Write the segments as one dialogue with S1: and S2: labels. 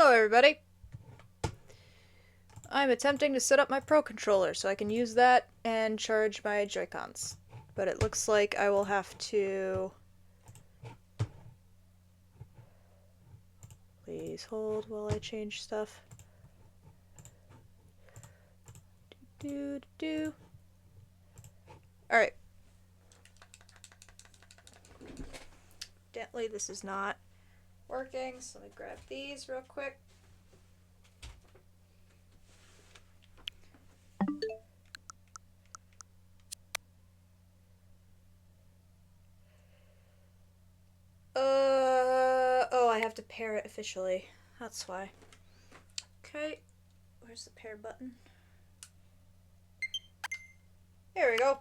S1: Hello everybody. I'm attempting to set up my Pro Controller so I can use that and charge my Joy-Cons. But it looks like I will have to... Please hold while I change stuff. Alright. Evidently this is not working, so let me grab these real quick. Oh, I have to pair it officially. That's why. Okay, where's the pair button? There we go.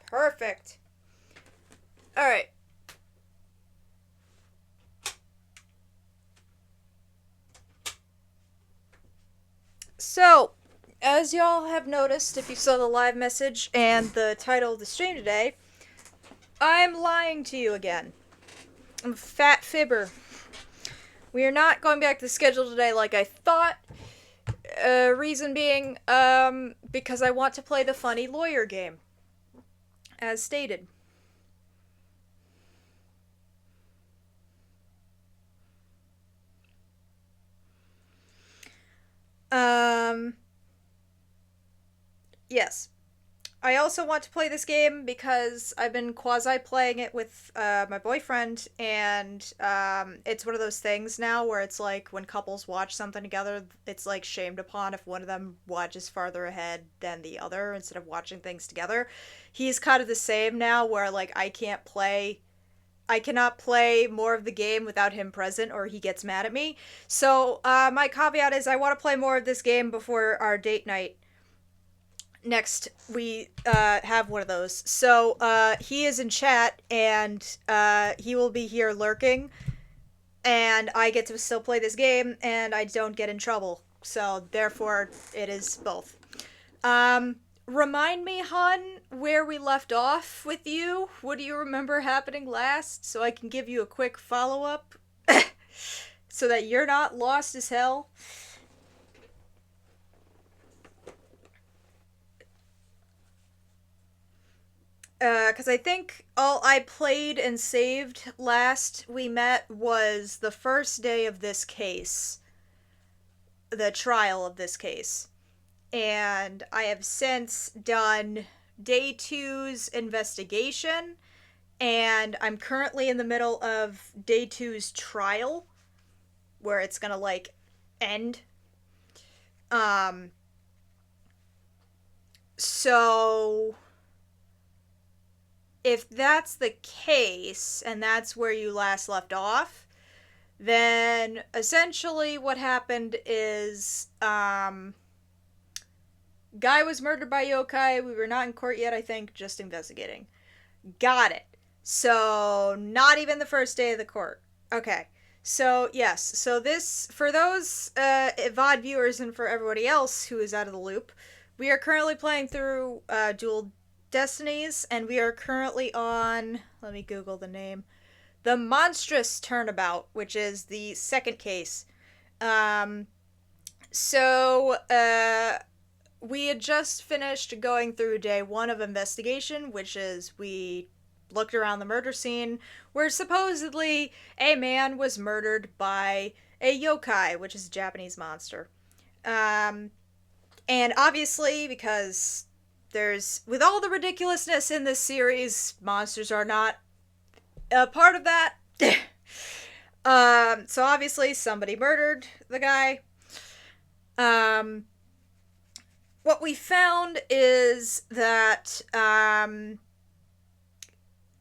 S1: Perfect. Alright. So, as y'all have noticed, if you saw the live message and the title of the stream today, I'm lying to you again. I'm a fat fibber. We are not going back to the schedule today like I thought. Reason being, because I want to play the funny lawyer game. As stated. Yes. I also want to play this game because I've been quasi-playing it with my boyfriend, and it's one of those things now where it's like when couples watch something together, it's like shamed upon if one of them watches farther ahead than the other instead of watching things together. He's kind of the same now where like I cannot play more of the game without him present or he gets mad at me. So my caveat is I want to play more of this game before our date night. Next, we have one of those. So he is in chat, and he will be here lurking, and I get to still play this game, and I don't get in trouble. So therefore, it is both. Remind me, hon, where we left off with you. What do you remember happening last? So I can give you a quick follow-up, so that you're not lost as hell. Because I think all I played and saved last we met was the first day of this case. The trial of this case. And I have since done day 2's investigation, and I'm currently in the middle of day 2's trial, where it's gonna, like, end. So... if that's the case, and that's where you last left off, then essentially what happened is, guy was murdered by yokai. We were not in court yet, I think, just investigating. Got it. So, not even the first day of the court. Okay. So, yes. So this, for those VOD viewers and for everybody else who is out of the loop, we are currently playing through Dual Destinies, and we are currently on, let me Google the name, the Monstrous Turnabout, which is the second case. We had just finished going through day 1 of investigation, which is we looked around the murder scene where supposedly a man was murdered by a yokai, which is a Japanese monster. And obviously, because with all the ridiculousness in this series, monsters are not a part of that. So obviously somebody murdered the guy. What we found is that,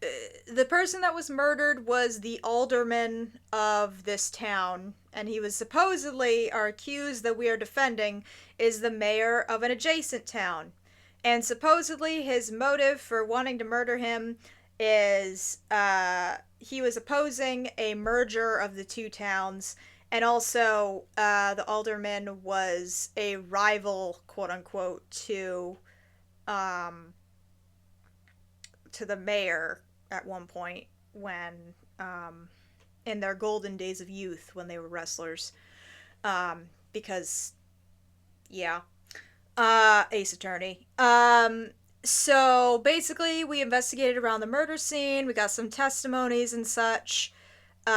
S1: the person that was murdered was the alderman of this town, and he was supposedly, our accused that we are defending, is the mayor of an adjacent town. And supposedly his motive for wanting to murder him is he was opposing a merger of the two towns, and also the alderman was a rival, quote-unquote, to the mayor, at one point when, in their golden days of youth when they were wrestlers. Because, yeah. Ace Attorney. So basically, we investigated around the murder scene. We got some testimonies and such. We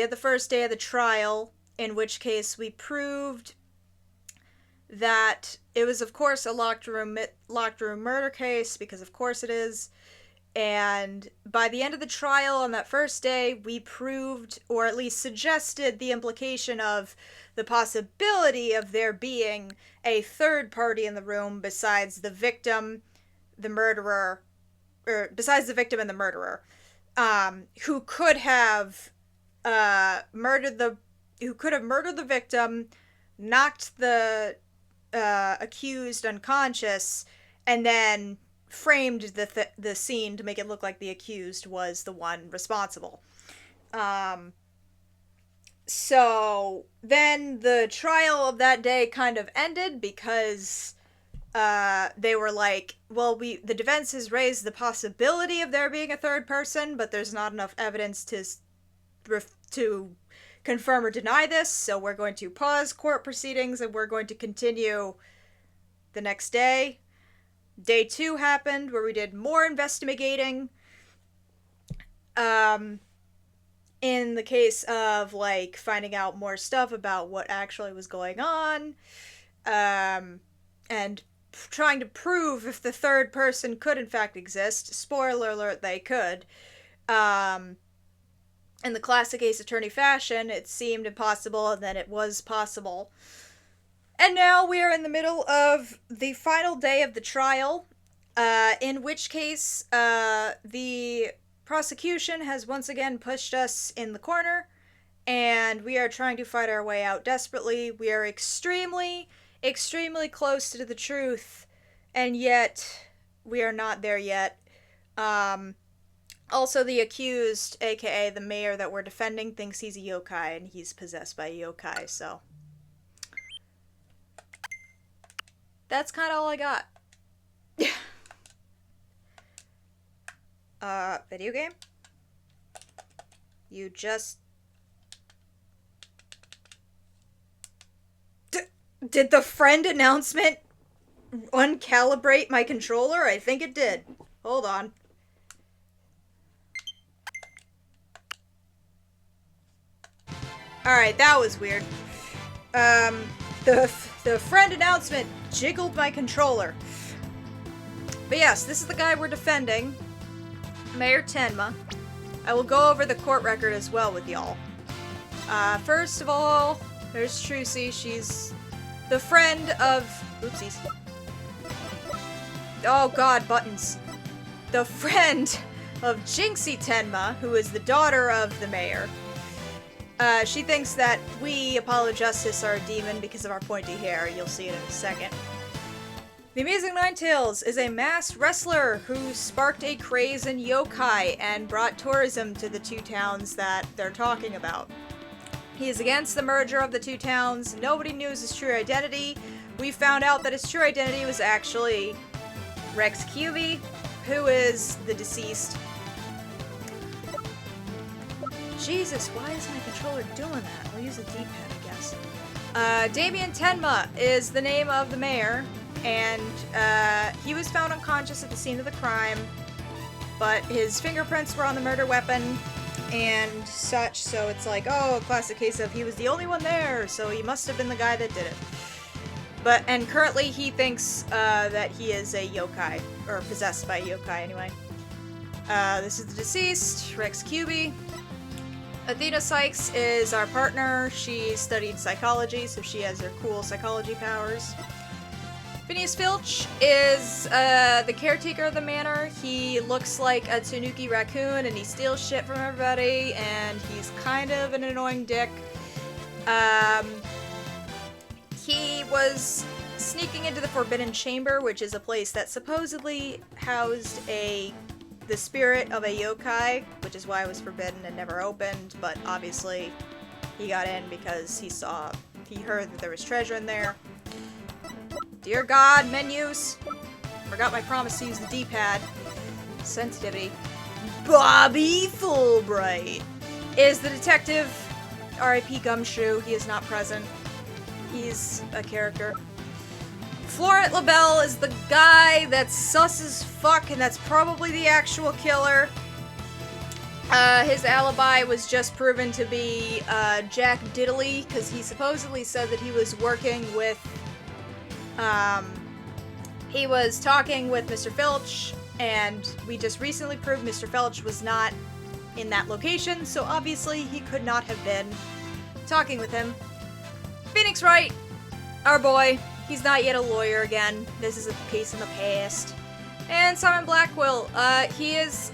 S1: had the first day of the trial, in which case we proved that it was, of course, a locked room murder case, because of course it is. And by the end of the trial on that first day, we proved, or at least suggested, the implication of the possibility of there being a third party in the room besides the victim, the murderer, or besides the victim and the murderer, who could have murdered the victim, knocked the accused unconscious, and then framed the scene to make it look like the accused was the one responsible. So then the trial of that day kind of ended because they were like, well, the defense has raised the possibility of there being a third person, but there's not enough evidence to confirm or deny this, so we're going to pause court proceedings and we're going to continue the next day. Day 2 happened, where we did more investigating. In the case of, like, finding out more stuff about what actually was going on, and trying to prove if the third person could in fact exist. Spoiler alert, they could. In the classic Ace Attorney fashion, it seemed impossible, and then it was possible. And now we are in the middle of the final day of the trial, in which case the prosecution has once again pushed us in the corner, and we are trying to fight our way out desperately. We are extremely, extremely close to the truth, and yet we are not there yet. Also, the accused, aka the mayor that we're defending, thinks he's a yokai, and he's possessed by a yokai, so... That's kind of all I got. Video game? You just... Did the friend announcement uncalibrate my controller? I think it did. Hold on. Alright, that was weird. The friend announcement jiggled my controller. But yes, this is the guy we're defending. Mayor Tenma. I will go over the court record as well with y'all. First of all, there's Trucy. She's the friend of... Oopsies. Oh god, buttons. The friend of Jinxie Tenma, who is the daughter of the mayor. She thinks that we, Apollo Justice, are a demon because of our pointy hair. You'll see it in a second. The Amazing Ninetales is a masked wrestler who sparked a craze in yokai and brought tourism to the two towns that they're talking about. He is against the merger of the two towns. Nobody knew his true identity. We found out that his true identity was actually Rex Cuby, who is the deceased. Jesus, why is my controller doing that? I'll use a D-pad, I guess. Damien Tenma is the name of the mayor, and he was found unconscious at the scene of the crime, but his fingerprints were on the murder weapon and such, so it's like, oh, a classic case of he was the only one there, so he must have been the guy that did it. And currently he thinks that he is a yokai, or possessed by a yokai anyway. This is the deceased, Rex Cuby. Athena Sykes is our partner. She studied psychology, so she has her cool psychology powers. Phineas Filch is the caretaker of the manor. He looks like a Tanuki raccoon, and he steals shit from everybody, and he's kind of an annoying dick. He was sneaking into the Forbidden Chamber, which is a place that supposedly housed the spirit of a yokai, which is why it was forbidden and never opened, but obviously he got in because he heard that there was treasure in there. Dear God, menus! Forgot my promise to use the D-pad. Sensitivity. Bobby Fulbright is the detective. R.I.P. Gumshoe. He is not present. He's a character. Florent LaBelle is the guy that's sus as fuck, and that's probably the actual killer. His alibi was just proven to be Jack Diddley, because he supposedly said that he was working with, he was talking with Mr. Filch, and we just recently proved Mr. Filch was not in that location, so obviously he could not have been talking with him. Phoenix Wright, our boy, he's not yet a lawyer again. This is a case in the past. And Simon Blackwell, he is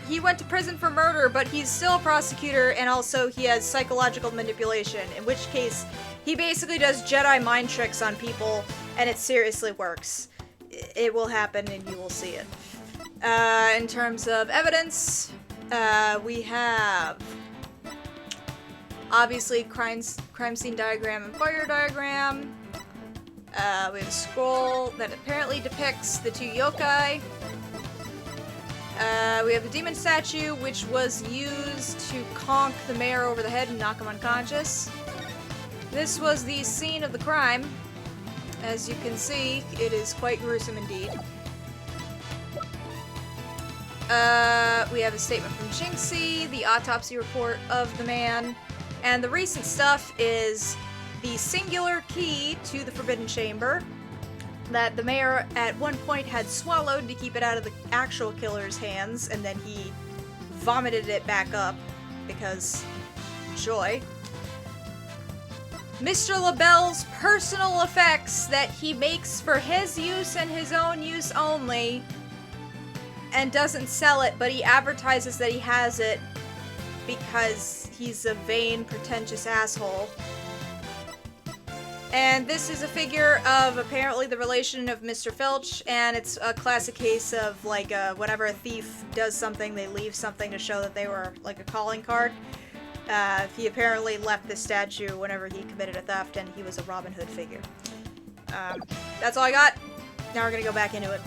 S1: he went to prison for murder, but he's still a prosecutor, and also he has psychological manipulation, in which case he basically does Jedi mind tricks on people, and it seriously works. It will happen, and you will see it. In terms of evidence, we have obviously crime scene diagram and fire diagram. We have a scroll that apparently depicts the two yokai. We have the demon statue, which was used to conk the mayor over the head and knock him unconscious. This was the scene of the crime. As you can see, it is quite gruesome indeed. We have a statement from Jinxie, the autopsy report of the man, and the recent stuff is the singular key to the Forbidden Chamber that the mayor at one point had swallowed to keep it out of the actual killer's hands, and then he vomited it back up because joy. Mr. LaBelle's personal effects that he makes for his use and his own use only, and doesn't sell it, but he advertises that he has it because he's a vain, pretentious asshole. And this is a figure of apparently the relation of Mr. Filch, and it's a classic case of like whenever a thief does something, they leave something to show that they were like a calling card. He apparently left this statue whenever he committed a theft, and he was a Robin Hood figure. That's all I got. Now we're gonna go back into it.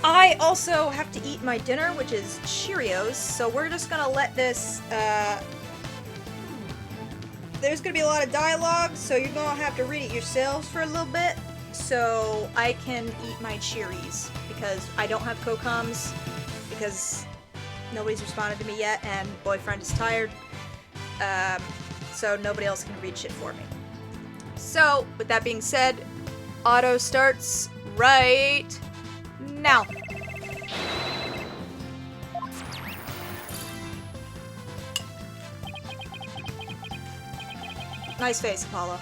S1: I also have to eat my dinner, which is Cheerios, so we're just gonna let this, there's gonna be a lot of dialogue, so you're gonna have to read it yourselves for a little bit, so I can eat my Cheeries, because I don't have Cocoms, because nobody's responded to me yet, and boyfriend is tired, so nobody else can read shit for me. So, with that being said, auto starts right now. Nice face, Apollo.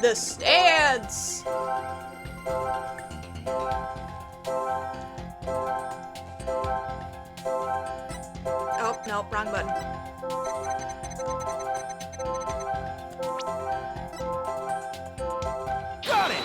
S1: The stance! Oh, no, wrong button.
S2: Got it!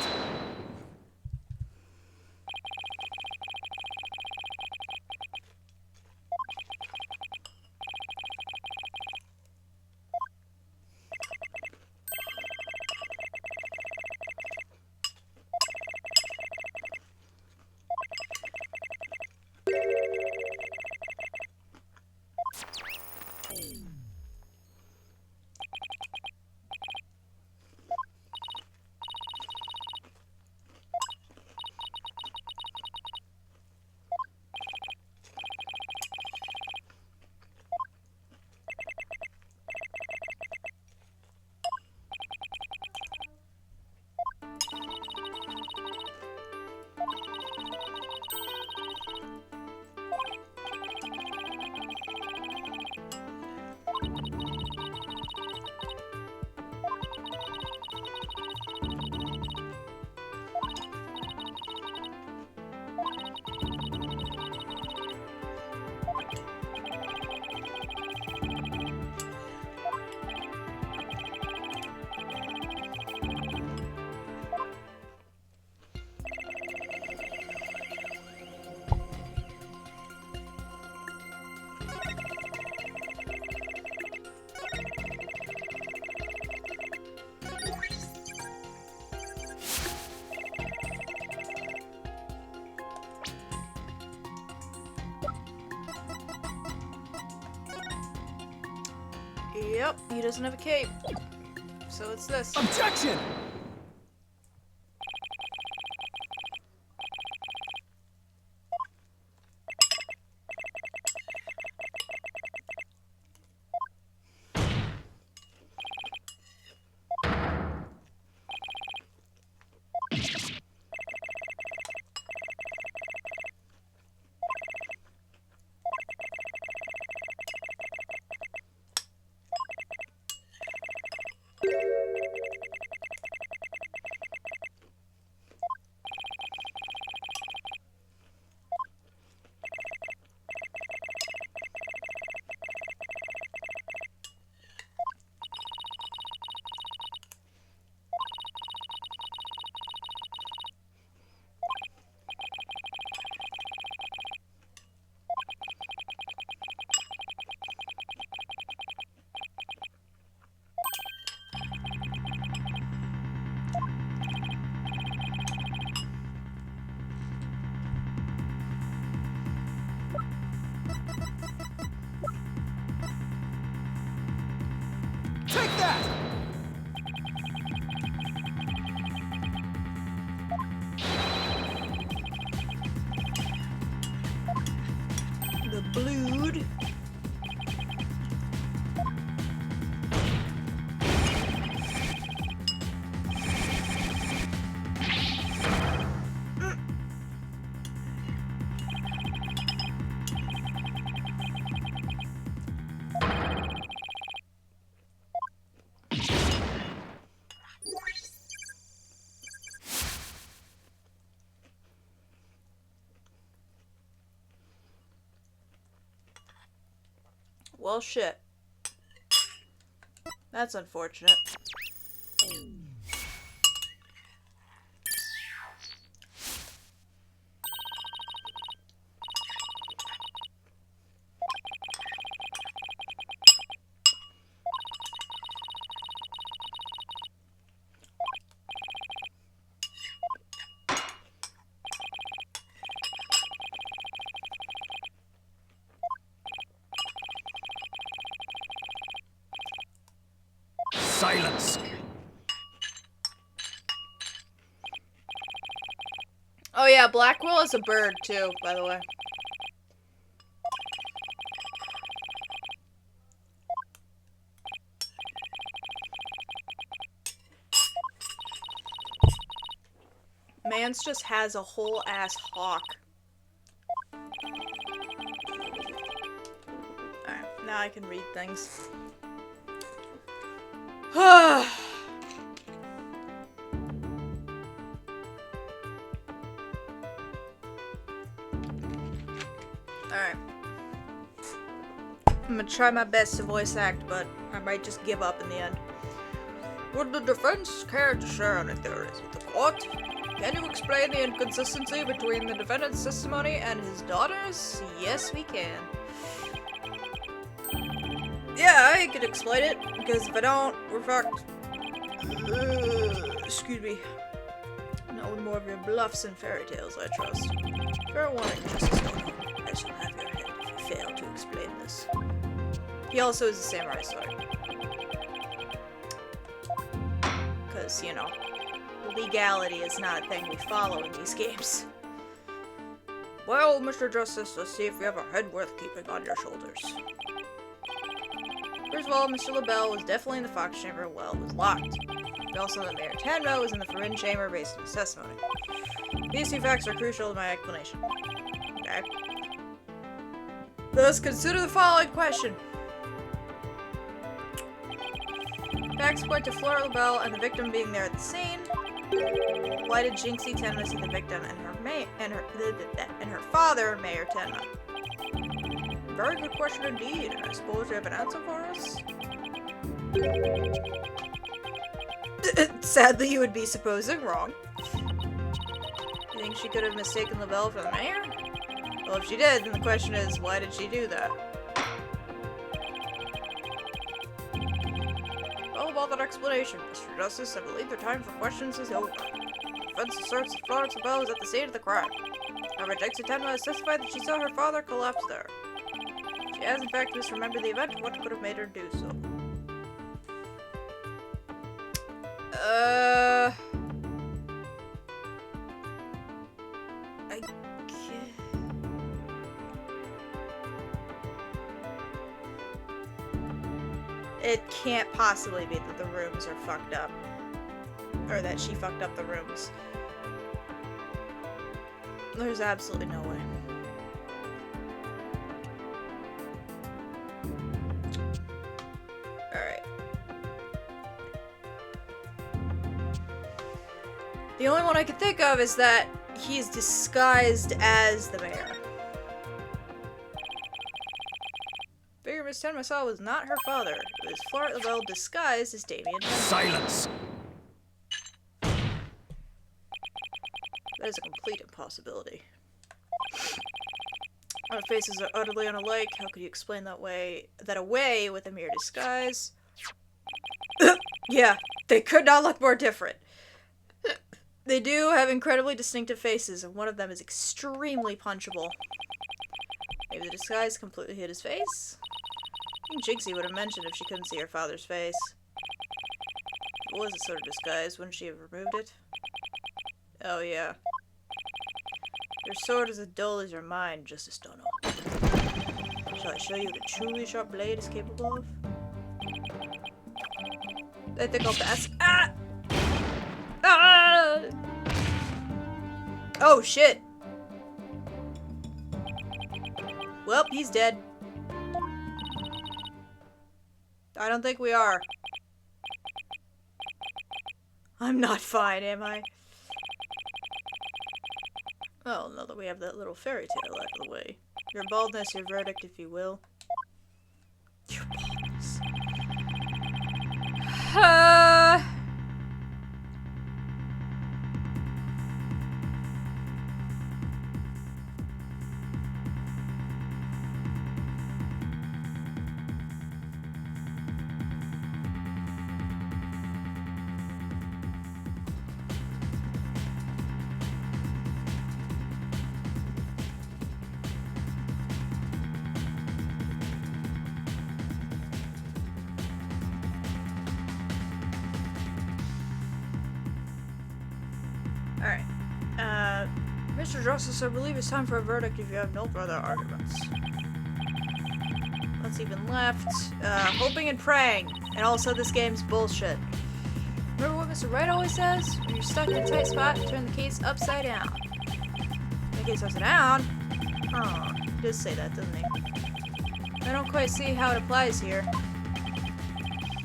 S1: Yep, he doesn't have a cape. So it's this.
S2: Objection! Take that!
S1: The blood. Well, shit. That's unfortunate.
S2: Silence!
S1: Oh yeah, Blackwell is a bird too, by the way. Mance just has a whole ass hawk. Alright, now I can read things. Alright. I'm gonna try my best to voice act, but I might just give up in the end. Would the defense care to share any theories with the court? Can you explain the inconsistency between the defendant's testimony and his daughter's? Yes, we can. Yeah, I could explain it, because if I don't, we're fucked. Excuse me. Not with more of your bluffs and fairy tales, I trust. Fair warning, Justice Dono. I shall have your head if you fail to explain this. He also is a samurai sword. Because, you know, legality is not a thing we follow in these games. Well, Mr. Justice, let's see if you have a head worth keeping on your shoulders. First of all, Mr. LaBelle was definitely in the Fox Chamber while it was locked. We also know that Mayor Tenma was in the Farin Chamber based on his testimony. These two facts are crucial to my explanation. Okay. Thus, consider the following question. Facts point to Flora LaBelle and the victim being there at the scene. Why did Jinxie Tenma see the victim and her father, Mayor Tenma? Very good question indeed, and I suppose you have an answer for us? Sadly, you would be supposing wrong. You think she could have mistaken LaBelle for the mayor? Well, if she did, then the question is, why did she do that? All about that explanation, Mr. Justice. I believe the time for questions is over. The defense asserts that Florence LaBelle was at the scene of the crime. However, Jinxie Tenma has testified that she saw her father collapse there. She has in fact misremembered the event. What could have made her do so? I can't. It can't possibly be that the rooms are fucked up. Or that she fucked up the rooms. There's absolutely no way. Alright. The only one I could think of is that he's disguised as the mayor. Figure Miss Tenma was not her father. It was Florent Lavelle disguised as Damien.
S2: Silence!
S1: That is a complete impossibility. Our faces are utterly unalike. How could you explain that away with a mere disguise? Yeah, they could not look more different. They do have incredibly distinctive faces, and one of them is extremely punchable. Maybe the disguise completely hid his face? I think Jinxie would have mentioned if she couldn't see her father's face. It was a sort of disguise, wouldn't she have removed it? Oh yeah. Your sword is as dull as your mind, Justice Dono. Shall I show you what a truly sharp blade is capable of? I think I'll pass. Ah! Ah! Oh shit! Well, he's dead. I don't think we are. I'm not fine, am I? Well, now that we have that little fairy tale out of the way. Your baldness, your verdict, if you will. Your baldness. Alright. Mr. Justice, I believe it's time for a verdict if you have no further arguments. What's even left? Hoping and praying. And also this game's bullshit. Remember what Mr. Wright always says? When you're stuck in a tight spot, turn the case upside down. The case upside down? Oh, he does say that, doesn't he? I don't quite see how it applies here.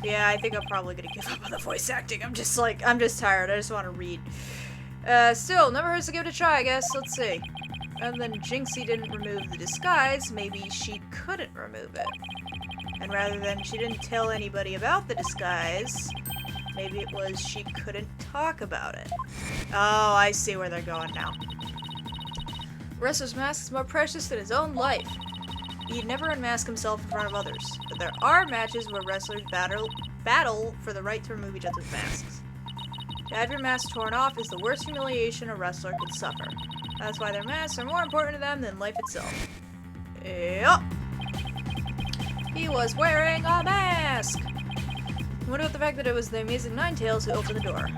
S1: Yeah, I think I'm probably gonna give up on the voice acting. I'm just tired. I just want to read. Still, never hurts to give it a try, I guess. Let's see. Other than Jinxie didn't remove the disguise, maybe she couldn't remove it. And rather than she didn't tell anybody about the disguise, maybe it was she couldn't talk about it. Oh, I see where they're going now. Wrestler's mask is more precious than his own life. He'd never unmask himself in front of others, but there are matches where wrestlers battle for the right to remove each other's masks. To have your mask torn off is the worst humiliation a wrestler could suffer. That's why their masks are more important to them than life itself. Yup. He was wearing a mask! What about the fact that it was the amazing Ninetales who opened the door?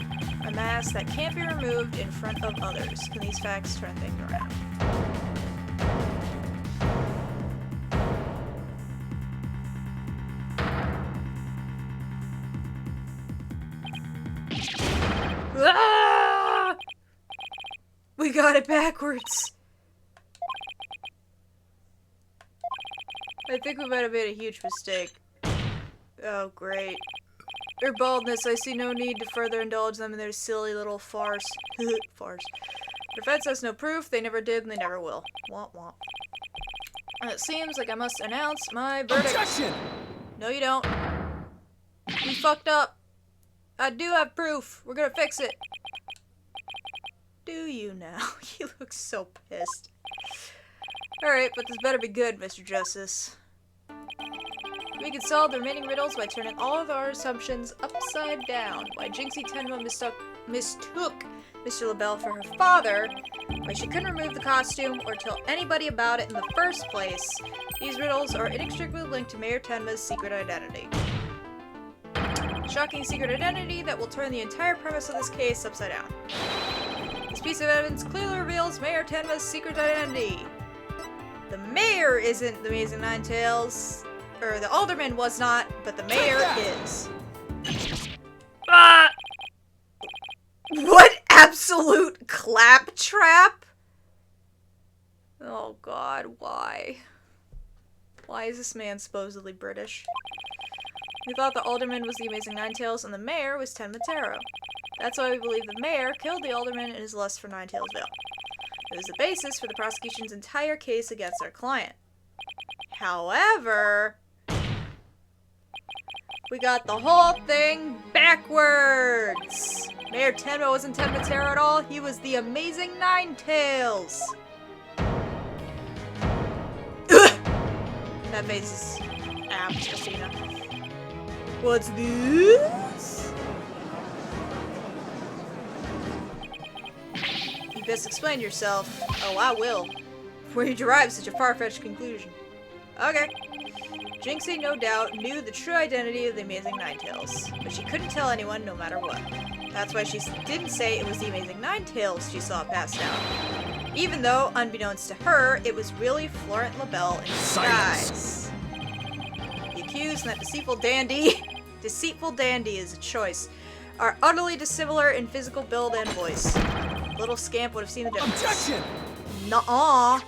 S1: A mask that can't be removed in front of others. Can these facts turn things around? Ah! We got it backwards. I think we might have made a huge mistake. Oh, great. Their baldness, I see no need to further indulge them in their silly little farce. Farce. Defense has no proof, they never did, and they never will. Womp womp. And it seems like I must announce my verdict.
S2: Objection!
S1: No, you don't. We fucked up. I do have proof. We're gonna fix it. Do you now? You look so pissed. Alright, but this better be good, Mr. Justice. We can solve the remaining riddles by turning all of our assumptions upside down. Why Jinxie Tenma mistook Mr. LaBelle for her father, why she couldn't remove the costume or tell anybody about it in the first place. These riddles are inextricably linked to Mayor Tenma's secret identity. Shocking secret identity that will turn the entire premise of this case upside down. This piece of evidence clearly reveals Mayor Tenma's secret identity. The mayor isn't the Amazing Ninetales, or the alderman was not, but the mayor is. Ah! What absolute claptrap? Oh god, why? Why is this man supposedly British? We thought the alderman was the Amazing Ninetales and the mayor was Tenma Taro. That's why we believe the mayor killed the alderman in his lust for Ninetales-ville. It was the basis for the prosecution's entire case against our client. However, we got the whole thing backwards! Mayor Tenma wasn't Tenma Taro at all, he was the Amazing Ninetales! That face is apt, Christina. What's this? You best explain yourself. Oh, I will. Where you derive such a far-fetched conclusion. Okay. Jinxie, no doubt, knew the true identity of the Amazing Ninetales, but she couldn't tell anyone no matter what. That's why she didn't say it was the Amazing Ninetales she saw passed out. Even though, unbeknownst to her, it was really Florent LaBelle in disguise. The accused and that deceitful dandy is a choice, are utterly dissimilar in physical build and voice. Little scamp would have seen the difference.
S2: Objection!
S1: Nuh-uh.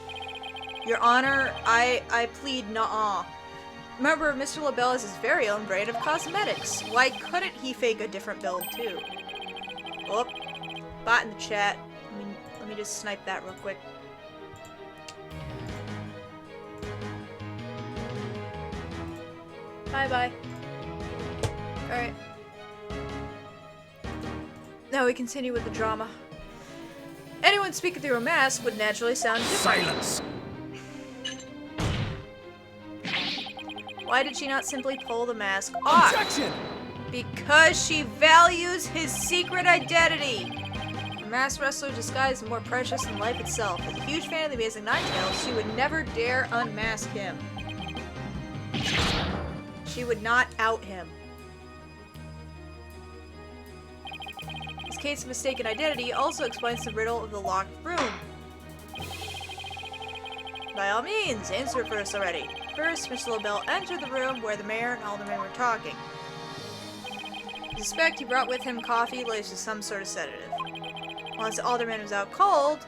S1: Your Honor, I plead nuh-uh. Remember, Mr. LaBelle has his very own brand of cosmetics. Why couldn't he fake a different build, too? Oh, bot in the chat. Let me just snipe that real quick. Bye-bye. Alright. Now we continue with the drama. Anyone speaking through a mask would naturally sound different.
S2: Silence!
S1: Why did she not simply pull the mask off?
S2: Objection!
S1: Because she values his secret identity! A masked wrestler disguised is more precious than life itself. As a huge fan of the Amazing Ninetales, she would never dare unmask him. She would not out him. This case of mistaken identity also explains the riddle of the locked room. By all means, answer it for us already. First, Mr. LaBelle entered the room where the mayor and alderman were talking. I suspect he brought with him coffee laced with some sort of sedative. Once the alderman was out cold...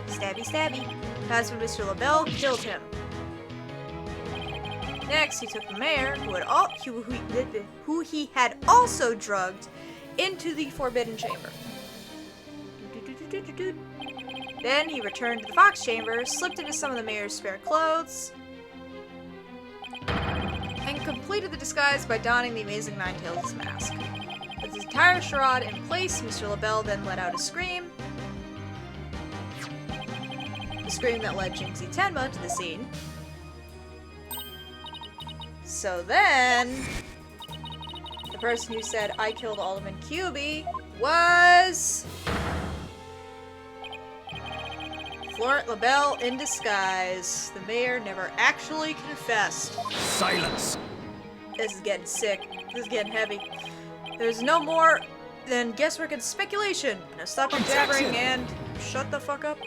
S1: Stabby, stabby. That's when Mr. LaBelle killed him. Next, he took the mayor, who he had also drugged, into the Forbidden Chamber. Then he returned to the Fox Chamber, slipped into some of the mayor's spare clothes, and completed the disguise by donning the Amazing Ninetales' mask. With his entire charade in place, Mr. LaBelle then let out a scream. A scream that led Jinxie Tenma to the scene. So then, the person who said, "I killed Alderman QB," was... Florent LaBelle in disguise. The mayor never actually confessed.
S2: Silence!
S1: This is getting sick. This is getting heavy. There's no more than guesswork and speculation. Now stop your jabbering and shut the fuck up.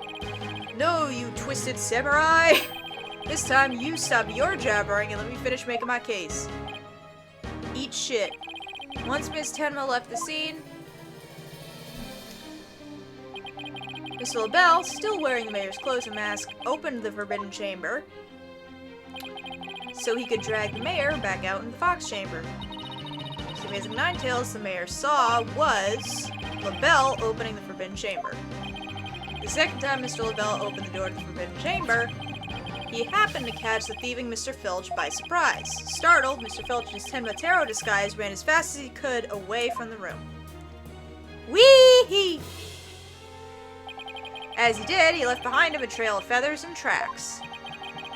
S1: No, you twisted samurai! This time you stop your jabbering and let me finish making my case. Eat shit. Once Miss Tenma left the scene, Mr. LaBelle, still wearing the mayor's clothes and mask, opened the Forbidden Chamber so he could drag the mayor back out in the Fox Chamber. The Amazing Ninetales the mayor saw was LaBelle opening the Forbidden Chamber. The second time Mr. LaBelle opened the door to the Forbidden Chamber, he happened to catch the thieving Mr. Filch by surprise. Startled, Mr. Filch in his Tenma Taro disguise ran as fast as he could away from the room. Whee! As he did, he left behind him a trail of feathers and tracks,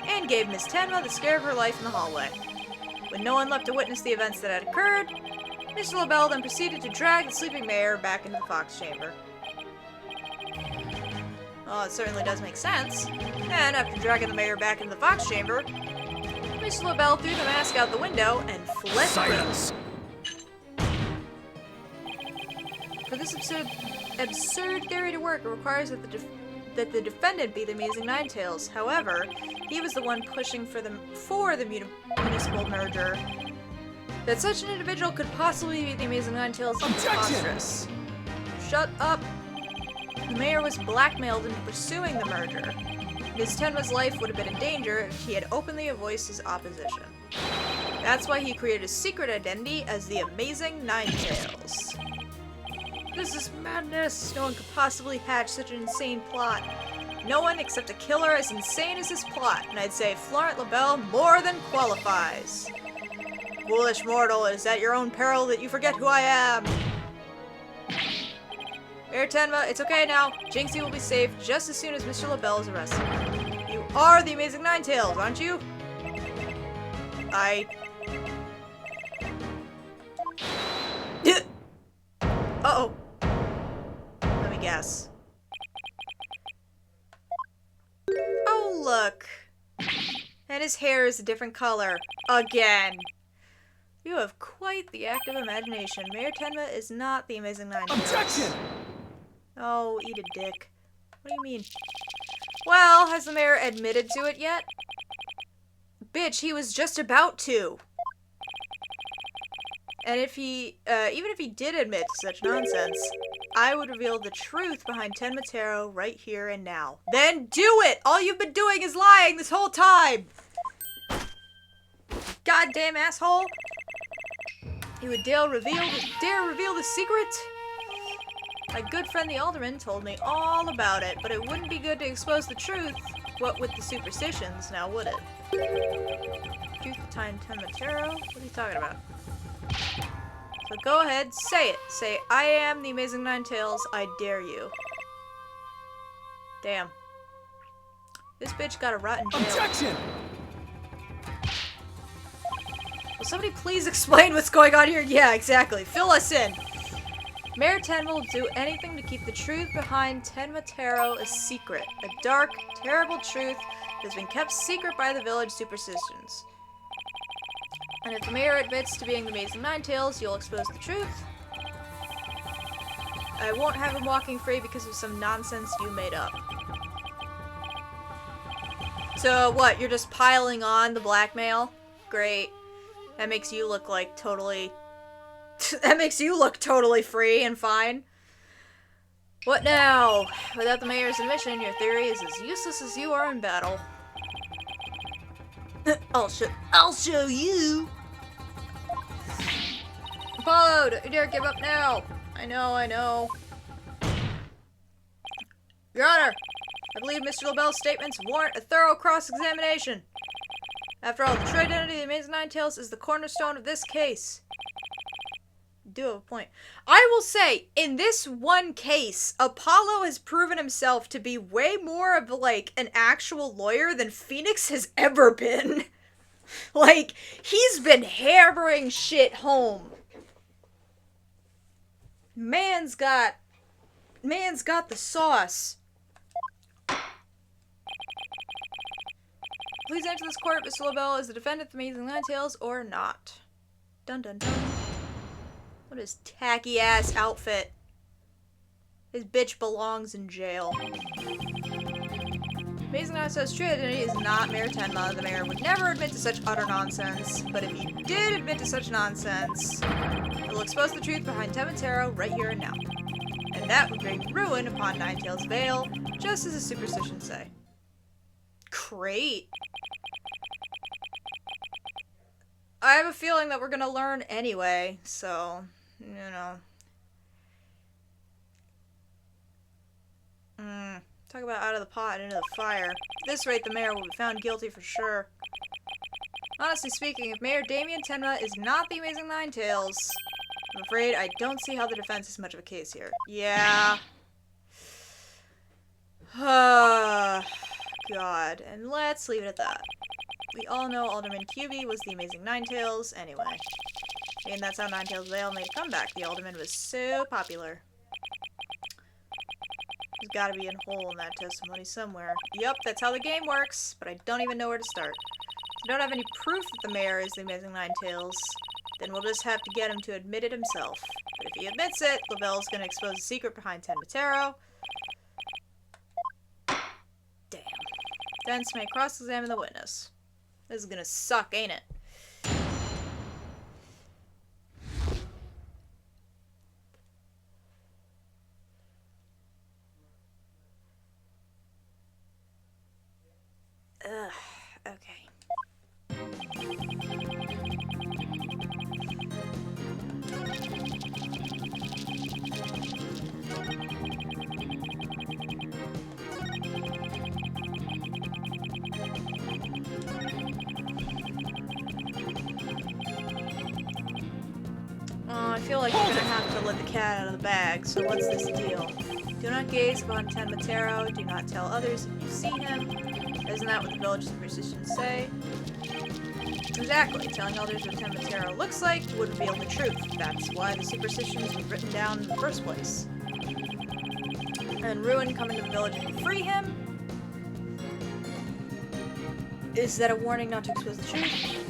S1: and gave Miss Tenma the scare of her life in the hallway. When no one left to witness the events that had occurred, Mr. LaBelle then proceeded to drag the sleeping mayor back into the Fox Chamber. Well, it certainly does make sense. And after dragging the mayor back into the Fox Chamber, Mr. Mr. LaBelle threw the mask out the window and fled.
S2: Silence!
S1: For this absurd theory to work, it requires that the defendant be the Amazing Ninetales. However, he was the one pushing for the municipal merger. That such an individual could possibly be the Amazing Ninetales is preposterous. Shut up! The mayor was blackmailed into pursuing the merger. Ms. Tenma's life would have been in danger if he had openly voiced his opposition. That's why he created a secret identity as the Amazing Ninetales. This is madness! No one could possibly hatch such an insane plot. No one except a killer as insane as this plot, and I'd say Florent LaBelle more than qualifies. Foolish mortal, it is at your own peril that you forget who I am! Mayor Tenma, it's okay now. Jinxie will be safe just as soon as Mr. LaBelle is arrested. You are the Amazing Ninetales, aren't you? Uh-oh. Let me guess. Oh, look. And his hair is a different color. Again. You have quite the active imagination. Mayor Tenma is not the Amazing Ninetales.
S2: Objection!
S1: Oh, eat a dick. What do you mean? Well, has the mayor admitted to it yet? Bitch, he was just about to. And if he, even if he did admit to such nonsense, I would reveal the truth behind Tenma Tarot right here and now. Then do it! All you've been doing is lying this whole time! Goddamn asshole! You would dare reveal the secret? My good friend the Alderman told me all about it, but it wouldn't be good to expose the truth, what with the superstitions, now would it? Truth behind Tenma Tarot? What are you talking about? So go ahead, say it. Say, I am the Amazing Ninetales, I dare you. Damn. This bitch got a rotten jail.
S2: Objection!
S1: Will somebody please explain what's going on here? Yeah, exactly. Fill us in. Mayor Tenma will do anything to keep the truth behind Tenma Tarot a secret. A dark, terrible truth that has been kept secret by the village superstitions. And if the mayor admits to being the Amazing Ninetales, you'll expose the truth. I won't have him walking free because of some nonsense you made up. So what, you're just piling on the blackmail? Great. That makes you look like totally... that makes you look totally free and fine. What now? Without the mayor's admission, your theory is as useless as you are in battle. I'll show you! Apollo, don't you dare give up now! I know. Your Honor, I believe Mr. LaBelle's statements warrant a thorough cross-examination. After all, the true identity of the Amazing Ninetales is the cornerstone of this case. You do have a point. I will say, in this one case, Apollo has proven himself to be way more of, like, an actual lawyer than Phoenix has ever been. Like, he's been hammering shit home. Man's got the sauce. Please enter this court, Mr. LaBelle, as the defendant of the Amazing Ninetales, or not. Dun dun dun. What is tacky-ass outfit? This bitch belongs in jail. Amazing Ninetales' true identity is not Mayor Tenma. The mayor would never admit to such utter nonsense. But if he did admit to such nonsense, it will expose the truth behind Tenma Tarot right here and now. And that would bring ruin upon Ninetales' veil, just as the superstitions say. Great. I have a feeling that we're gonna learn anyway, so, you know. Talk about out of the pot and into the fire. At this rate, the mayor will be found guilty for sure. Honestly speaking, if Mayor Damien Tenma is not the Amazing Ninetales, I'm afraid I don't see how the defense is much of a case here. Yeah. God. And let's leave it at that. We all know Alderman QB was the Amazing Ninetales anyway. And that's how Ninetales Vale made a comeback. The Alderman was so popular. There's gotta be a hole in that testimony somewhere. Yep, that's how the game works, but I don't even know where to start. we don't have any proof that the mayor is the Amazing Ninetales, then we'll just have to get him to admit it himself. But if he admits it, Lavelle's gonna expose the secret behind Ten Matero. Damn. Dents may cross-examine the witness. This is gonna suck, ain't it? Ugh, okay. I feel like you're gonna have to let the cat out of the bag, so what's this deal? Do not gaze upon Ten Matero, do not tell others if you see him. Isn't that what the village superstitions say? Exactly. Telling elders what Ten Matero looks like would reveal the truth. That's why the superstitions were written down in the first place. And Ruin coming to the village and free him? Is that a warning not to expose the truth?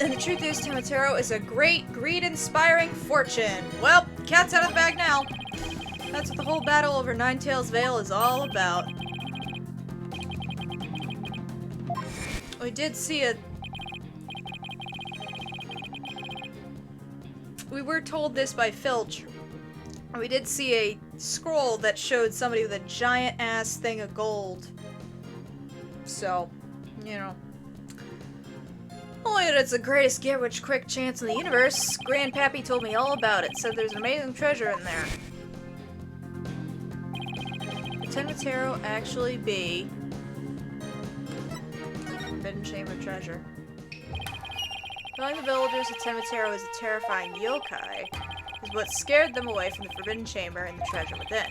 S1: And the truth is, Ten Matero is a great, greed-inspiring fortune. Well, cat's out of the bag now. That's what the whole battle over Ninetales Vale is all about. We did see a... We were told this by Filch. We did see a scroll that showed somebody with a giant-ass thing of gold. So, you know. Only that it's the greatest get-rich-quick chance in the universe. Grandpappy told me all about it. Said there's an amazing treasure in there. Ten Matero actually be Forbidden Chamber treasure. Telling the villagers that Ten Matero is a terrifying yokai is what scared them away from the Forbidden Chamber and the treasure within.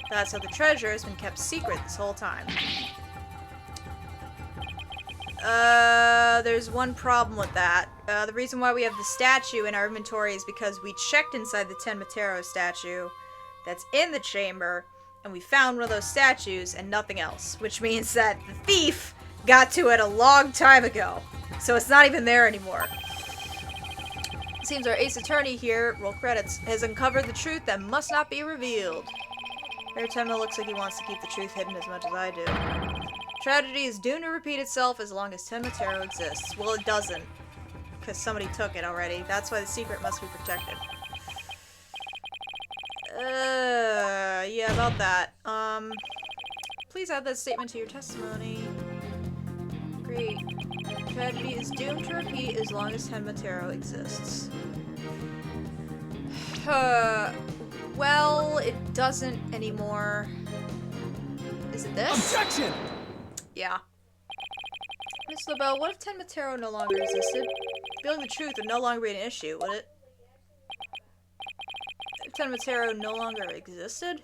S1: That's how the treasure has been kept secret this whole time. There's one problem with that. The reason why we have the statue in our inventory is because we checked inside the Ten Matero statue that's in the chamber, and we found one of those statues and nothing else, which means that the thief got to it a long time ago. So it's not even there anymore. It seems our ace attorney here, roll credits, has uncovered the truth that must not be revealed. Airtema looks like he wants to keep the truth hidden as much as I do. Tragedy is doomed to repeat itself as long as Ten Matero exists. Well, it doesn't, because somebody took it already. That's why the secret must be protected. Yeah, about that. Please add that statement to your testimony. Great. Tragedy is doomed to repeat as long as Ten Matero exists. Well, it doesn't anymore. Is it this?
S2: Objection!
S1: Yeah. Miss LaBelle, what if Ten Matero no longer existed? Revealing the truth would no longer be an issue, would it? If Ten Matero no longer existed?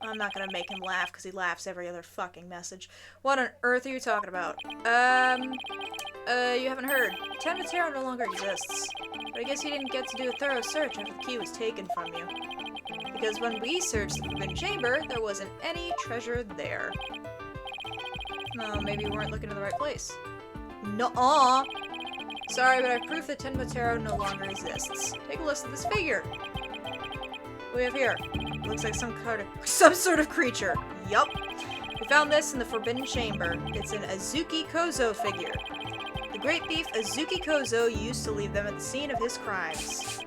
S1: I'm not gonna make him laugh because he laughs every other fucking message. What on earth are you talking about? You haven't heard. Ten Matero no longer exists. But I guess you didn't get to do a thorough search after the key was taken from you. Because when we searched the Forbidden Chamber, there wasn't any treasure there. No, maybe we weren't looking in the right place. Nuh-uh! Sorry, but I have proof that Ten Matero no longer exists. Take a listen to this figure. What do we have here? Looks like some sort of creature. Yup. We found this in the Forbidden Chamber. It's an Azuki Kozo figure. The great thief Azuki Kozo used to leave them at the scene of his crimes.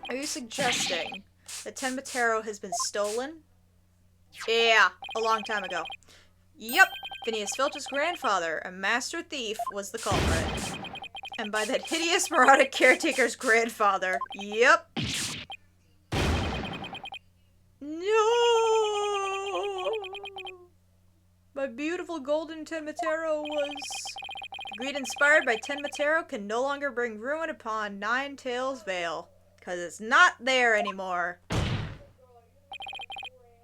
S1: Are you suggesting that Ten Matero has been stolen? Yeah, a long time ago. Yep, Phineas Filch's grandfather, a master thief, was the culprit. And by that hideous moronic caretaker's grandfather. Yep. No! My beautiful golden Ten Matero was... The greed inspired by Ten Matero can no longer bring ruin upon Ninetales Vale. Because it's not there anymore.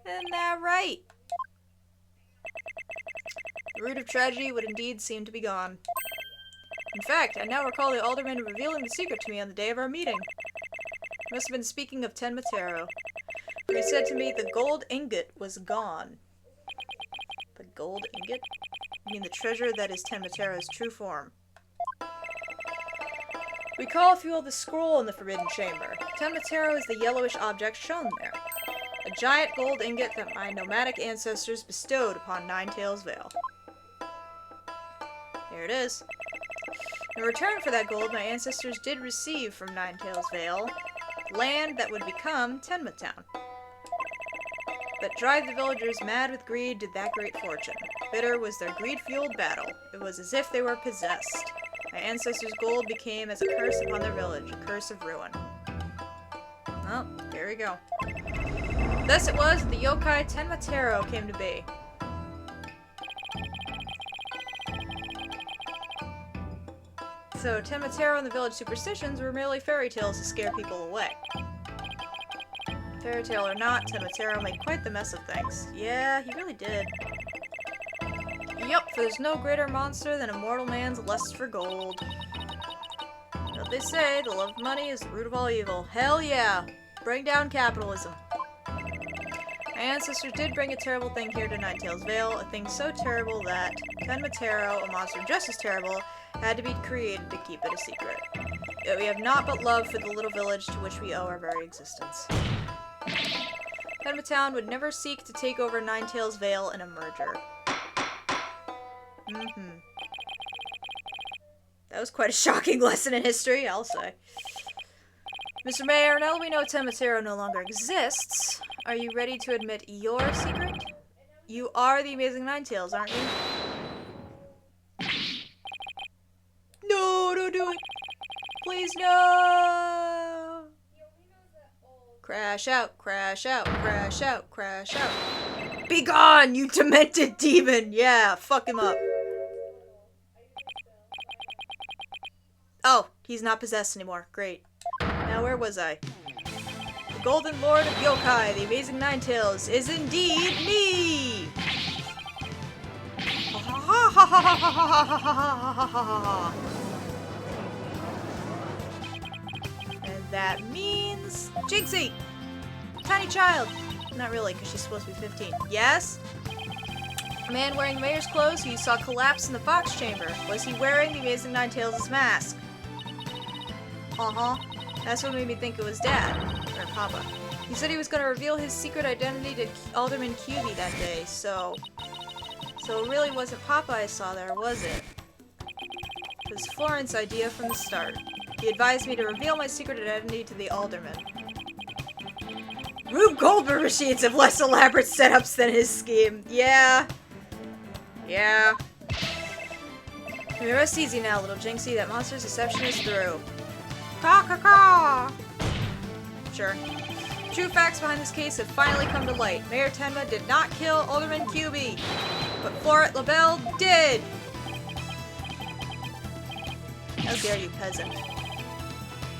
S1: Isn't that right? The root of tragedy would indeed seem to be gone. In fact, I now recall the alderman revealing the secret to me on the day of our meeting. He must have been speaking of Ten Matero. For he said to me the gold ingot was gone. gold ingot? You mean the treasure that is Tenmatero's true form? Recall if you hold the scroll in the Forbidden Chamber. Tenmatero is the yellowish object shown there. A giant gold ingot that my nomadic ancestors bestowed upon Ninetails Vale. Here it is. In return for that gold, my ancestors did receive from Ninetails Vale land that would become Tenmatown. But drive the villagers mad with greed did that great fortune. Bitter was their greed-fueled battle. It was as if they were possessed. My ancestors' gold became as a curse upon their village, a curse of ruin. Well, here we go. Thus it was that the yokai Tenmatero came to be. So Tenmatero and the village superstitions were merely fairy tales to scare people away. Fairy tale or not, Tenmatero made quite the mess of things. Yeah, he really did. Yup, for there's no greater monster than a mortal man's lust for gold. What they say, the love of money is the root of all evil. Hell yeah! Bring down capitalism. My ancestors did bring a terrible thing here to Ninetails Vale, a thing so terrible that Tenmatero, a monster just as terrible, had to be created to keep it a secret. Yet we have naught but love for the little village to which we owe our very existence. Tenmatown would never seek to take over Ninetails Vale in a merger. That was quite a shocking lesson in history, I'll say. Mr. Mayor, now that we know Tenmatero no longer exists, are you ready to admit your secret? You are the Amazing Ninetails, aren't you? No, don't do it! Please, no! Crash out, crash out, crash out, crash out. Be gone, you demented demon! Yeah, fuck him up. Oh, he's not possessed anymore. Great. Now, where was I? The Golden Lord of Yokai, the Amazing Ninetails, is indeed me! And that means... Jinxie! Tiny child! Not really, because she's supposed to be 15. Yes? A man wearing the mayor's clothes who you saw collapse in the Fox Chamber. Was he wearing the Amazing Ninetails' mask? Uh-huh. That's what made me think it was Dad. Or Papa. He said he was going to reveal his secret identity to Alderman QB that day, so... So it really wasn't Papa I saw there, was it? It was Florent's idea from the start. He advised me to reveal my secret identity to the Alderman. Rube Goldberg machines have less elaborate setups than his scheme. Yeah. Yeah. Rest easy now, little Jinxie. That monster's deception is through. Caw-caw-caw! Sure. True facts behind this case have finally come to light. Mayor Tenma did not kill Alderman QB, but Florent LaBelle did! How dare you, peasant.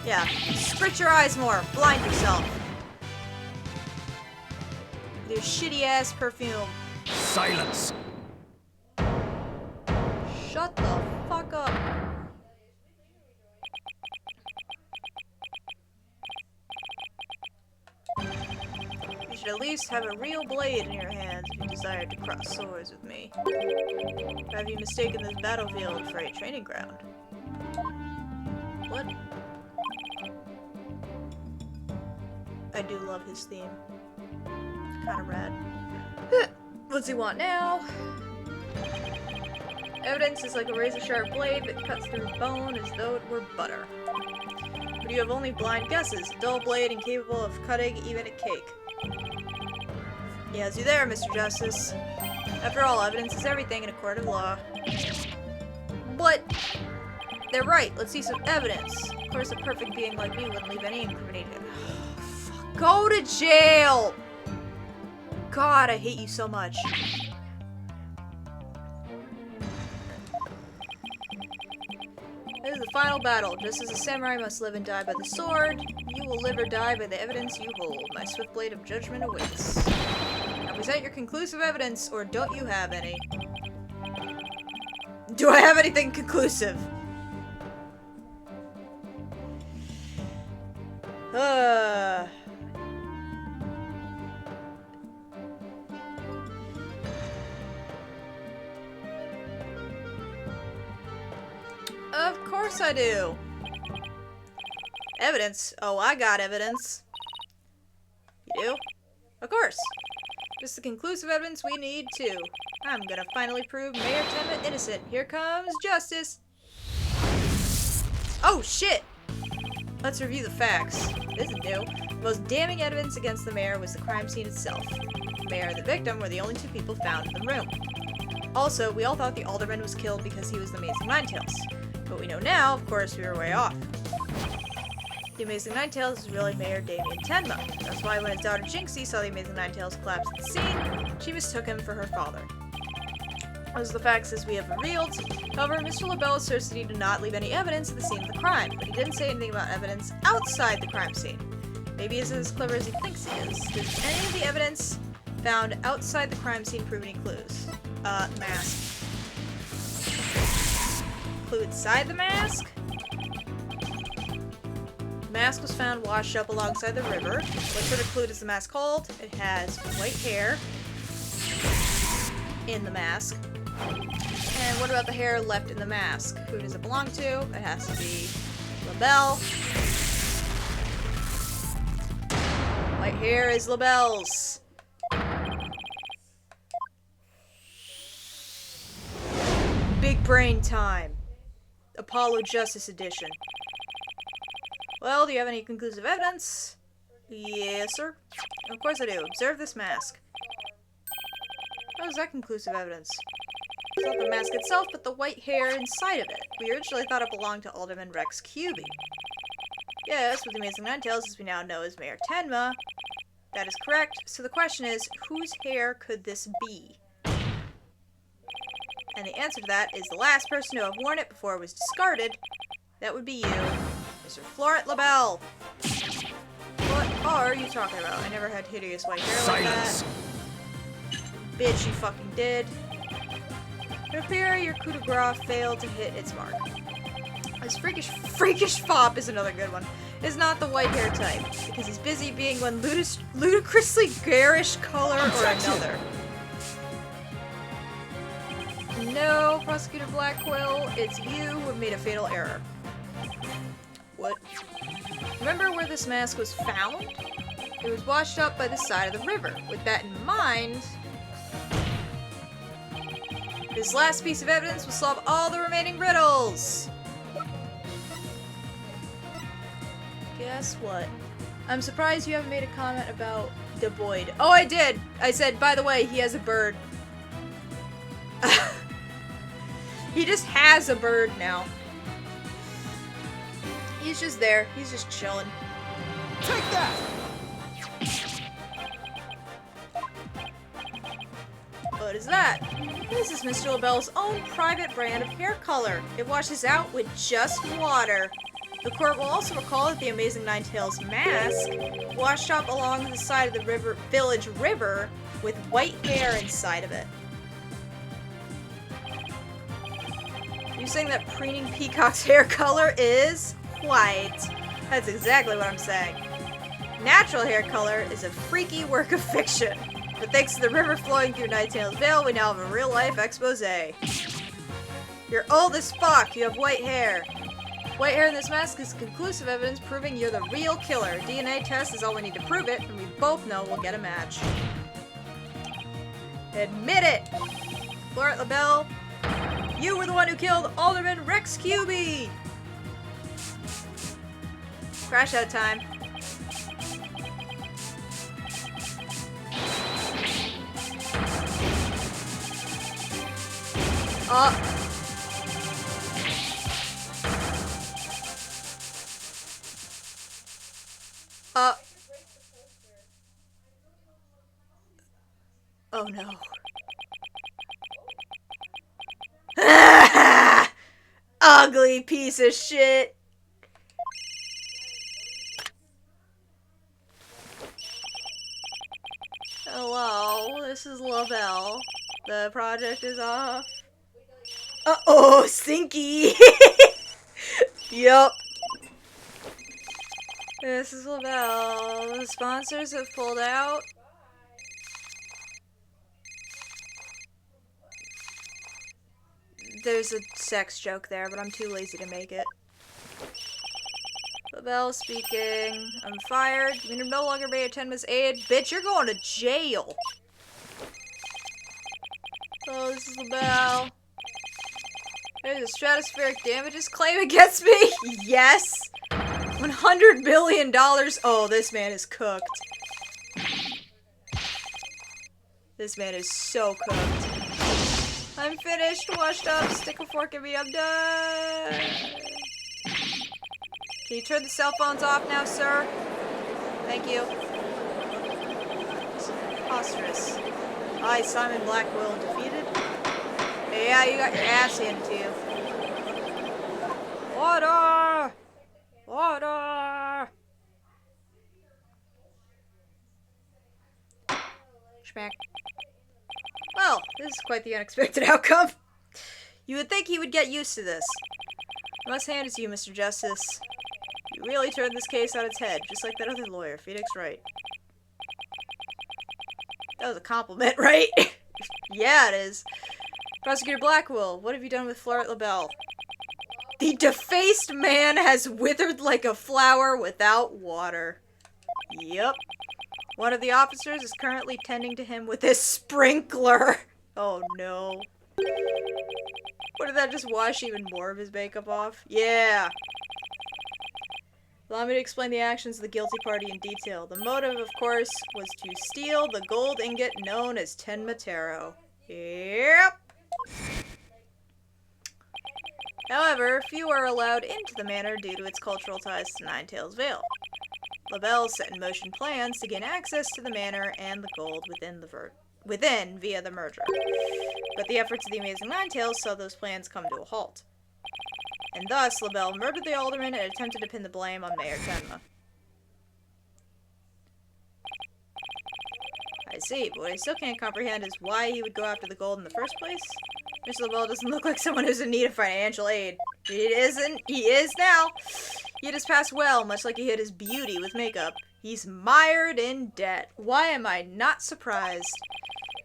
S1: Yeah, sprit your eyes more. Blind yourself. With your shitty-ass perfume.
S2: Silence!
S1: Shut the fuck up. You should at least have a real blade in your hands if you desire to cross swords with me. Have you mistaken this battlefield for a training ground? What? I do love his theme. It's kinda rad. What's he want now? Evidence is like a razor-sharp blade that cuts through bone as though it were butter. But you have only blind guesses, a dull blade incapable of cutting even a cake. He has you there, Mr. Justice. After all, evidence is everything in a court of law. But they're right, let's see some evidence. Of course, a perfect being like me wouldn't leave any incriminating... Go to jail! God, I hate you so much. This is the final battle. Just as a samurai must live and die by the sword, you will live or die by the evidence you hold. My swift blade of judgment awaits. Now present your conclusive evidence, or don't you have any? Do I have anything conclusive? Of course I do. Evidence? Oh, I got evidence. You do? Of course. Just the conclusive evidence we need, too. I'm gonna finally prove Mayor Tenma innocent. Here comes justice. Oh, shit! Let's review the facts. This is new. The most damning evidence against the mayor was the crime scene itself. The mayor and the victim were the only two people found in the room. Also, we all thought the alderman was killed because he was the Amazing Ninetales. But we know now, of course, we were way off. The Amazing Ninetales is really Mayor Damien Tenma. That's why when his daughter Jinxie saw the Amazing Ninetales collapse at the scene, she mistook him for her father. Those are the facts as we have revealed. However, Mr. LaBelle asserts that he did not leave any evidence at the scene of the crime, but he didn't say anything about evidence outside the crime scene. Maybe he's as clever as he thinks he is. Does any of the evidence found outside the crime scene prove any clues? Mask. Clue inside the mask? The mask was found washed up alongside the river. What sort of clue does the mask hold? It has white hair in the mask. And what about the hair left in the mask? Who does it belong to? It has to be LaBelle. White hair is LaBelle's. Big brain time. Apollo Justice Edition. Well, do you have any conclusive evidence? Yes, sir. Of course I do. Observe this mask. How is that conclusive evidence? It's not the mask itself, but the white hair inside of it. We originally thought it belonged to Alderman Rex Cubey. Yes, with the Amazing Ninetales, as we now know as Mayor Tenma. That is correct. So the question is, whose hair could this be? And the answer to that is the last person to have worn it before it was discarded. That would be you, Mr. Florent LaBelle. What are you talking about? I never had hideous white hair like that. Bitch, you fucking did. It would appear your coup de grace failed to hit its mark. This freakish fop is another good one. Is not the white hair type, because he's busy being one ludicrously garish color or another. No, Prosecutor Blackquill, it's you who have made a fatal error. What? Remember where this mask was found? It was washed up by the side of the river. With that in mind, this last piece of evidence will solve all the remaining riddles! Guess what? I'm surprised you haven't made a comment about the Boyd. Oh, I did! I said, by the way, he has a bird. He just has a bird now. He's just there. He's just chilling.
S2: Take that!
S1: What is that? This is Mr. LaBelle's own private brand of hair color. It washes out with just water. The court will also recall that the Amazing Ninetales mask washed up along the side of the village river with white hair inside of it. You're saying that preening peacock's hair color is white. That's exactly what I'm saying. Natural hair color is a freaky work of fiction. But thanks to the river flowing through Ninetales Vale, we now have a real-life expose. You're old as fuck. You have white hair. White hair in this mask is conclusive evidence proving you're the real killer. DNA test is all we need to prove it, and we both know we'll get a match. Admit it! Florent LaBelle, you were the one who killed Alderman Rex Cubey! Crash out time. Oh no. Ugly piece of shit. Hello, this is LaBelle. The project is off. Uh-oh, stinky. Yup. This is LaBelle. The sponsors have pulled out. there's a sex joke there, but I'm too lazy to make it. LaBelle speaking. I'm fired. You mean I'm no longer Mayor Tenma's aide? Bitch, you're going to jail. Oh, this is LaBelle. There's a stratospheric damages claim against me? Yes! $100 billion. Oh, this man is cooked. This man is so cooked. I'm finished, washed up, stick a fork in me, I'm done. Can you turn the cell phones off now, sir? Thank you. Preposterous. I, Simon Blackwell, defeated. Yeah, you got your ass handed to you. Order! Order! Schmack. Well, this is quite the unexpected outcome. You would think he would get used to this. I must hand it to you, Mr. Justice. You really turned this case on its head, just like that other lawyer, Phoenix Wright. That was a compliment, right? Yeah, it is. Prosecutor Blackwell, what have you done with Florette LaBelle? The defaced man has withered like a flower without water. Yep. One of the officers is currently tending to him with his sprinkler. Oh no. What, did that just wash even more of his makeup off? Yeah. Allow me to explain the actions of the guilty party in detail. The motive, of course, was to steal the gold ingot known as Tenma Taro. Yep. However, few are allowed into the manor due to its cultural ties to Ninetails Vale. LaBelle set in motion plans to gain access to the manor and the gold within via the merger. But the efforts of the Amazing Ninetails saw those plans come to a halt. And thus, LaBelle murdered the alderman and attempted to pin the blame on Mayor Tenma. I see, but what I still can't comprehend is why he would go after the gold in the first place. Mr. LaBelle doesn't look like someone who's in need of financial aid. He isn't. He is now. He hid his past well, much like he hid his beauty with makeup. He's mired in debt. Why am I not surprised?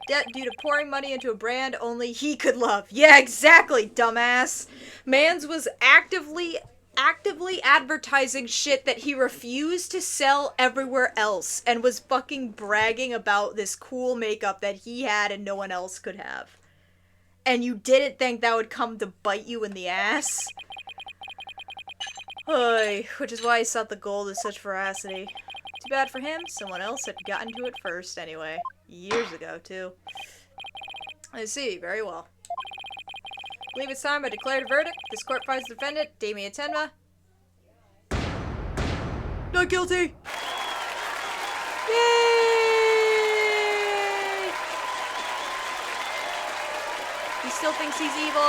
S1: Debt due to pouring money into a brand only he could love. Yeah, exactly, dumbass. Mans was actively advertising shit that he refused to sell everywhere else and was fucking bragging about this cool makeup that he had and no one else could have. And you didn't think that would come to bite you in the ass? Oy, which is why he sought the gold with such veracity. Too bad for him, someone else had gotten to it first anyway. Years ago, too. I see, very well. I believe it's time I declared a verdict. This court finds the defendant, Damien Tenma, not guilty! Yay! He still thinks he's evil!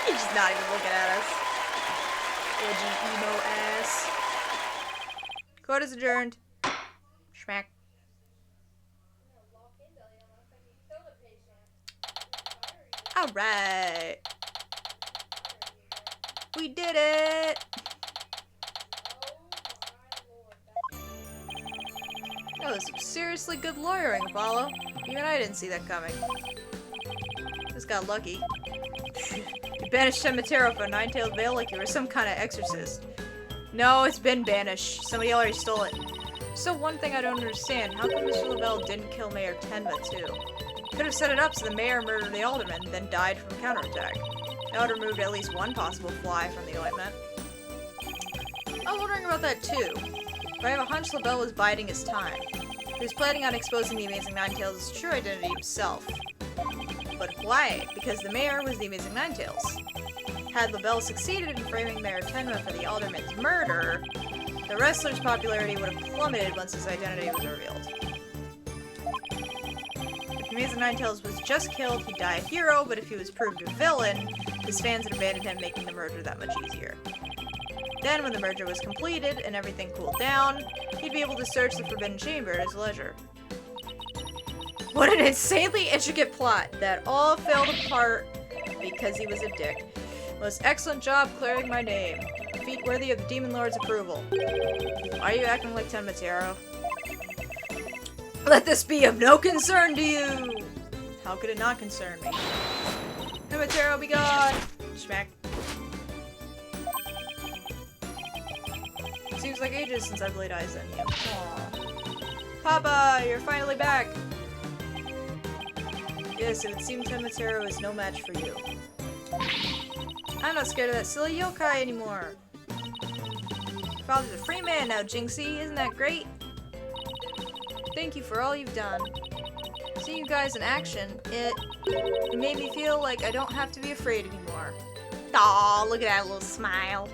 S1: He's just not even looking at us. Edgy emo ass. Court is adjourned. Schmack. Alright. We did it! That was some seriously good lawyering, Apollo. Even I didn't see that coming. Just got lucky. You banished Cemetery from Ninetails Vale like you were some kind of exorcist. No, it's been banished. Somebody already stole it. So one thing I don't understand, how come Mr. LaBelle didn't kill Mayor Tenma too? Could have set it up so the mayor murdered the alderman, then died from a counterattack. That would have removed at least one possible fly from the ointment. I was wondering about that too, but I have a hunch LaBelle was biding his time. He was planning on exposing the Amazing Ninetails' true identity himself. But why? Because the mayor was the Amazing Ninetails. Had LaBelle succeeded in framing Mayor Tenma for the alderman's murder, the wrestler's popularity would have plummeted once his identity was revealed. If the Amazing Ninetails was just killed, he'd die a hero, but if he was proved a villain, his fans had abandoned him, making the merger that much easier. Then, when the merger was completed and everything cooled down, he'd be able to search the Forbidden Chamber at his leisure. What an insanely intricate plot that all fell apart because he was a dick. Most excellent job clearing my name. A feat worthy of the Demon Lord's approval. Why are you acting like Tenma Taro? Let this be of no concern to you! How could it not concern me? Himatero, be gone! Schmack. Seems like ages since I've laid eyes on you. Aww. Papa, you're finally back! Yes, it would seem Himatero is no match for you. I'm not scared of that silly yokai anymore. Your father's a free man now, Jinxie. Isn't that great? Thank you for all you've done. Seeing you guys in action, it made me feel like I don't have to be afraid anymore. Aw, look at that little smile.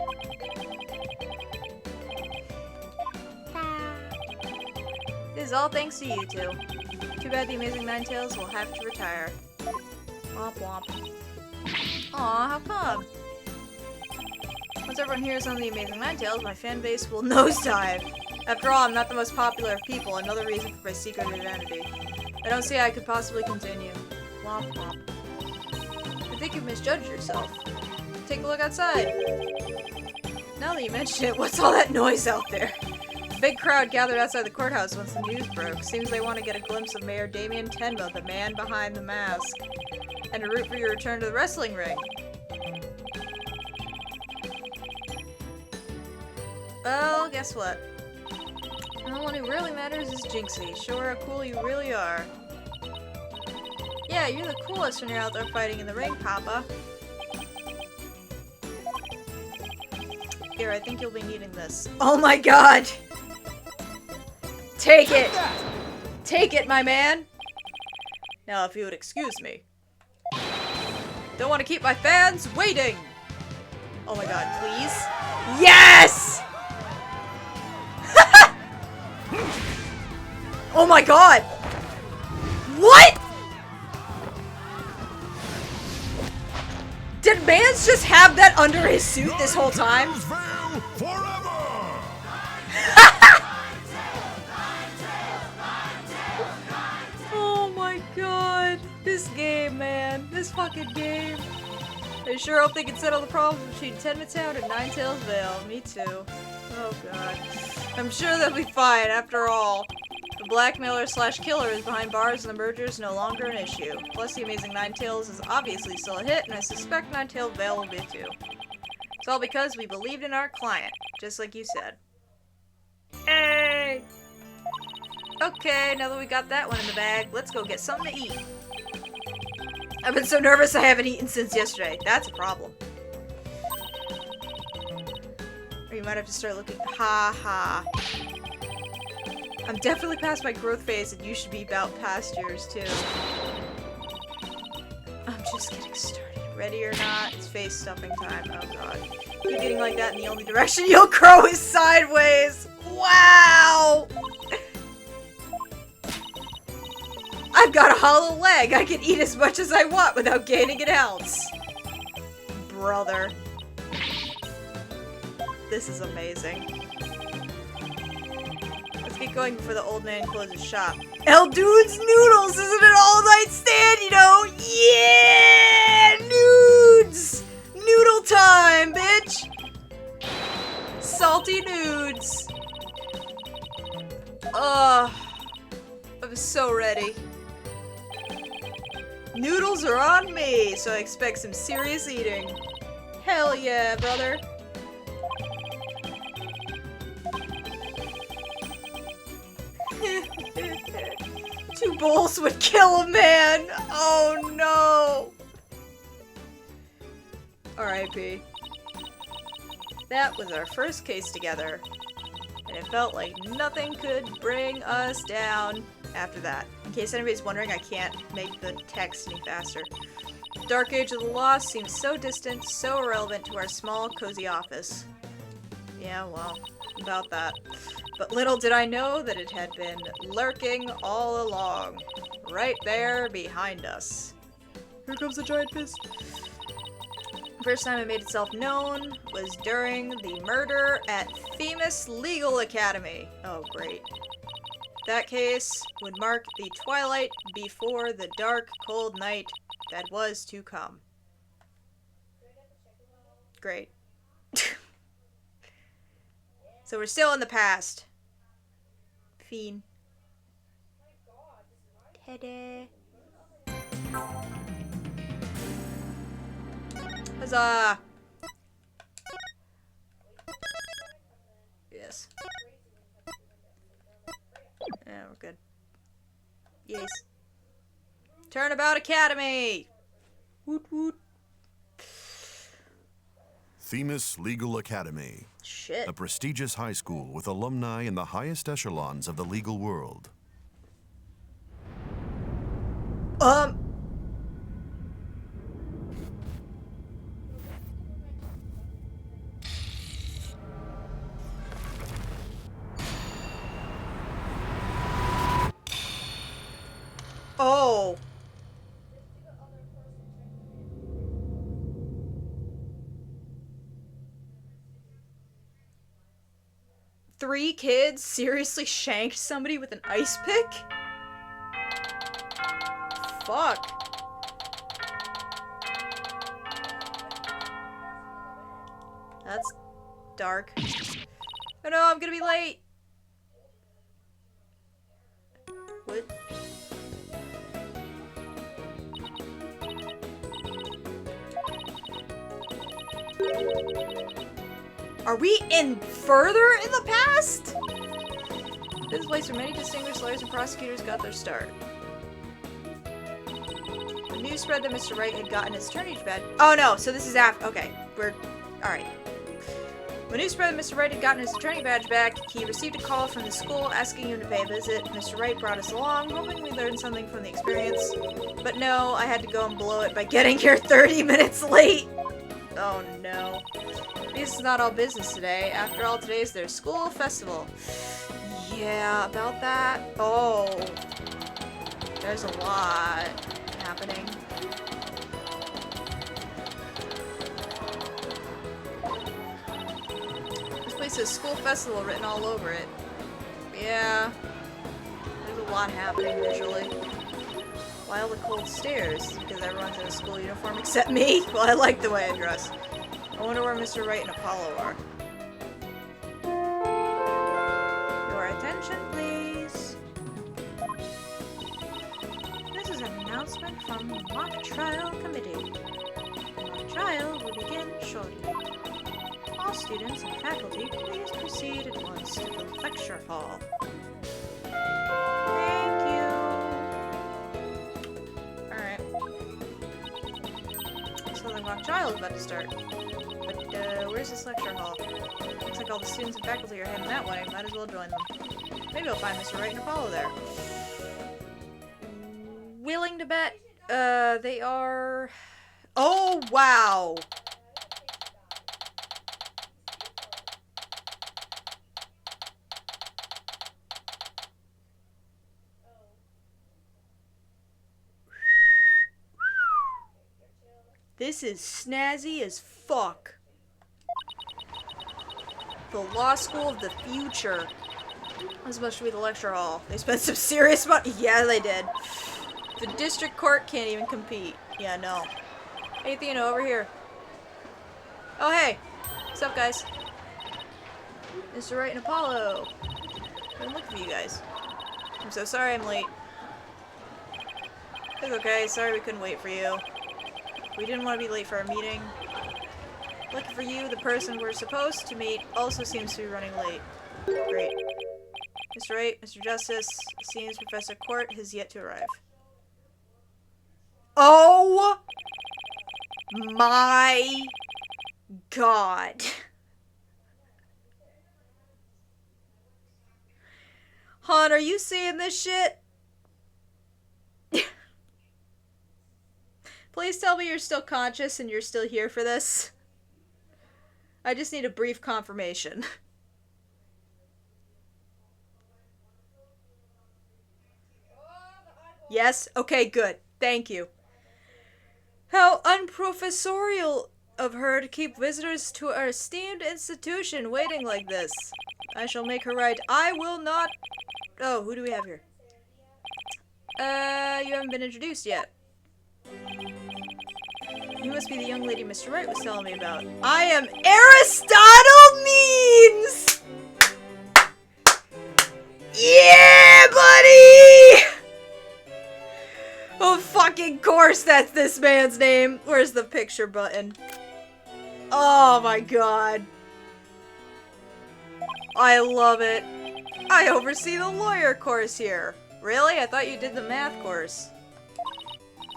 S1: This is all thanks to you two. Too bad the Amazing Ninetales will have to retire. Womp womp. Aw, how come? Once everyone hears on the Amazing Ninetales, my fan base will nosedive. After all, I'm not the most popular of people, another reason for my secret identity. I don't see how I could possibly continue. Womp womp. I think you've misjudged yourself. Take a look outside. Now that you mention it, what's all that noise out there? A big crowd gathered outside the courthouse once the news broke. Seems they want to get a glimpse of Mayor Damien Tenma, the man behind the mask, and to root for your return to the wrestling ring. Well, guess what? The one who really matters is Jinxie. Show her how cool you really are. Yeah, you're the coolest when you're out there fighting in the ring, Papa. Here, I think you'll be needing this. Oh my god! Take it! Take it, my man! Now, if you would excuse me. Don't want to keep my fans waiting! Oh my god, please? Yes! Oh my god! What?! Did Mans just have that under his suit this whole time? Oh my god. This game, man. This fucking game. I sure hope they can settle the problems between Tenma Town and Ninetales Vale. Me too. Oh god. I'm sure they'll be fine after all. The blackmailer slash killer is behind bars and the merger is no longer an issue. Plus the Amazing Ninetales is obviously still a hit and I suspect Ninetales Vale will be too. It's all because we believed in our client, just like you said. Hey! Okay, now that we got that one in the bag, let's go get something to eat. I've been so nervous I haven't eaten since yesterday. That's a problem. Or you might have to start looking. Ha ha. I'm definitely past my growth phase and you should be about past yours too. I'm just getting started. Ready or not, it's face stuffing time. Oh god. Keep eating like that and the only direction you'll grow is sideways. Wow! I've got a hollow leg. I can eat as much as I want without gaining an ounce. Brother. This is amazing. Let's get going before the old man closes shop. El Dude's Noodles! Isn't it all-night stand, you know? Yeah! Nudes! Noodle time, bitch! Salty nudes. Ugh. I'm so ready. Noodles are on me, so I expect some serious eating. Hell yeah, brother. Two bowls would kill a man! Oh no! R.I.P. That was our first case together, and it felt like nothing could bring us down after that. In case anybody's wondering, I can't make the text any faster. Dark Age of the Lost seems so distant, so irrelevant to our small, cozy office. Yeah, well, about that. But little did I know that it had been lurking all along. Right there behind us. Here comes the giant fist. First time it made itself known was during the murder at Themis Legal Academy. Oh, great. That case would mark the twilight before the dark, cold night that was to come. Great. So we're still in the past. Fiend. Ta-da. Huzzah! Yes. Yeah, we're good. Yes. Turnabout Academy! Woot woot.
S3: Themis Legal Academy.
S1: Shit.
S3: A prestigious high school with alumni in the highest echelons of the legal world.
S1: Oh. Three kids seriously shanked somebody with an ice pick? Fuck. That's dark. Oh no, I'm gonna be late. What? Are we in further in the past? This is a place where many distinguished lawyers and prosecutors got their start. The news spread that Mr. Wright had gotten his attorney's badge. Oh no, so this is after. Okay, we're. Alright. When news spread that Mr. Wright had gotten his attorney badge back, he received a call from the school asking him to pay a visit. Mr. Wright brought us along, hoping we learned something from the experience. But no, I had to go and blow it by getting here 30 minutes late. Oh no. This is not all business today. After all, today's their school festival. Yeah, about that. Oh. There's a lot happening. This place says school festival written all over it. Yeah. There's a lot happening visually. Why all the cold stares? Because everyone's in a school uniform except me? Well, I like the way I dress. I wonder where Mr. Wright and Apollo are. Your attention, please. This is an announcement from the mock trial committee. The mock trial will begin shortly. All students and faculty, please proceed at once to the lecture hall. Thank you. Alright. So the mock trial is about to start. But, where's this lecture hall? Looks like all the students and faculty are heading that way. Might as well join them. Maybe I'll find Mr. Wright and Apollo there. Willing to bet? They are... Oh, wow! This is snazzy as fuck. The law school of the future. That's supposed to be the lecture hall. They spent some serious money. Yeah, they did. The district court can't even compete. Yeah, no. Hey, Theano, over here. Oh, hey. What's up, guys? Mr. Wright and Apollo. Been looking for you guys. I'm so sorry I'm late. It's okay. Sorry we couldn't wait for you. We didn't want to be late for our meeting. Looking for you, the person we're supposed to meet, also seems to be running late. Great. Mr. Wright, Mr. Justice, it seems Professor Court has yet to arrive. Oh my god. Han, are you seeing this shit? Please tell me you're still conscious and you're still here for this. I just need a brief confirmation. Yes? Okay, good. Thank you. How unprofessorial of her to keep visitors to our esteemed institution waiting like this. I shall make her right. I will not... Oh, who do we have here? You haven't been introduced yet. You must be the young lady Mr. Wright was telling me about. I am Aristotle Means! Yeah, buddy! Oh, fucking fucking course that's this man's name. Where's the picture button? Oh my god. I love it. I oversee the lawyer course here. Really? I thought you did the math course.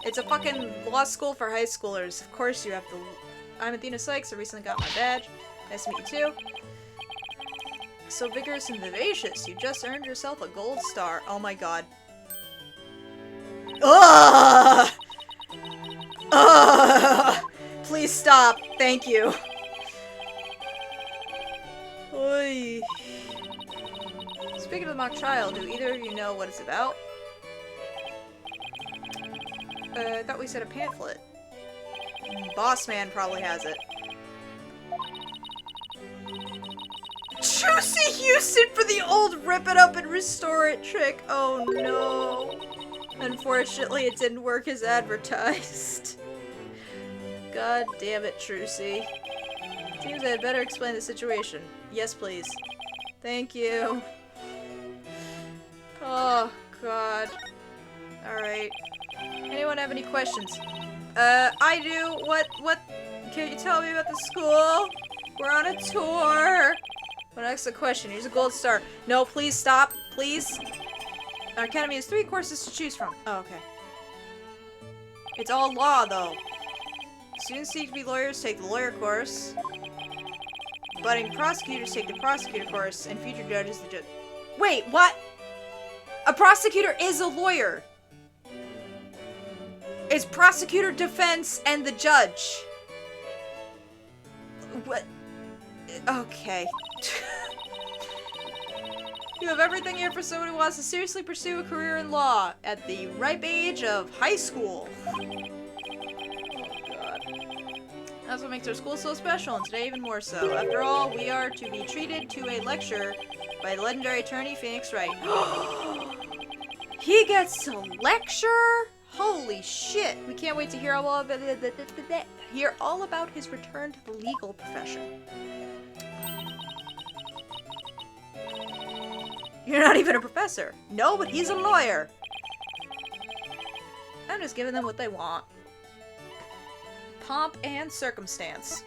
S1: It's a fucking law school for high schoolers. Of course you have to. I'm Athena Sykes. I recently got my badge. Nice to meet you too. So vigorous and vivacious. You just earned yourself a gold star. Oh my god. Ugh! Ugh! Please stop. Thank you. Oy. Speaking of the mock trial, do either of you know what it's about? I thought we said a pamphlet. Boss man probably has it. Juicy Houston for the old rip it up and restore it trick. Oh no. Unfortunately, it didn't work as advertised. God damn it, Trucy. Seems I had better explain the situation. Yes, please. Thank you. Oh, God. Alright. Anyone have any questions? I do. What? Can you tell me about the school? We're on a tour. What asks a question? Here's a gold star. No, please stop. Please. Our academy has 3 courses to choose from. Oh, okay. It's all law, though. Students seek to be lawyers take the lawyer course. Budding prosecutors take the prosecutor course, and future judges the judge. Wait, what? A prosecutor is a lawyer. It's prosecutor, defense, and the judge. What? Okay. You have everything here for someone who wants to seriously pursue a career in law at the ripe age of high school. Oh, God. That's what makes our school so special, and today even more so. After all, we are to be treated to a lecture by legendary attorney Phoenix Wright. He gets a lecture? Holy shit! We can't wait to hear all about his return to the legal profession. You're not even a professor. No, but he's a lawyer. I'm just giving them what they want. Pomp and circumstance.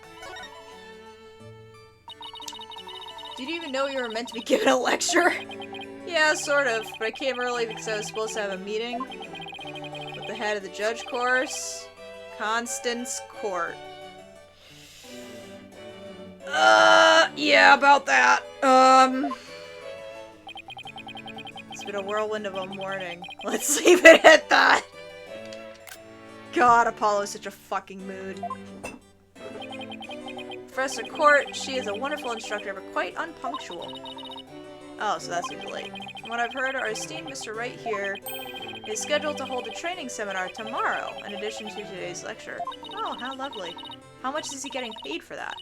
S1: Did you even know you were meant to be given a lecture? Yeah, sort of, but I came early because I was supposed to have a meeting with the head of the judge course, Constance Court. Yeah, about that. It's been a whirlwind of a morning. Let's leave it at that. God, Apollo's such a fucking mood. Professor Court, she is a wonderful instructor, but quite unpunctual. Oh, so that's usually late. From what I've heard, our esteemed Mr. Wright here is scheduled to hold a training seminar tomorrow, in addition to today's lecture. Oh, how lovely. How much is he getting paid for that?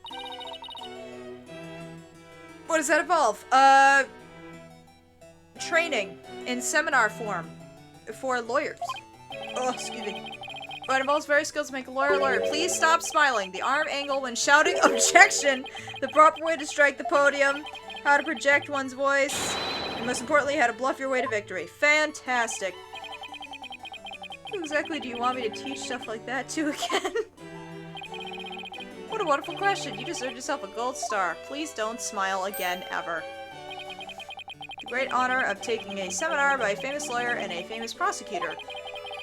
S1: What does that involve? Training in seminar form for lawyers. Oh, excuse me. But it involves various skills to make a lawyer a lawyer. Please stop smiling. The arm angle when shouting objection. The proper way to strike the podium. How to project one's voice. And most importantly, how to bluff your way to victory. Fantastic. Who exactly do you want me to teach stuff like that to again? What a wonderful question. You deserve yourself a gold star. Please don't smile again, ever. The great honor of taking a seminar by a famous lawyer and a famous prosecutor.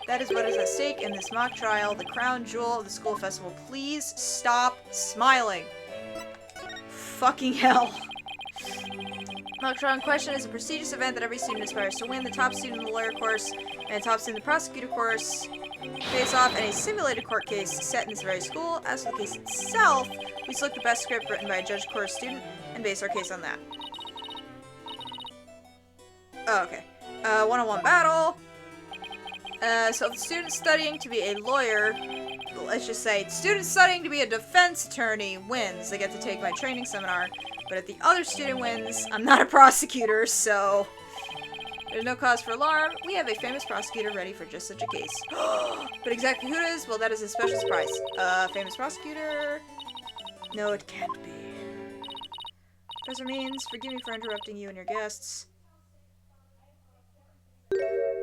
S1: That is what is at stake in this mock trial, the crown jewel of the school festival. Please stop smiling. Fucking hell. Mock trial in question is a prestigious event that every student aspires to win. The top student in the lawyer course and the top student in the prosecutor course face off in a simulated court case set in this very school. As for the case itself, we select the best script written by a judge course student and base our case on that. Oh, okay. One-on-one battle. So if the student studying to be a lawyer, let's just say, student studying to be a defense attorney wins, they get to take my training seminar. But if the other student wins, I'm not a prosecutor, so there's no cause for alarm. We have a famous prosecutor ready for just such a case. But exactly who it is? Well, that is a special surprise. Famous prosecutor? No, it can't be. Professor Means, forgive me for interrupting you and your guests.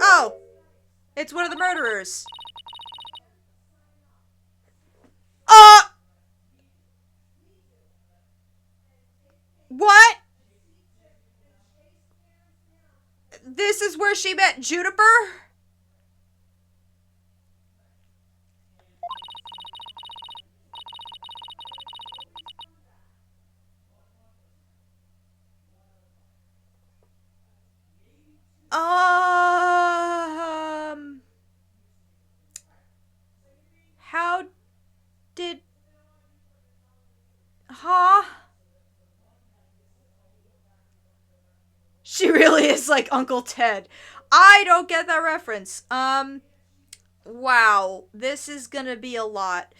S1: Oh! It's one of the murderers! This is where she met Juniper? How did... Huh? She really is like Uncle Ted. I don't get that reference. Wow. This is gonna be a lot.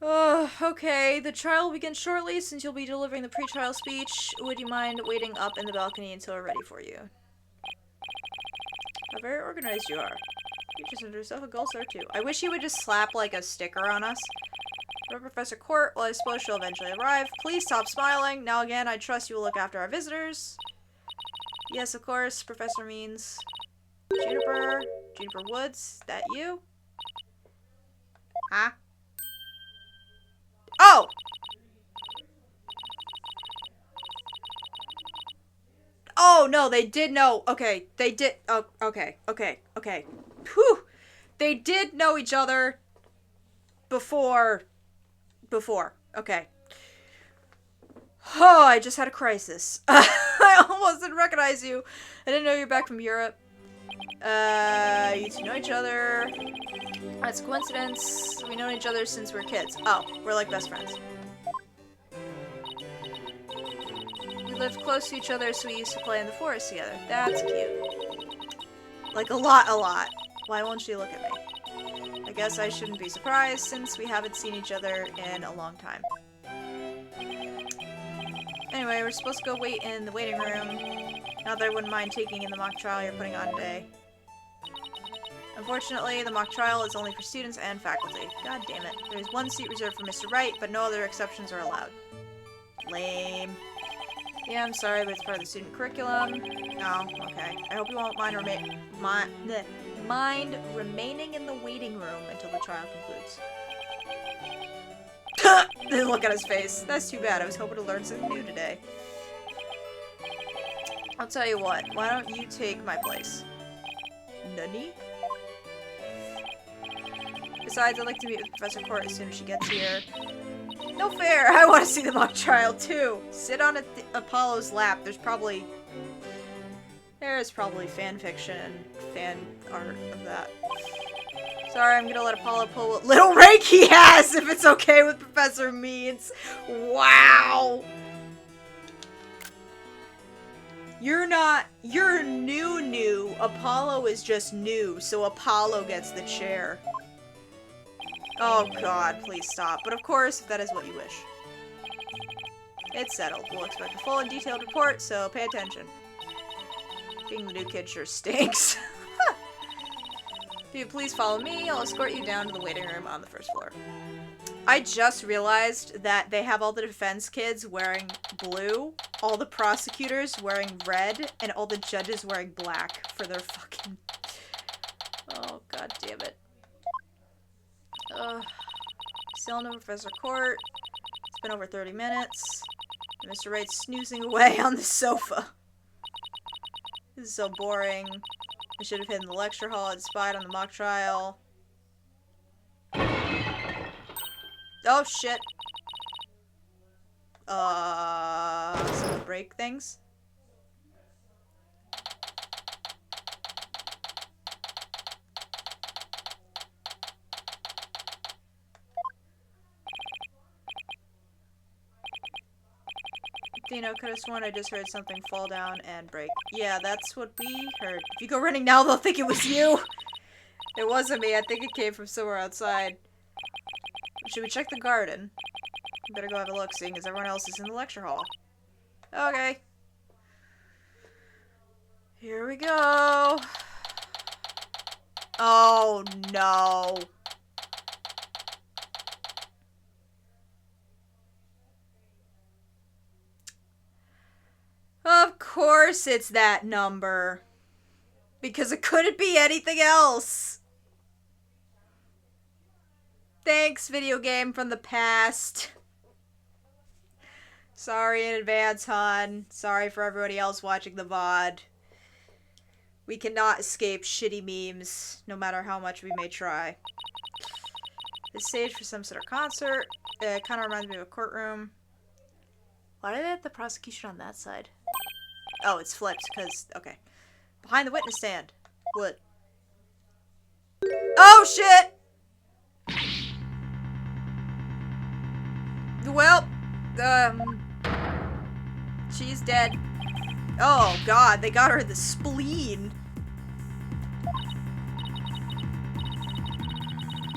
S1: Okay. The trial will begin shortly since you'll be delivering the pre-trial speech. Would you mind waiting up in the balcony until we're ready for you? How very organized you are. You just under yourself a gold star too. I wish you would just slap like a sticker on us. Professor Court, well I suppose she'll eventually arrive. Please stop smiling. Now again, I trust you will look after our visitors. Yes, of course, Professor Means. Juniper Woods, that you? Huh? Oh! Oh, no, they did know. Okay, they did. Oh, okay. Whew. They did know each other before. Okay. Oh, I just had a crisis. I almost didn't recognize you. I didn't know you're back from Europe. You two know each other. That's a coincidence. We've known each other since we were kids. Oh, we're like best friends. We lived close to each other, so we used to play in the forest together. That's cute. Like a lot. Why won't you look at me? I guess I shouldn't be surprised since we haven't seen each other in a long time. Anyway, we're supposed to go wait in the waiting room. Not that I wouldn't mind taking in the mock trial you're putting on today. Unfortunately, the mock trial is only for students and faculty. God damn it. There is one seat reserved for Mr. Wright, but no other exceptions are allowed. Lame. Yeah, I'm sorry, but it's part of the student curriculum. Oh, okay. I hope you won't mind remaining in the waiting room until the trial concludes. Look at his face. That's too bad. I was hoping to learn something new today. I'll tell you what. Why don't you take my place? Nani? Besides, I'd like to meet with Professor Court as soon as she gets here. No fair! I want to see the mock trial, too! Sit on Apollo's lap. There's probably fan fiction and fan art of that. Sorry, I'm gonna let Apollo pull what little rank he has if it's okay with Professor Means. Wow! You're new. Apollo is just new, so Apollo gets the chair. Oh god, please stop. But of course, if that is what you wish. It's settled. We'll expect a full and detailed report, so pay attention. Being the new kid sure stinks. If you please follow me, I'll escort you down to the waiting room on the first floor. I just realized that they have all the defense kids wearing blue, all the prosecutors wearing red, and all the judges wearing black for their fucking... Oh, god damn it. Still no Professor Court. It's been over 30 minutes. And Mr. Wright's snoozing away on the sofa. This is so boring. I should have hidden in the lecture hall and spied on the mock trial. Oh shit. Someone break things? Dino, could have sworn I just heard something fall down and break. Yeah, that's what we heard. If you go running now, they'll think it was you! It wasn't me. I think it came from somewhere outside. Should we check the garden? Better go have a look, seeing as everyone else is in the lecture hall. Okay. Here we go. Oh, no. Of course it's that number. Because it couldn't be anything else. Thanks, video game from the past. Sorry in advance, hon. Sorry for everybody else watching the VOD. We cannot escape shitty memes, no matter how much we may try. This stage for some sort of concert. It kind of reminds me of a courtroom. Why do they have the prosecution on that side? Oh, it's flipped, because... Okay. Behind the witness stand. Wood. Oh, shit! Well, she's dead. Oh, God, they got her in the spleen.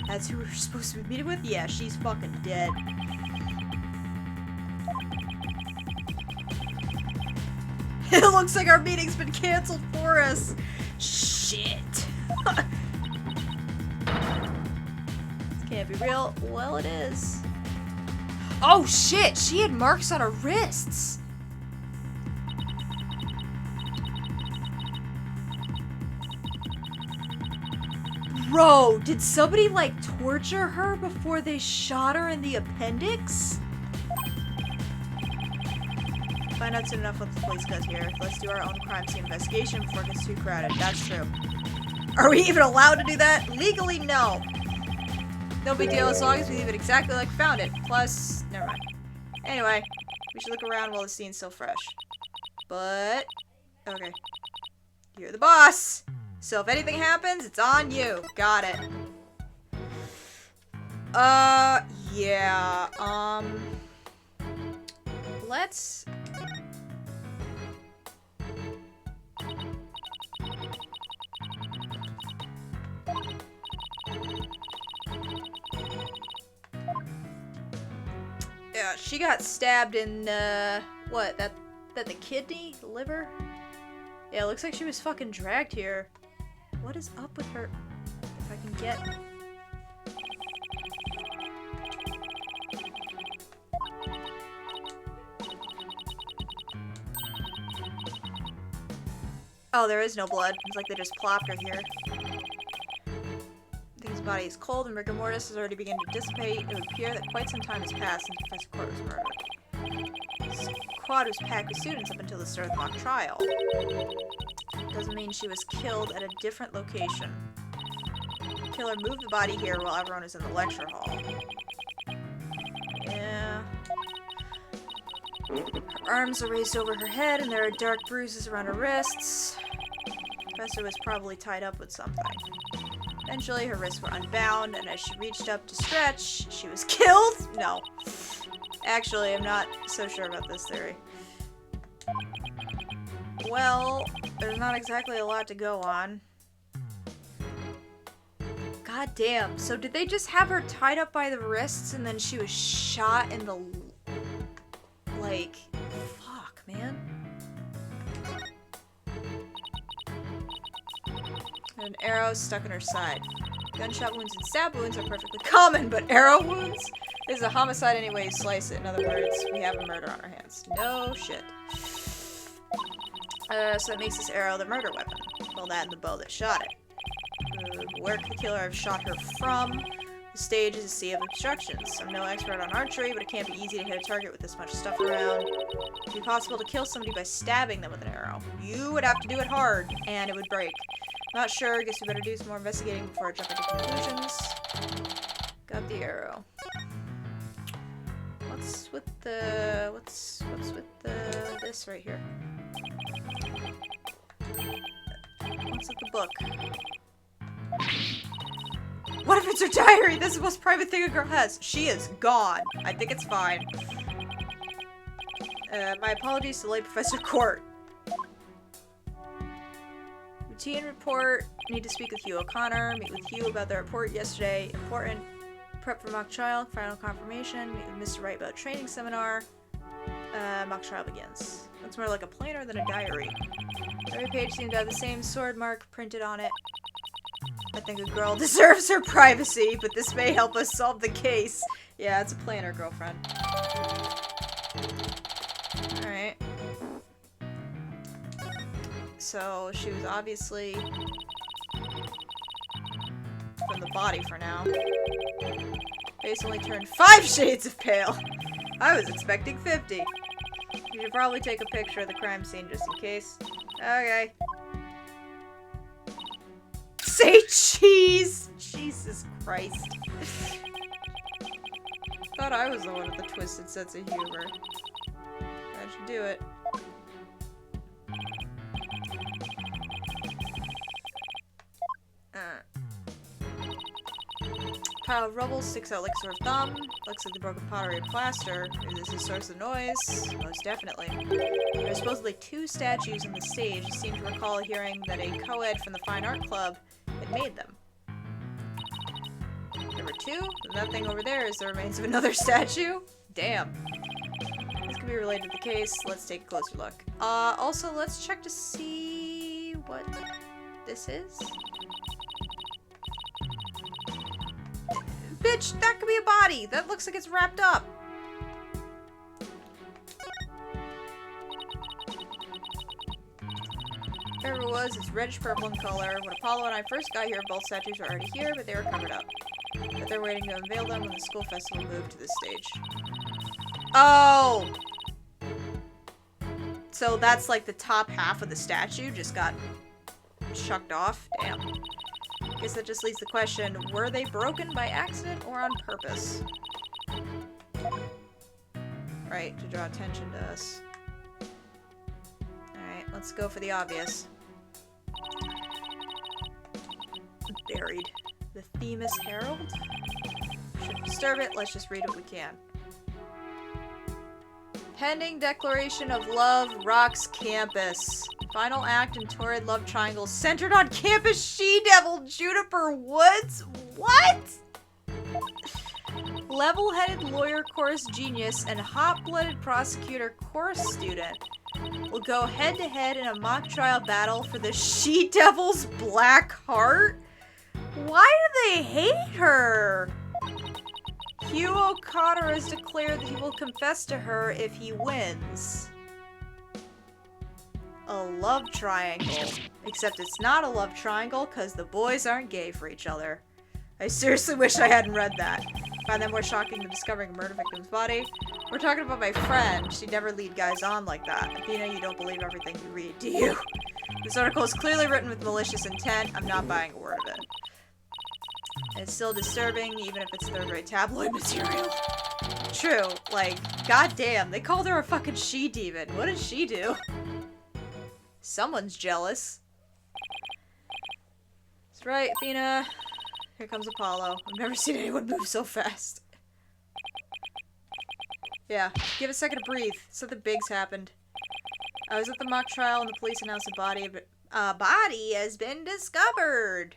S1: That's who we're supposed to be meeting with? Yeah, she's fucking dead. It looks like our meeting's been canceled for us. Shit. This can't be real. Well, it is. Oh, shit! She had marks on her wrists! Bro, did somebody, like, torture her before they shot her in the appendix? Find out soon enough what the police does here. Let's do our own crime scene investigation before it gets too crowded. That's true. Are we even allowed to do that? Legally, no. No big deal as long as we leave it exactly like we found it. Plus, never mind. Anyway, we should look around while the scene's still fresh. But, okay. You're the boss. So if anything happens, it's on you. Got it. Yeah, let's... Yeah, she got stabbed in, what, that the kidney? The liver? Yeah, it looks like she was fucking dragged here. What is up with her? If I can get... Oh, there is no blood. It's like they just plopped her here. I think his body is cold and rigor mortis has already begun to dissipate. It would appear that quite some time has passed since Professor Court was murdered. This quad was packed with students up until the start of the mock trial. Doesn't mean she was killed at a different location. The killer moved the body here while everyone was in the lecture hall. Yeah. Her arms are raised over her head and there are dark bruises around her wrists. The professor was probably tied up with something. Eventually, her wrists were unbound, and as she reached up to stretch, she was killed? No. Actually, I'm not so sure about this theory. Well, there's not exactly a lot to go on. God damn. So did they just have her tied up by the wrists, and then she was shot in the... Like... Fuck, man. An arrow stuck in her side. Gunshot wounds and stab wounds are perfectly common, but arrow wounds? This is a homicide any way you slice it. In other words, we have a murder on our hands. No shit. So that makes this arrow the murder weapon. Well, that and the bow that shot it. Where could the killer have shot her from? The stage is a sea of obstructions. I'm no expert on archery, but it can't be easy to hit a target with this much stuff around. It'd be possible to kill somebody by stabbing them with an arrow. You would have to do it hard, and it would break. Not sure, guess we better do some more investigating before I jump into conclusions. Got the arrow. What's with the... What's with the... this right here? What's with the book? What if it's her diary? This is the most private thing a girl has. She is gone. I think it's fine. My apologies to late Professor Court. Routine report. Need to speak with Hugh O'Connor. Meet with Hugh about the report yesterday. Important. Prep for mock trial. Final confirmation. Meet with Mr. Wright about training seminar. Mock trial begins. Looks more like a planner than a diary. Every page seemed to have the same sword mark printed on it. I think a girl deserves her privacy, but this may help us solve the case. Yeah, it's a planner, girlfriend. Alright. So, she was obviously from the body for now. Face only turned 5 shades of pale. I was expecting 50. You should probably take a picture of the crime scene just in case. Okay. say cheese! Jesus Christ. Thought I was the one with the twisted sense of humor. That should do it. Pile of rubble sticks out like a sore thumb. Looks like the broken pottery and plaster. Is this the source of the noise? Most definitely. There are supposedly 2 statues on the stage. I seem to recall hearing that a co-ed from the Fine Art Club had made them. Number 2? That thing over there is the remains of another statue? Damn. This could be related to the case. Let's take a closer look. Also, let's check to see what this is. Bitch, that could be a body! That looks like it's wrapped up! Whatever it was, it's reddish-purple in color. When Apollo and I first got here, both statues were already here, but they were covered up. But they're waiting to unveil them when the school festival moved to this stage. Oh! So that's like the top half of the statue just got chucked off? Damn. Guess that just leaves the question, were they broken by accident or on purpose? Right, to draw attention to us. Alright, let's go for the obvious. Buried. The Themis Herald? Shouldn't disturb it, let's just read what we can. Pending declaration of love rocks campus. Final act in torrid love triangle centered on campus she-devil Juniper Woods? What? Level-headed lawyer course genius and hot-blooded prosecutor course student will go head-to-head in a mock trial battle for the she-devil's black heart? Why do they hate her? Hugh O'Connor has declared that he will confess to her if he wins. A love triangle. Except it's not a love triangle because the boys aren't gay for each other. I seriously wish I hadn't read that. Find that more shocking than discovering a murder victim's body. We're talking about my friend. She'd never lead guys on like that. Athena, you don't believe everything you read, do you? This article is clearly written with malicious intent. I'm not buying a word of it. And it's still disturbing, even if it's third-rate tabloid material. True, like, goddamn, they called her a fucking she-demon. What did she do? Someone's jealous. That's right, Athena. Here comes Apollo. I've never seen anyone move so fast. Yeah, give it a second to breathe. Something big's happened. I was at the mock trial and the police announced a body has been discovered.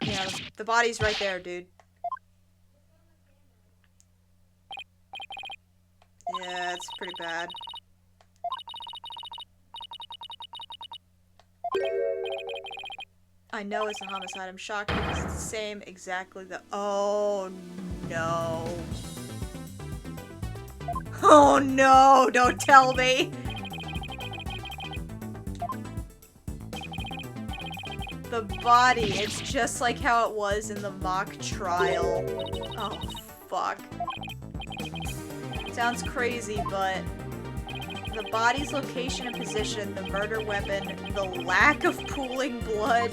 S1: Yeah, the body's right there, dude. Yeah, it's pretty bad. I know it's a homicide. I'm shocked because it's the same exactly the— Oh, no. Oh, no! Don't tell me! The body, it's just like how it was in the mock trial. Oh, fuck. Sounds crazy, but the body's location and position, the murder weapon, the lack of pooling blood.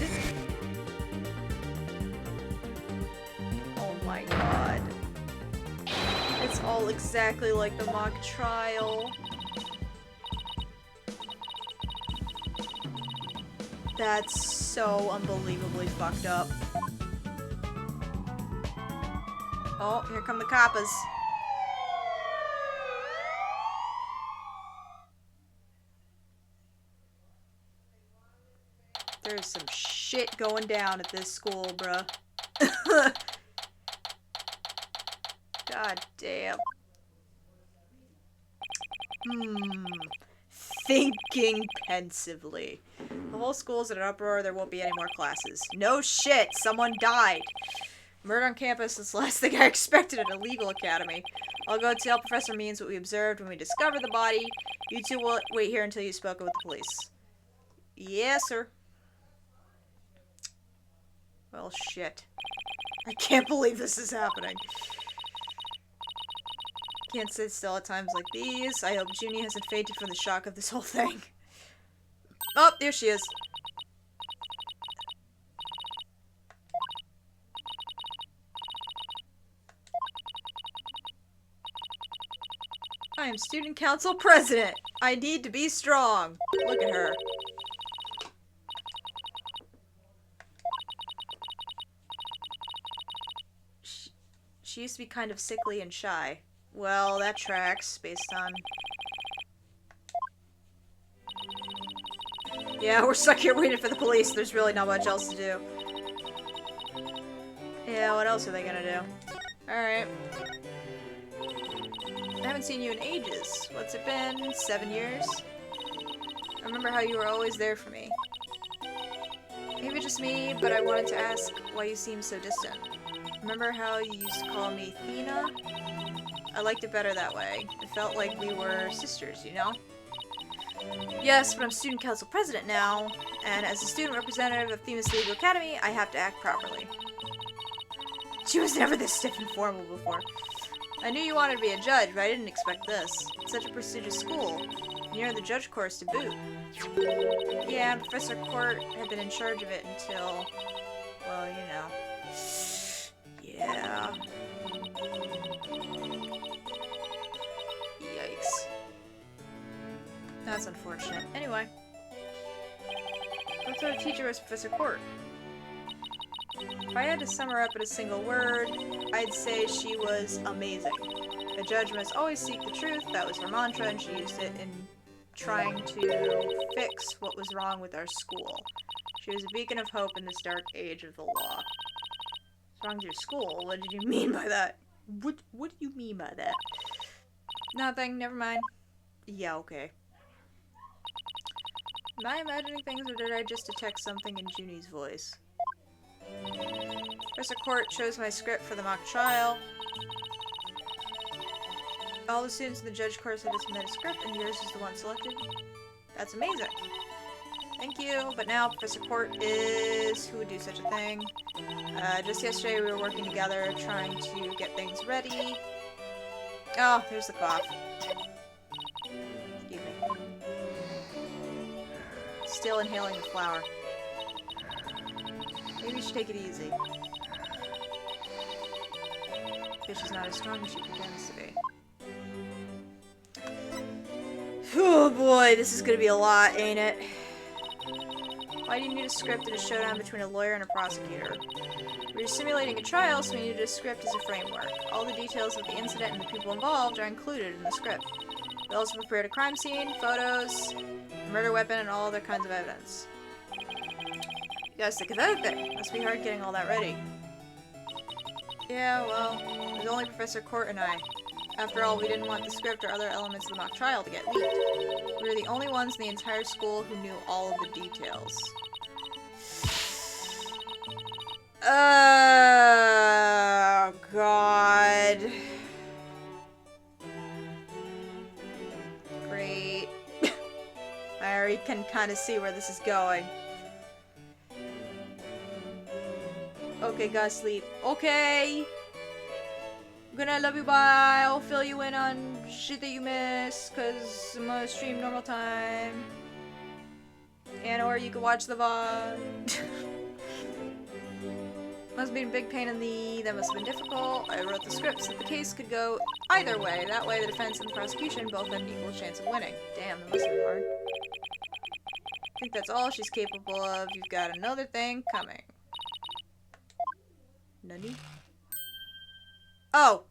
S1: Oh my god. It's all exactly like the mock trial. That's so unbelievably fucked up. Oh, here come the coppers. There's some shit going down at this school, bruh. God damn. Thinking pensively. The whole school's in an uproar, there won't be any more classes. No shit, someone died. Murder on campus is the last thing I expected at a legal academy. I'll go tell Professor Means what we observed when we discovered the body. You two will wait here until you've spoken with the police. Yes, sir. Well, shit. I can't believe this is happening. Can't sit still at times like these. I hope Junie hasn't fainted from the shock of this whole thing. Oh, there she is. I am student council president. I need to be strong. Look at her. She used to be kind of sickly and shy. Well, that tracks based on... Yeah, we're stuck here waiting for the police. There's really not much else to do. Yeah, what else are they gonna do? Alright. I haven't seen you in ages. What's it been? 7 years? I remember how you were always there for me. Maybe just me, but I wanted to ask why you seem so distant. Remember how you used to call me Thena? I liked it better that way. It felt like we were sisters, you know? Yes, but I'm student council president now, and as a student representative of Themis Legal Academy, I have to act properly. She was never this stiff and formal before. I knew you wanted to be a judge, but I didn't expect this. It's such a prestigious school. And you're in the judge course to boot. Yeah, and Professor Court had been in charge of it until... well, you know. Yeah. Yikes. That's unfortunate. Anyway. What sort of teacher was Professor Court? If I had to sum her up in a single word, I'd say she was amazing. A judge must always seek the truth. That was her mantra, and she used it in trying to fix what was wrong with our school. She was a beacon of hope in this dark age of the law. What's wrong with your school? What did you mean by that? What do you mean by that? Nothing. Never mind. Yeah, okay. Am I imagining things, or did I just detect something in Junie's voice? Professor Court chose my script for the mock trial. All the students in the judge course had to submit a script, and yours is the one selected. That's amazing. Thank you, but now Professor Court is... who would do such a thing? Just yesterday we were working together, trying to get things ready. Oh, there's the cough. Excuse me. Still inhaling the flower. Maybe we should take it easy. Fish is not as strong as she pretends to be. Oh boy, this is gonna be a lot, ain't it? Why do you need a script in a showdown between a lawyer and a prosecutor? We're simulating a trial, so we needed a script as a framework. All the details of the incident and the people involved are included in the script. We also prepared a crime scene, photos, a murder weapon, and all other kinds of evidence. You gotta stick with everything. Must be hard getting all that ready. Yeah, well, there's only Professor Court and I. After all, we didn't want the script or other elements of the mock trial to get leaked. We were the only ones in the entire school who knew all of the details. Oh, God. Great. I already can kind of see where this is going. Okay, gotta sleep. Okay! I'm gonna love you, bye. I'll fill you in on shit that you missed, cause I'm gonna stream normal time. And or you can watch the VOD. Must have been a big pain in the... that must have been difficult. I wrote the script so that the case could go either way. That way the defense and the prosecution both had an equal chance of winning. Damn, that must have been hard. I think that's all she's capable of. You've got another thing coming. Nani? Oh!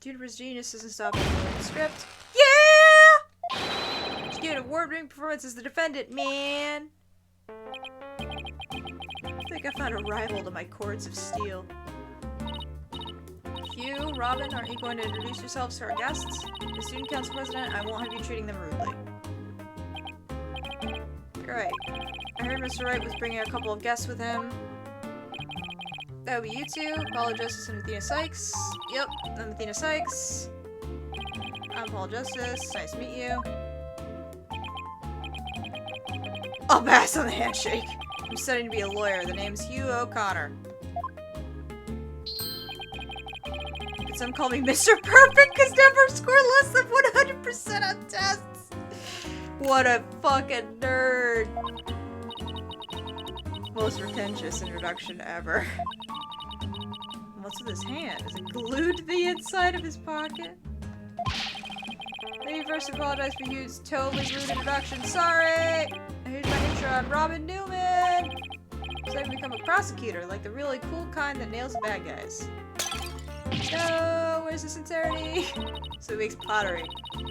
S1: Juniper's genius doesn't stop at the script. Yeah! She gave an award-winning performance as the defendant, man! I think I found a rival to my cords of steel. Hugh, Robin, aren't you going to introduce yourselves to our guests? As student council president, I won't have you treating them rudely. Great. I heard Mr. Wright was bringing a couple of guests with him. That would be you two, Paula Justice and Athena Sykes. Yep, I'm Athena Sykes. I'm Paul Justice. Nice to meet you. I'll pass on the handshake. I'm studying to be a lawyer. The name's Hugh O'Connor. some call me Mr. Perfect because never score less than 100% on tests. What a fucking nerd. Most pretentious introduction ever. What's with his hand? Is it glued to the inside of his pocket? Let me first apologize for Hugh's totally rude introduction. Sorry! Here's my intro. I'm Robin Newman! So I can become a prosecutor, like the really cool kind that nails bad guys. No, where's the sincerity? So he makes pottery.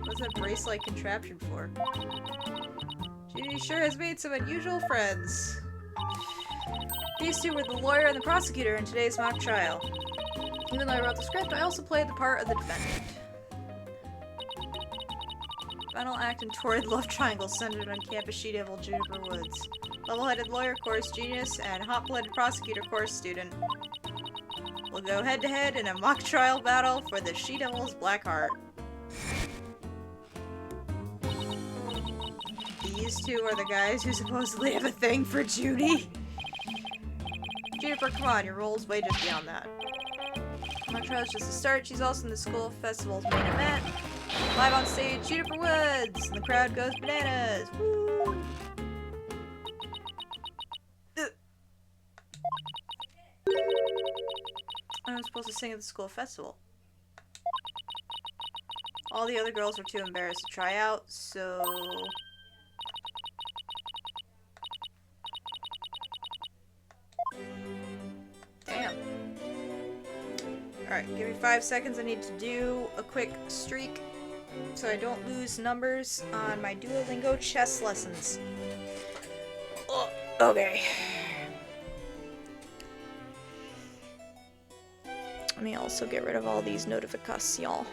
S1: What's that brace-like contraption for? Judy sure has made some unusual friends. These two were the lawyer and the prosecutor in today's mock trial. Even though I wrote the script, I also played the part of the defendant. Final act in torrid love triangle centered on campus She-Devil Juniper Woods. Level-headed lawyer course genius and hot-blooded prosecutor course student. We'll go head-to-head in a mock trial battle for the She-Devil's black heart. These two are the guys who supposedly have a thing for Judy. Juniper, come on, your role's way just beyond that. Mock trial's just a start. She's also in the school festival's main event. Live on stage, Juniper Woods, and the crowd goes bananas. Woo! I was supposed to sing at the school festival. All the other girls were too embarrassed to try out, so... Damn. Alright, give me 5 seconds. I need to do a quick streak so I don't lose numbers on my Duolingo chess lessons. Oh, okay. Let me also get rid of all these notifications.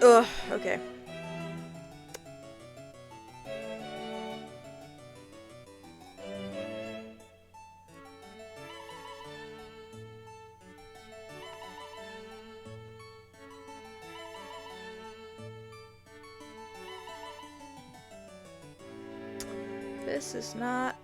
S1: Ugh, okay. This is not...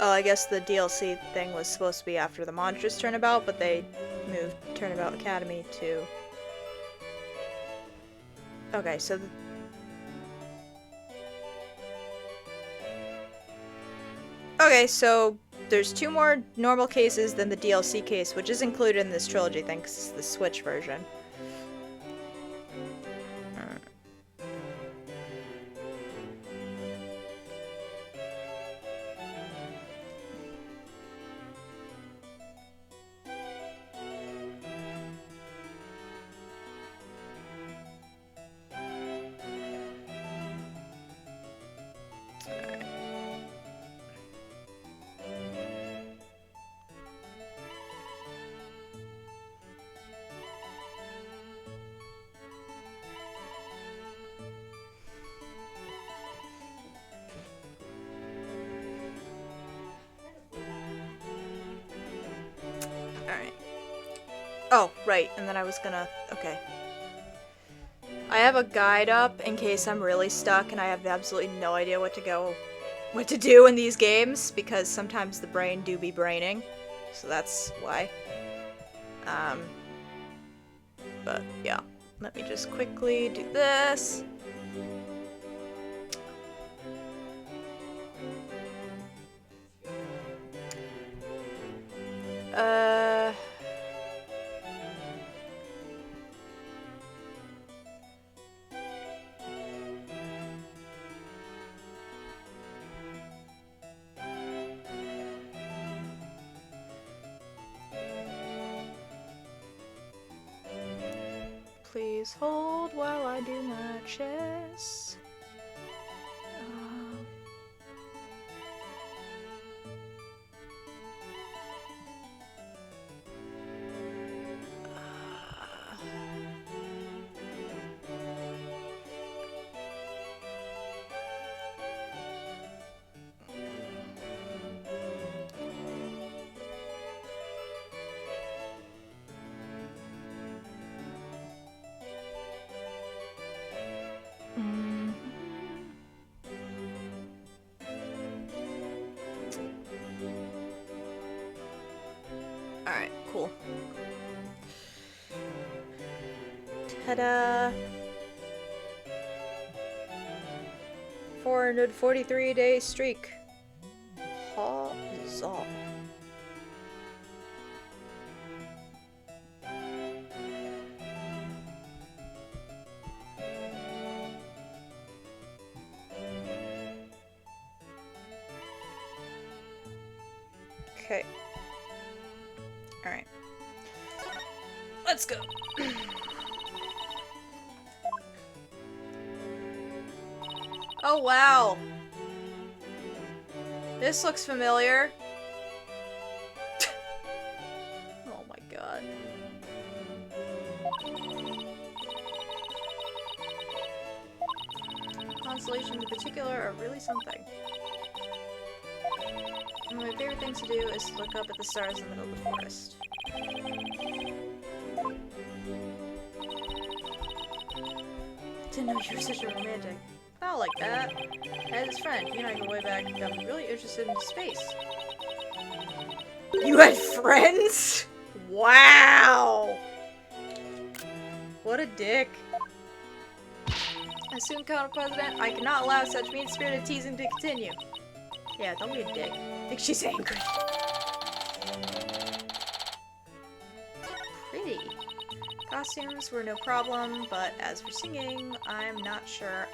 S1: Oh, I guess the DLC thing was supposed to be after the Monstrous Turnabout, but they moved Turnabout Academy to... Okay, so... Okay, so there's 2 more normal cases than the DLC case, which is included in this trilogy thing, because it's the Switch version. Alright. Oh, right, and then I was gonna... Okay. I have a guide up in case I'm really stuck and I have absolutely no idea what to do in these games, because sometimes the brain do be braining. So that's why. But yeah. Let me just quickly do this. Please hold while I do my chess. cool. Ta-da! 443-day streak. Huzzah. Okay. Alright. Let's go. Oh, wow. This looks familiar. Oh my god. Constellations in particular are really something. One of my favorite things to do is to look up at the stars in the middle of the forest. Didn't know you were such a romantic. Not like that. I had this friend. He and I go way back and got me really interested in space. You had friends? Wow! What a dick. As soon Count President, I cannot allow such mean-spirited teasing to continue. Yeah, don't be a dick. I think she's angry. Pretty. Costumes were no problem, but as for singing, I'm not sure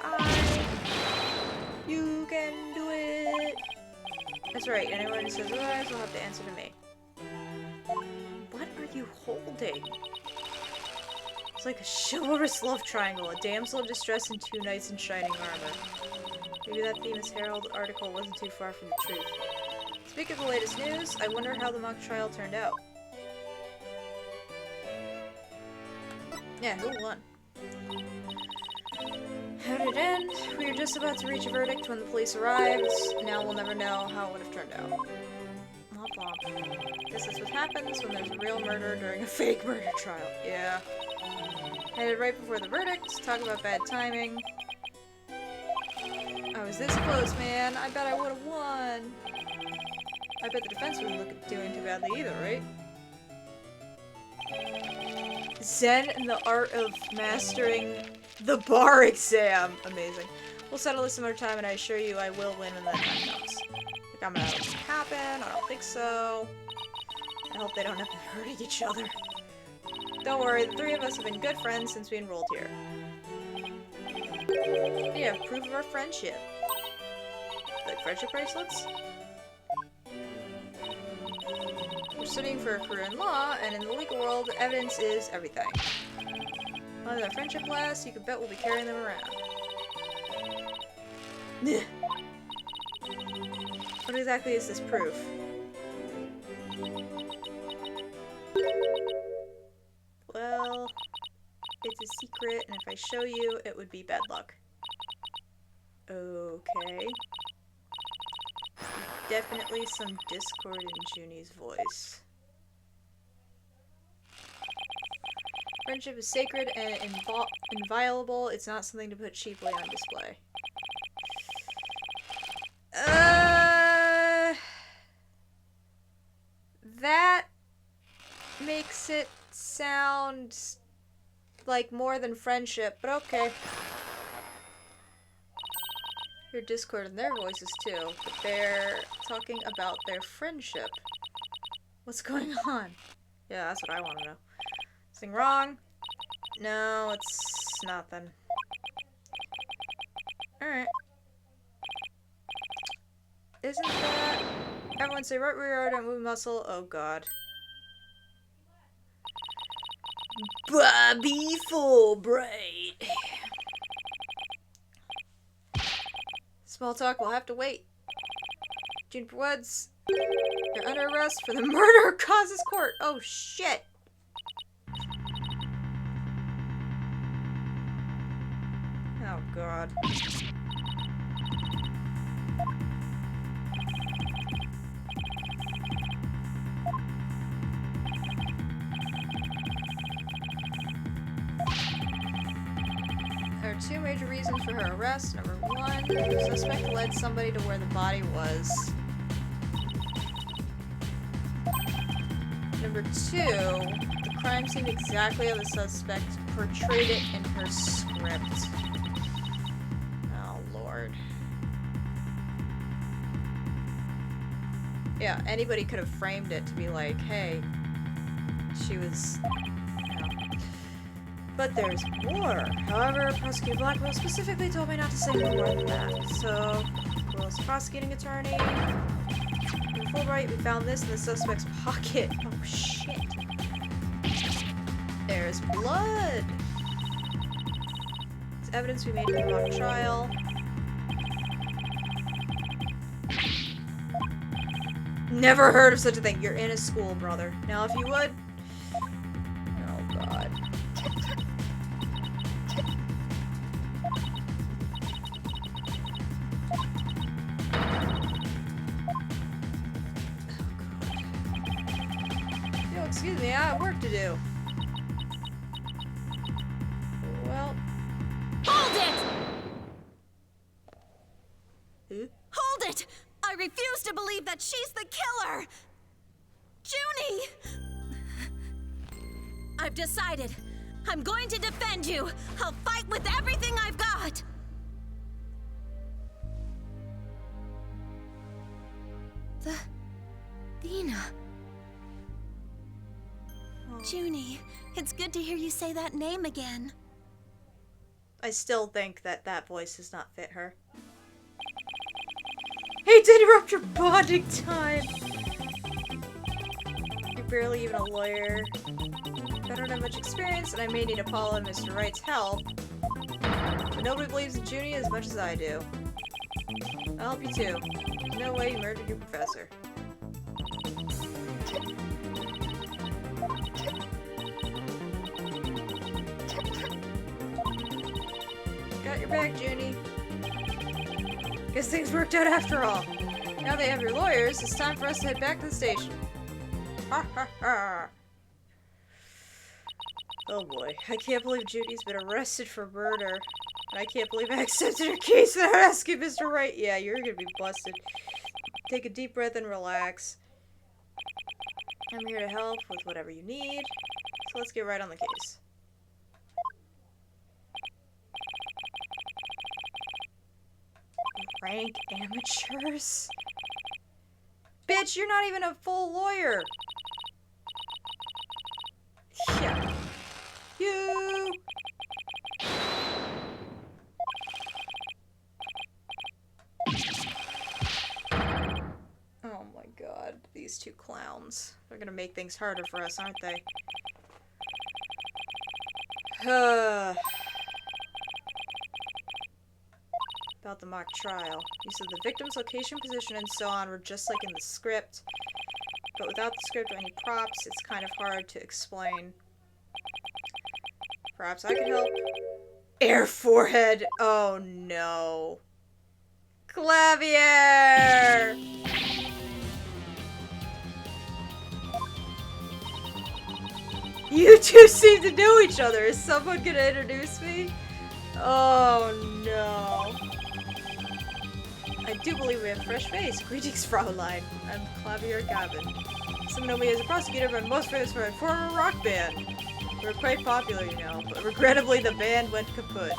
S1: You can do it! That's right, anyone who says otherwise will have to answer to me. What are you holding? It's like a chivalrous love triangle, a damsel of distress and two knights in shining armor. Maybe that famous Herald article wasn't too far from the truth. Speaking of the latest news, I wonder how the mock trial turned out. Yeah, who won? How did it end? We were just about to reach a verdict when the police arrived. Now we'll never know how it would have turned out. Womp womp. Guess that's what happens when there's a real murder during a fake murder trial. Yeah. Headed right before the verdict. Talk about bad timing. I was this close, man. I bet I would have won. I bet the defense wasn't doing too badly either, right? Zen and the art of mastering the bar exam. Amazing. We'll settle this some other time, and I assure you I will win when that time comes. Like I'm gonna let it happen. I don't think so. I hope they don't end up hurting each other. Don't worry, the three of us have been good friends since we enrolled here. Yeah, proof of our friendship. Like friendship bracelets? We're studying for a career in law, and in the legal world, evidence is everything. As long as our friendship lasts, you can bet we'll be carrying them around. What exactly is this proof? Well, it's a secret, and if I show you, it would be bad luck. Okay. Definitely some discord in Junie's voice. Friendship is sacred and inviolable. It's not something to put cheaply on display. That makes it sound like more than friendship, but okay. Hear discord in their voices too, but they're talking about their friendship. What's going on? Yeah, that's what I want to know. Something wrong? No, it's nothing. Alright. Isn't that... Everyone say right where you are, don't move muscle. Oh god. Bobby Fulbright. Small talk will have to wait. Juniper Woods, you're under arrest for the murder causes court. Oh shit. Oh god. There are two major reasons for her arrest. Number one, the suspect led somebody to where the body was. Number 2, the crime seemed exactly how the suspect portrayed it in her script. Oh, Lord. Yeah, anybody could have framed it to be like, hey, she was... But there's more. However, Prosecutor Blackwell specifically told me not to say more than that. So, Will's prosecuting attorney. In Fulbright, we found this in the suspect's pocket. Oh, shit. There's blood. It's evidence we made in the mock trial. Never heard of such a thing. You're in a school, brother. Now, if you would... Oh, God. Excuse me, I have work to do. Well...
S4: Hold it!
S1: Huh?
S4: Hold it! I refuse to believe that she's the killer! Junie! I've decided. I'm going to defend you. I'll fight with everything I've got. Dina. Junie, it's good to hear you say that name again.
S1: I still think that that voice does not fit her. Hate to interrupt your bonding time! You're barely even a lawyer. I don't have much experience, and I may need Apollo and Mr. Wright's help. But nobody believes in Junie as much as I do. I'll help you too. No way you murdered your professor. Got your back, Junie. Guess things worked out after all. Now they have your lawyers, it's time for us to head back to the station. Ha ha ha. Oh boy, I can't believe Junie's been arrested for murder. And I can't believe I accepted her case without asking Mr. Wright. Yeah, you're gonna be busted. Take a deep breath and relax. I'm here to help with whatever you need. So let's get right on the case. Rank amateurs? Bitch, you're not even a full lawyer! Yeah. You! Oh my god, these two clowns. They're gonna make things harder for us, aren't they? About the mock trial. You said the victim's location, position, and so on were just like in the script. But without the script or any props, it's kind of hard to explain. Perhaps I could help. Air forehead! Oh no. Clavier! You two seem to know each other. Is someone gonna introduce me? Oh no. I do believe we have a fresh face. Greetings, Fraulein. I'm Clavier Gavin. Some know me as a prosecutor, but I'm most famous for my former rock band. We're quite popular, you know, but regrettably the band went kaput.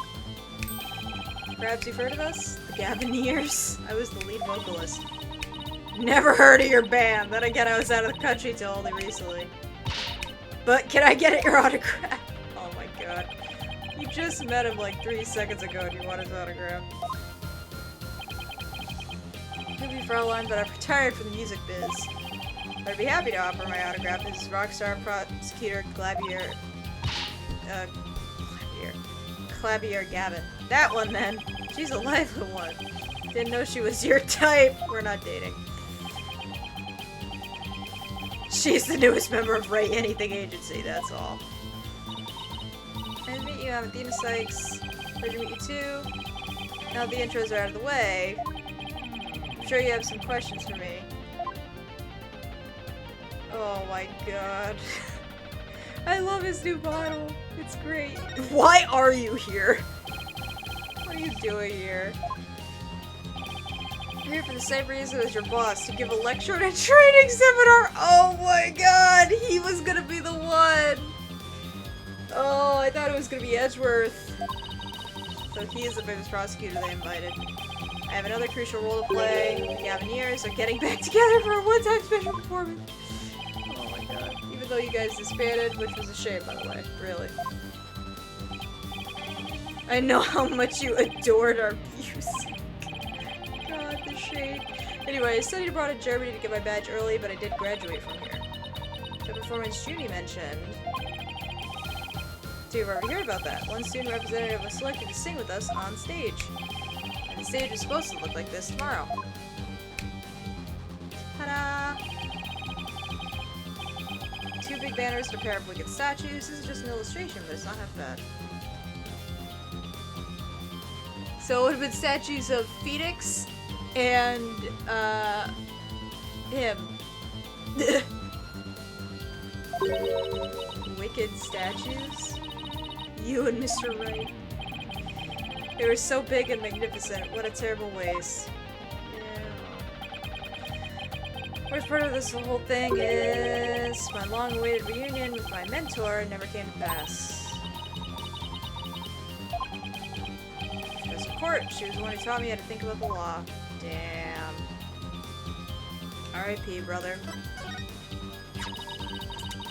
S1: Perhaps you've heard of us? The Gavineers? I was the lead vocalist. Never heard of your band. Then again, I was out of the country till only recently. But can I get your autograph? Oh my god. You just met him like 3 seconds ago and you want his autograph. Could be Fraulein, but I've retired from the music biz. I'd be happy to offer my autograph. This is rockstar prosecutor Clavier Gavin. That one then. She's a lively one. Didn't know she was your type. We're not dating. She's the newest member of Wright Anything Agency, that's all. Nice to meet you, I'm Athena Sykes. Pleasure to meet you too. Now that the intros are out of the way, I'm sure you have some questions for me. Oh my god. I love his new bottle. It's great. Why are you here? What are you doing here? I'm here for the same reason as your boss, to give a lecture at a training seminar. Oh my god, he was gonna be the one. Oh, I thought it was gonna be Edgeworth. So he is the famous prosecutor they invited. I have another crucial role to play. The Gavineers are getting back together for a one-time special performance. Oh my god. Even though you guys disbanded, which was a shame, by the way. Really. I know how much you adored our music. God, the shade. Anyway, I studied abroad in Germany to get my badge early, but I did graduate from here. The performance Junie mentioned. So you've already heard about that. One student representative was selected to sing with us on stage. And the stage is supposed to look like this tomorrow. Ta-da! 2 big banners and a pair of wicked statues. This is just an illustration, but it's not half bad. So it would have been statues of Phoenix and, him. Wicked statues? You and Mr. Wright. They were so big and magnificent. What a terrible waste. Yeah. Worst part of this whole thing is my long-awaited reunion with my mentor never came to pass. She was in court. She was the one who taught me how to think about the law. Damn. R.I.P., brother.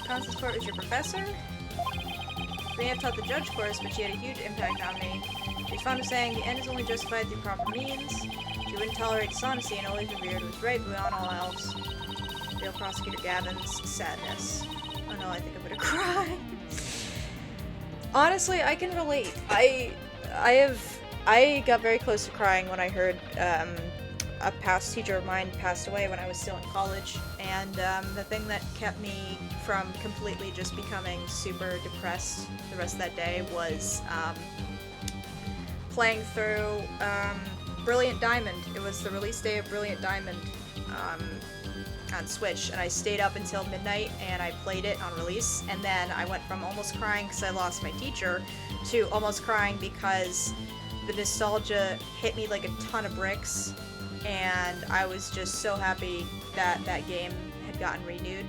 S1: Constance Court was your professor? She may have taught the judge course, but she had a huge impact on me. She was fond of saying, the end is only justified through proper means. She wouldn't tolerate dishonesty and always revered was right beyond all else. Real Prosecutor Gavin's sadness. Oh no, I think I'm gonna cry. Honestly, I can relate. I got very close to crying when I heard a past teacher of mine passed away when I was still in college, and the thing that kept me from completely just becoming super depressed the rest of that day was playing through Brilliant Diamond. It was the release day of Brilliant Diamond on Switch, and I stayed up until midnight and I played it on release, and then I went from almost crying because I lost my teacher to almost crying because the nostalgia hit me like a ton of bricks, and I was just so happy that that game had gotten renewed.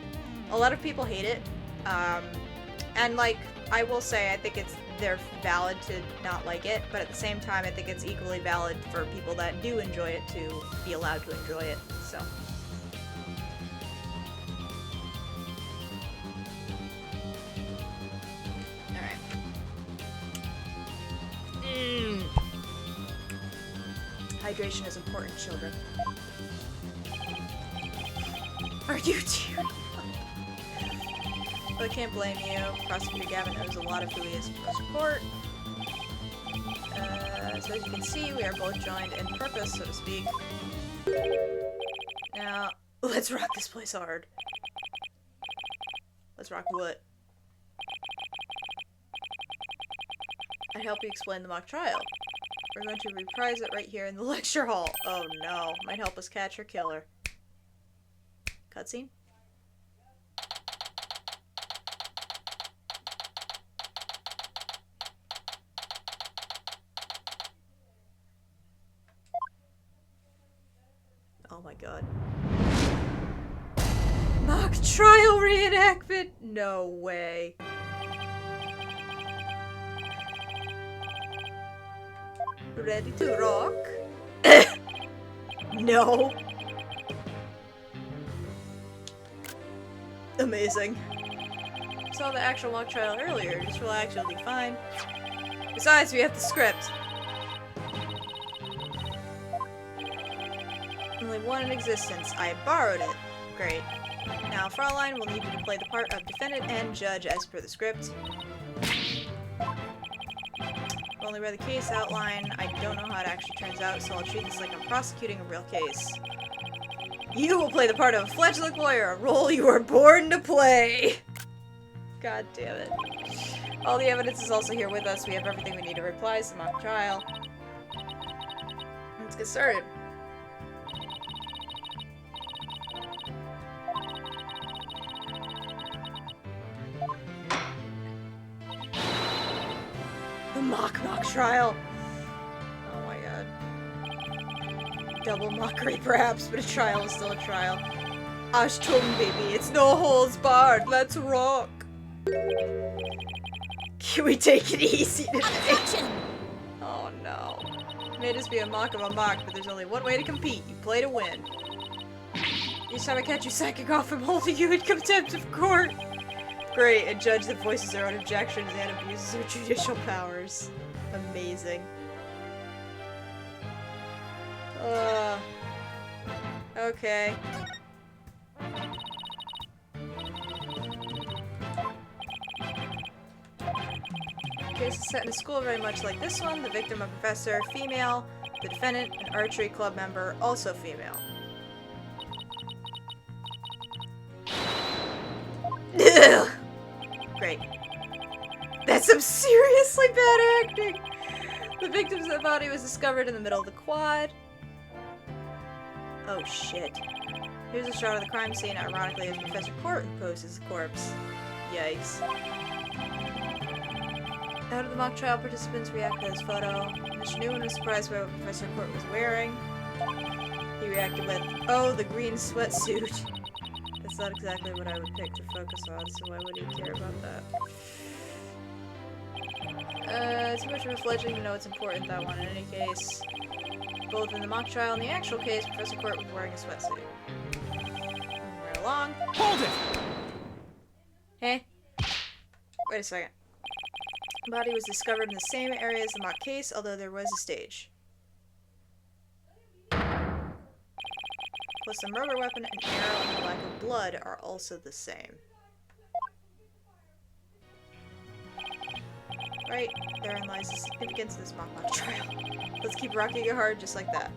S1: A lot of people hate it, and like, I will say, I think they're valid to not like it, but at the same time, I think it's equally valid for people that do enjoy it to be allowed to enjoy it, so. Alright. Hydration is important, children. Are you tearing up? But I can't blame you. Prosecutor Gavin knows a lot of who he is in close report. So as you can see, we are both joined in purpose, so to speak. Now, let's rock this place hard. Let's rock what? I'd help you explain the mock trial. We're going to reprise it right here in the lecture hall. Oh no, might help us catch her killer. Cutscene? Oh my god. Mock trial reenactment? No way. Ready to rock? No. Amazing. Saw the actual mock trial earlier. Just relax, you'll be fine. Besides, we have the script. Only one in existence. I borrowed it. Great. Now, Fraulein will need you to play the part of defendant and judge as per the script. I've only read the case outline. I don't know how it actually turns out, so I'll treat this like I'm prosecuting a real case. You will play the part of a fledgling lawyer, a role you were born to play! God damn it. All the evidence is also here with us. We have everything we need to reply to the mock trial. Let's get started. The mock trial. Oh my god. double mockery perhaps, but a trial is still a trial. Ashtung, baby, it's no holds barred. Let's rock. Can we take it easy today?
S4: Objection!
S1: Oh no. It may just be a mock of a mock, but there's only one way to compete. You play to win. Each time I catch you sacking off, I'm holding you in contempt of court. Great, a judge that voices their own objections and abuses their judicial powers. Amazing. Okay. Case is set in a school very much like this one. The victim, a professor, female. The defendant, an archery club member, also female. Ugh. Great. That's some seriously bad acting! The victim's body was discovered in the middle of the quad. Oh shit. Here's a shot of the crime scene, ironically, as Professor Corbin poses the corpse. Yikes. How did the mock trial participants react to this photo? Mr. Newman was surprised by what Professor Corbin was wearing. He reacted with, "Oh, the green sweatsuit." That's not exactly what I would pick to focus on, so why would he care about that? Too much of a fledgling to know it's important, that one, in any case. Both in the mock trial and the actual case, Professor Court was wearing a sweatsuit. Moving right along.
S2: Hold it!
S1: Hey? Wait a second. The body was discovered in the same area as the mock case, although there was a stage. Plus the murder weapon, an arrow, and the lack of blood are also the same. Right, therein lies the significance of this mock trial. Let's keep rocking it hard just like that.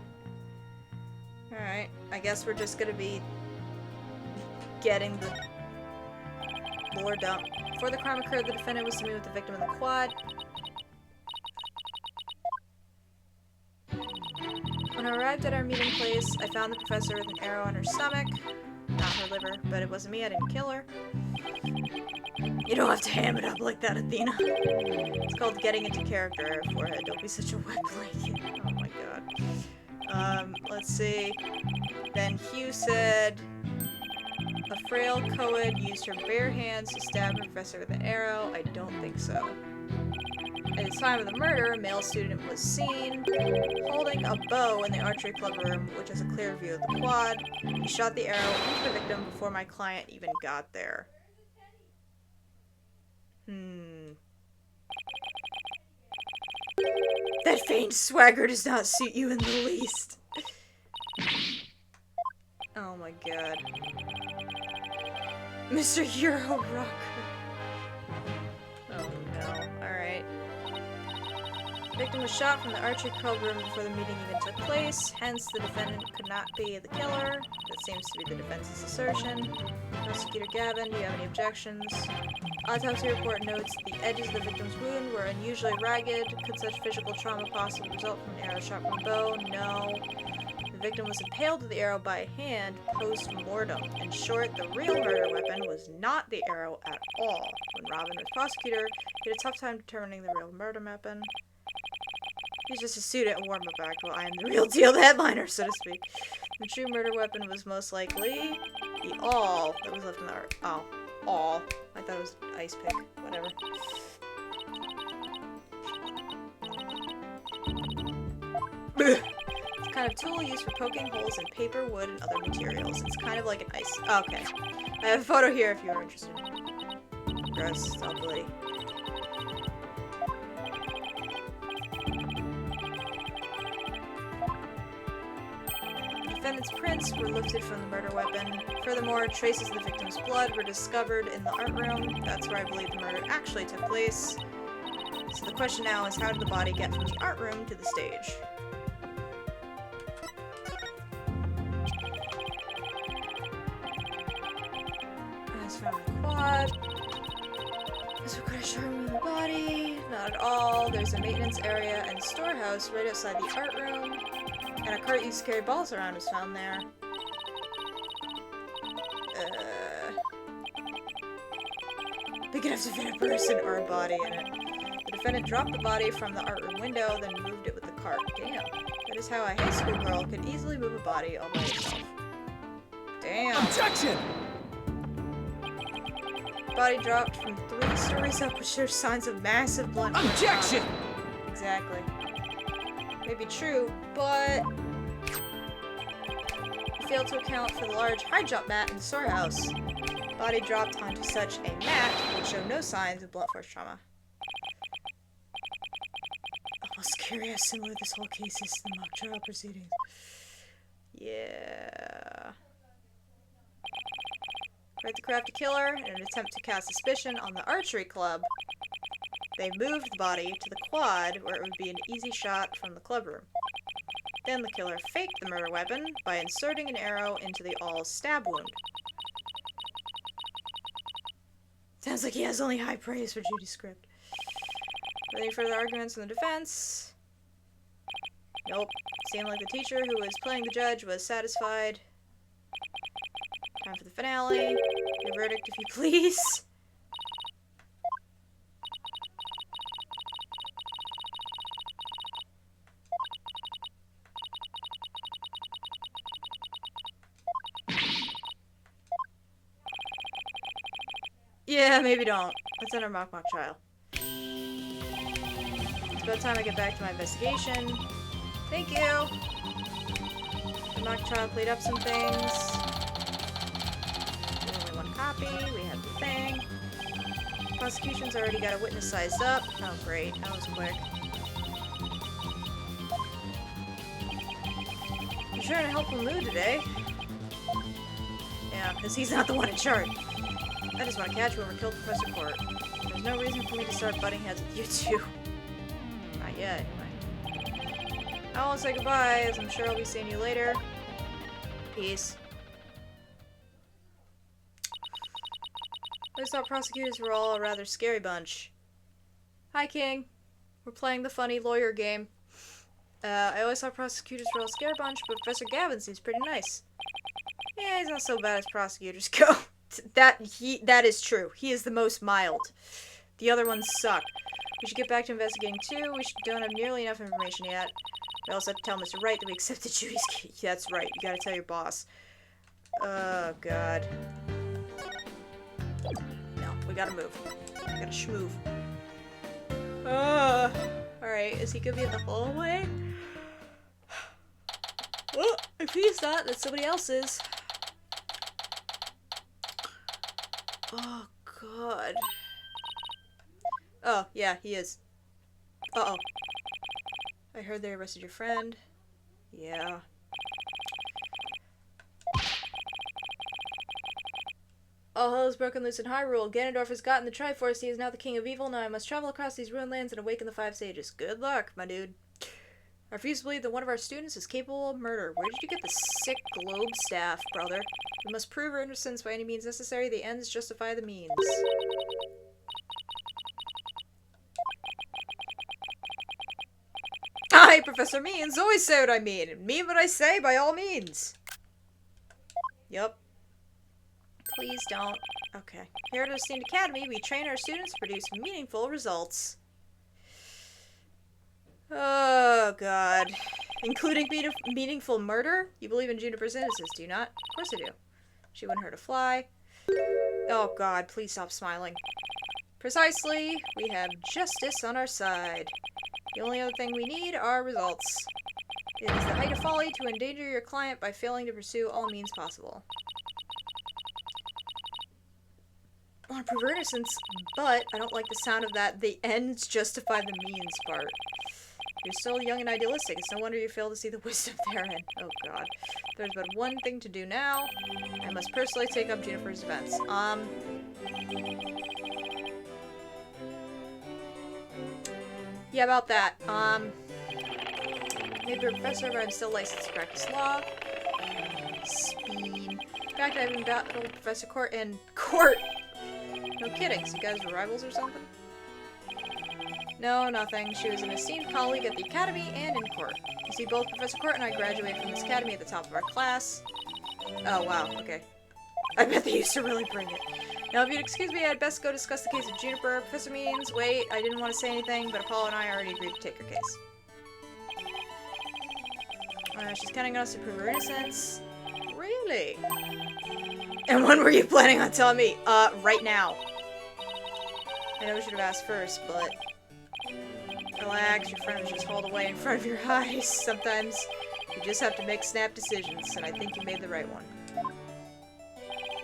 S1: Alright, I guess we're just gonna be getting the lore dump. Before the crime occurred, the defendant was to meet with the victim in the quad. When I arrived at our meeting place, I found the professor with an arrow in her stomach. Not her liver, but it wasn't me, I didn't kill her. You don't have to ham it up like that, Athena. It's called getting into character, forehead. Don't be such a wet blanket. Oh my god. Let's see. Then Hugh said, a frail co-ed used her bare hands to stab the professor with an arrow. I don't think so. At the time of the murder, a male student was seen holding a bow in the archery club room, which has a clear view of the quad. He shot the arrow into the victim before my client even got there. That feigned swagger does not suit you in the least. Oh my god. Mr. Euro Rocker. Oh no. Alright. The victim was shot from the archery club room before the meeting even took place, hence the defendant could not be the killer. That seems to be the defense's assertion. Prosecutor Gavin, do you have any objections? Autopsy report notes the edges of the victim's wound were unusually ragged. Could such physical trauma possibly result from an arrow shot from a bow? No. The victim was impaled with the arrow by hand post-mortem. In short, the real murder weapon was not the arrow at all. When Robin was prosecutor, he had a tough time determining the real murder weapon. He's just a student in warm-up act while I am the real deal, the headliner, so to speak. The true murder weapon was most likely the awl that was left in the art. Oh, awl. I thought it was ice pick. Whatever. It's a kind of tool used for poking holes in paper, wood, and other materials. It's kind of like an ice. Oh, okay. I have a photo here if you are interested. Gross. It's all bloody. The defendant's prints were lifted from the murder weapon. Furthermore, traces of the victim's blood were discovered in the art room. That's where I believe the murder actually took place. So the question now is, how did the body get from the art room to the stage? As found in the quad. Is what could I show room in the body? Not at all. There's a maintenance area and storehouse right outside the art room. And a cart used to carry balls around was found there. Big enough to fit a person or a body in it. The defendant dropped the body from the art room window, then moved it with the cart. Damn, that Here's how a high school girl can easily move a body all by herself. Damn.
S2: Objection!
S1: Body dropped from 3 stories up, which shows signs of massive blunt force
S2: Objection!
S1: trauma. Exactly. May be true, but you failed to account for the large high jump mat in the storehouse. Body dropped onto such a mat would show no signs of blunt force trauma. Almost curious, similar this whole case is to the mock trial proceedings. Yeah. Wright the crafty killer in an attempt to cast suspicion on the archery club. They moved the body to the quad where it would be an easy shot from the club room. Then the killer faked the murder weapon by inserting an arrow into the all stab wound. Sounds like he has only high praise for Judy's script. Any further arguments in the defense? Nope. Seemed like the teacher who was playing the judge was satisfied. Time for the finale. Your verdict, if you please. Yeah, maybe don't. Let's end our mock trial. It's about time I get back to my investigation. Thank you! The mock trial cleaned up some things. Only one copy. We have the thing. Prosecution's already got a witness sized up. Oh, great. That was quick. You're sure in a helpful mood today. Yeah, because he's not the one in charge. I just want to catch whoever killed Professor Court. There's no reason for me to start butting heads with you two. Not yet, anyway. I won't say goodbye, as I'm sure I'll be seeing you later. Peace. I just thought prosecutors were all a rather scary bunch. Hi, King. We're playing the funny lawyer game. I always thought prosecutors were all a scary bunch, but Professor Gavin seems pretty nice. Yeah, he's not so bad as prosecutors go. That is true. He is the most mild. The other ones suck. We should get back to investigating too. We don't have nearly enough information yet. We also have to tell Mr. Wright that we accepted Judy's case. That's right. You gotta tell your boss. Oh, God. No, we gotta move. We gotta schmoove. Alright, is he gonna be in the hallway? Well, if he's not, then somebody else is. Oh, God. Oh, yeah, he is. Uh-oh. I heard they arrested your friend. Yeah. All hell is broken loose in Hyrule. Ganondorf has gotten the Triforce. He is now the king of evil. Now I must travel across these ruined lands and awaken the 5 sages. Good luck, my dude. I refuse to believe that one of our students is capable of murder. Where did you get the sick globe staff, brother? We must prove our innocence by any means necessary. The ends justify the means. I, Professor Means, always say what I mean. And mean what I say by all means. Yup. Please don't. Okay. Here at Destinies Academy, we train our students to produce meaningful results. Oh, God. Including meaningful murder? You believe in Juniper's innocence, do you not? Of course I do. She wouldn't hurt a fly. Oh, God, please stop smiling. Precisely. We have justice on our side. The only other thing we need are results. It is the height of folly to endanger your client by failing to pursue all means possible. I want to prove her innocence, but I don't like the sound of that "the ends justify the means" part. You're still young and idealistic. It's no wonder you fail to see the wisdom therein. Oh, God. There's but one thing to do now. I must personally take up Juniper's defense. Yeah, about that. Maybe a professor, but I'm still licensed to practice law. Speen. In fact, I even battled Professor Court in court. No kidding. So you guys were rivals or something? No, nothing. She was an esteemed colleague at the academy and in court. You see, both Professor Court and I graduated from this academy at the top of our class. Oh, wow. Okay. I bet they used to really bring it. Now, if you'd excuse me, I'd best go discuss the case of Juniper. Professor Means, wait, I didn't want to say anything, but Apollo and I already agreed to take her case. She's counting on us to prove her innocence. Really? And when were you planning on telling me? Right now. I know we should have asked first, but... Relax, your friend was just hauled away in front of your eyes. Sometimes you just have to make snap decisions, and I think you made the right one.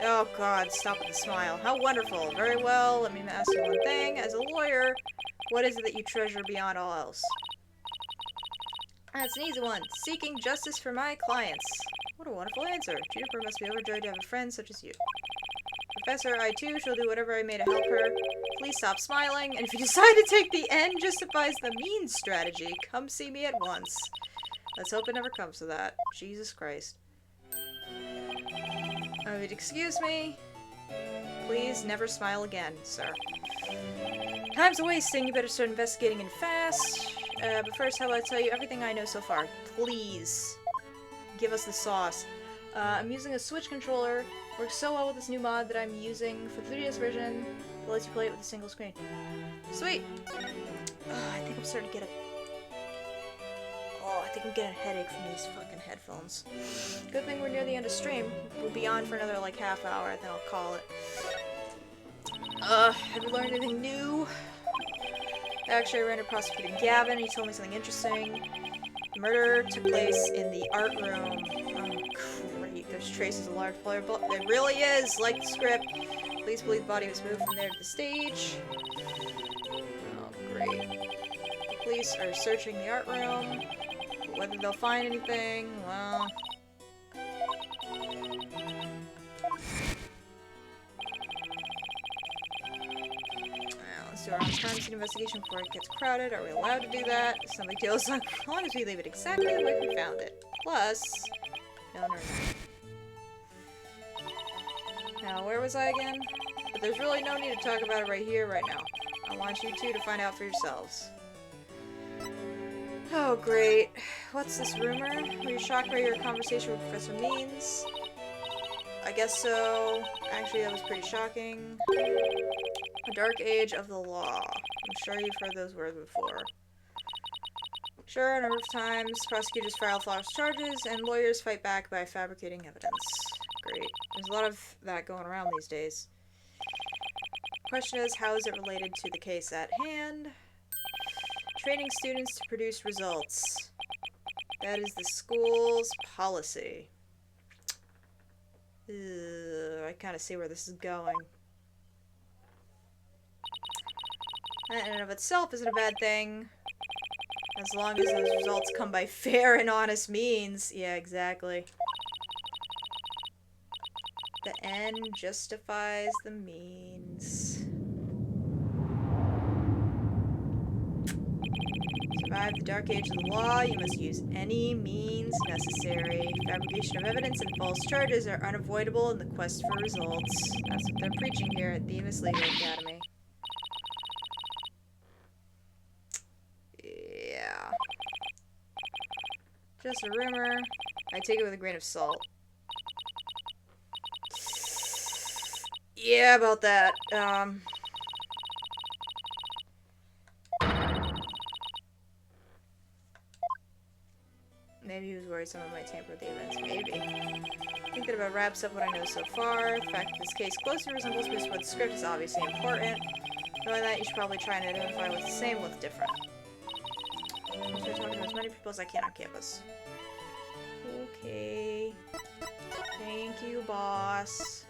S1: Oh god, stop with the smile. How wonderful. Very well, let me ask you one thing. As a lawyer, what is it that you treasure beyond all else? That's an easy one. Seeking justice for my clients. What a wonderful answer. Juniper must be overjoyed to have a friend such as you. Professor, I too shall do whatever I may to help her. Please stop smiling, and if you decide to take the end justifies the means strategy, come see me at once. Let's hope it never comes to that. Jesus Christ. Excuse me? Please never smile again, sir. Time's wasting. You better start investigating and fast. But first, how about I tell you everything I know so far? Please. Give us the sauce. I'm using a Switch controller. Works so well with this new mod that I'm using for the 3DS version that lets you play it with a single screen. Sweet! I think I'm starting to get a... Oh, I think I'm getting a headache from these fucking headphones. Good thing we're near the end of stream. We'll be on for another, like, half hour, then I'll call it. Have you learned anything new? Actually, I ran into prosecutor Gavin, he told me something interesting. The murder took place in the art room. Oh, great. There's traces of large player blood. It really is, like the script. Police believe the body was moved from there to the stage. Oh, great. The police are searching the art room. But whether they'll find anything, well... Let's do our own crime scene investigation before it gets crowded. Are we allowed to do that? It's no big deal as long as we leave it exactly the way we found it. Plus... No. Now, where was I again? But there's really no need to talk about it right here, right now. I want you two to find out for yourselves. Oh, great. What's this rumor? Were you shocked by your conversation with Professor Means? I guess so. Actually, that was pretty shocking. A dark age of the law. I'm sure you've heard those words before. Sure, a number of times, prosecutors file false charges, and lawyers fight back by fabricating evidence. Great. There's a lot of that going around these days. Question is, how is it related to the case at hand? Training students to produce results. That is the school's policy. I kind of see where this is going. That in and of itself isn't a bad thing. As long as those results come by fair and honest means. Yeah, exactly. The end justifies the means. Survive the dark age of the law, you must use any means necessary. Fabrication of evidence and false charges are unavoidable in the quest for results. That's what they're preaching here at the Amos Legal Academy. Yeah. Just a rumor. I take it with a grain of salt. Yeah, about that. Maybe he was worried someone might tamper with the events. Maybe. I think that about wraps up what I know so far. The fact that this case closely resembles Miss Wood's script is obviously important. Knowing that, you should probably try and identify what's the same, what's different. I'm sure talking to as many people as I can on campus. Okay. Thank you, boss.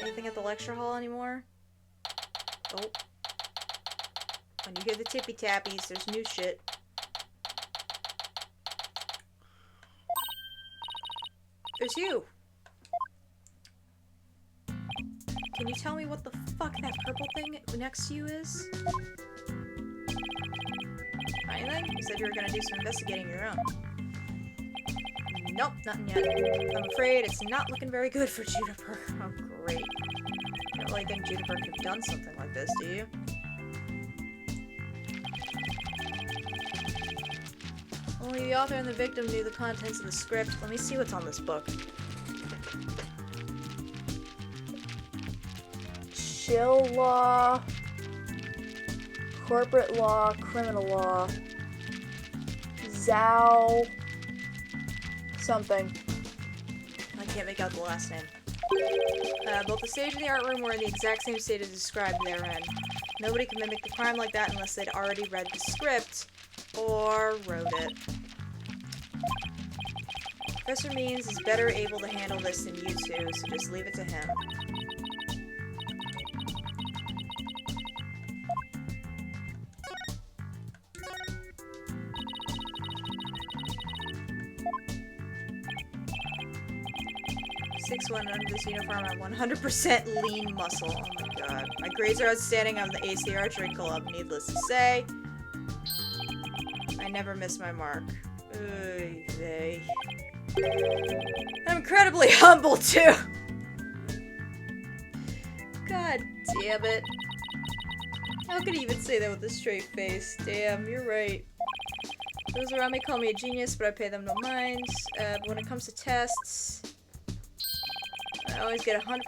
S1: Anything at the lecture hall anymore? Oh. When you hear the tippy tappies, there's new shit. There's you! Can you tell me what the fuck that purple thing next to you is? Anything? You said you were gonna do some investigating of your own. Nope, nothing yet. I'm afraid it's not looking very good for Juniper. Oh, great. You don't really think Juniper could have done something like this, do you? Only the author and the victim knew the contents of the script. Let me see what's on this book. Chill law, corporate law, criminal law, Zhao, something. I can't make out the last name. Both the stage and the art room were in the exact same state as described therein. Nobody could mimic the crime like that unless they'd already read the script or wrote it. Professor Means is better able to handle this than you two, so just leave it to him. Under this uniform, I'm 100% lean muscle. Oh my god. My grades are outstanding. I'm the ace of the archery club. Needless to say, I never miss my mark. They. I'm incredibly humble too. God damn it. How could he even say that with a straight face? Damn, you're right. Those around me call me a genius, but I pay them no mind. But when it comes to tests, I always get 100%,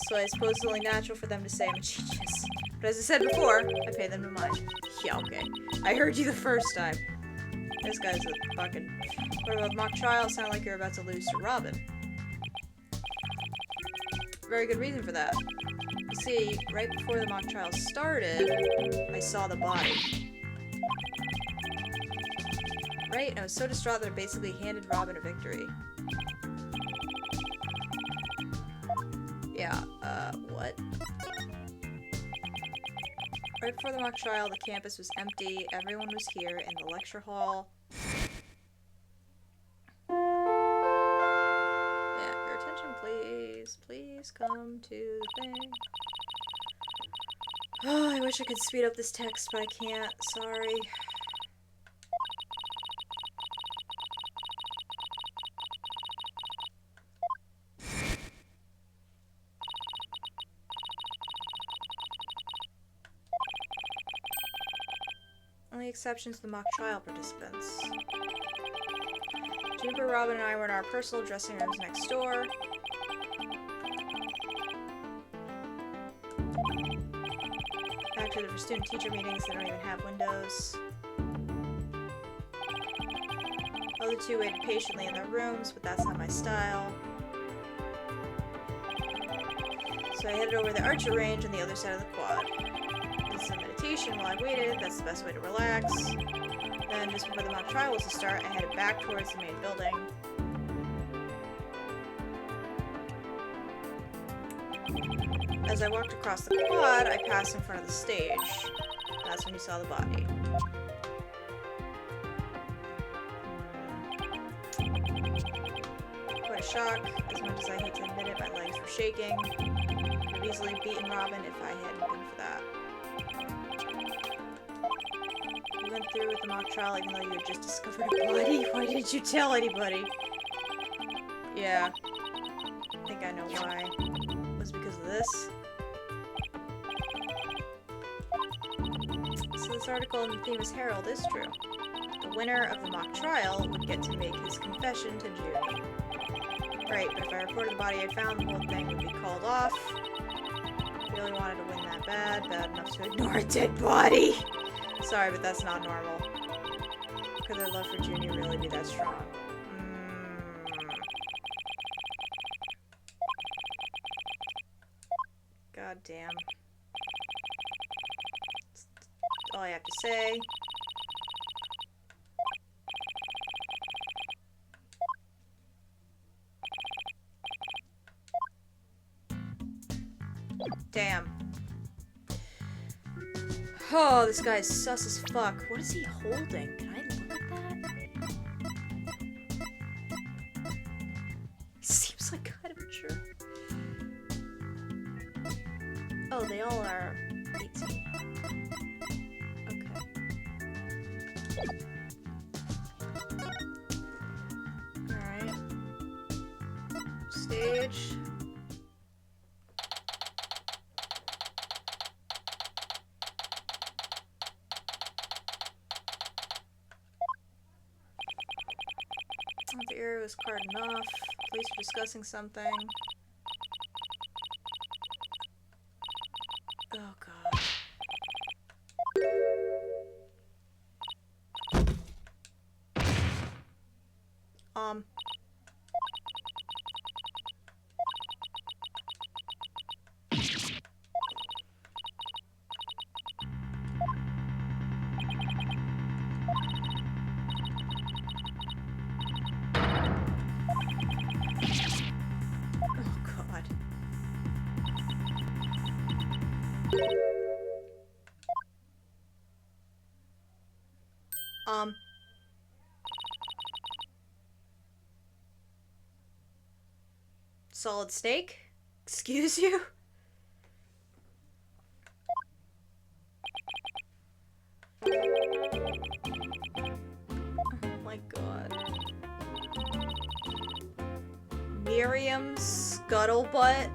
S1: so I suppose it's only natural for them to say I'm a genius. But as I said before, I pay them no mind. Yeah, okay. I heard you the first time. This guy's a fucking... What about mock trial? Sound like you're about to lose to Robin. Very good reason for that. You see, right before the mock trial started, I saw the body. Right? And I was so distraught that I basically handed Robin a victory. Yeah, what? Right before the mock trial, the campus was empty. Everyone was here in the lecture hall. Yeah, your attention, please. Please come to the thing. Oh, I wish I could speed up this text, but I can't. Sorry. Only exceptions to the mock trial participants. Juniper, Robin, and I were in our personal dressing rooms next door. Actually, for student-teacher meetings, they don't even have windows. The other two waited patiently in their rooms, but that's not my style. So I headed over to the archer range on the other side of the quad. Some meditation while I waited. That's the best way to relax. Then, just before the mock trial was to start, I headed back towards the main building. As I walked across the quad, I passed in front of the stage. That's when you saw the body. Quite a shock. As much as I hate to admit it, my legs were shaking. I could have easily beaten Robin if I hadn't been for that. You went through with the mock trial even though you had just discovered a body? Why didn't you tell anybody? Yeah. I think I know why. It was because of this. So this article in the Famous Herald is true. The winner of the mock trial would get to make his confession to Junie. Right, but if I reported the body I found, the whole thing would be called off. Really wanted to win that bad enough to ignore a dead body. Sorry, but that's not normal. Could their love for Junie really be that strong? God damn. That's all I have to say. Damn. Oh, this guy's sus as fuck. What is he holding? Can I look at that? He seems like kind of a jerk. Oh, they all are 18. Okay. Alright. Stage. The area was cordoned off. Police are discussing something. Oh god. Um. Solid steak? Excuse you? Oh my god. Miriam's scuttlebutt?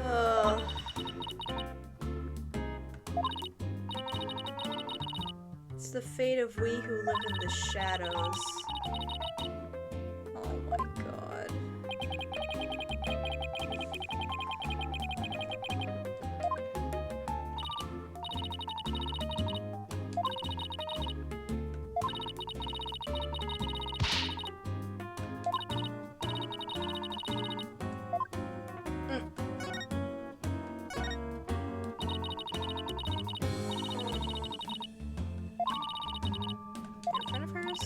S1: Ugh. It's the fate of we who live in the shadows. Oh my god. You're a friend of hers?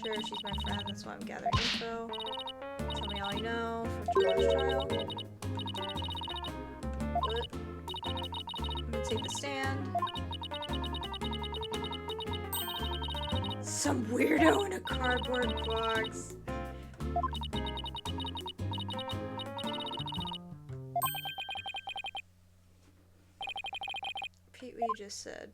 S1: Sure, she's my friend, that's why I'm gathering info. Tell me all you know for tomorrow's trial. What? I'm gonna take the stand. Some weirdo in a cardboard box. Repeat what you just said.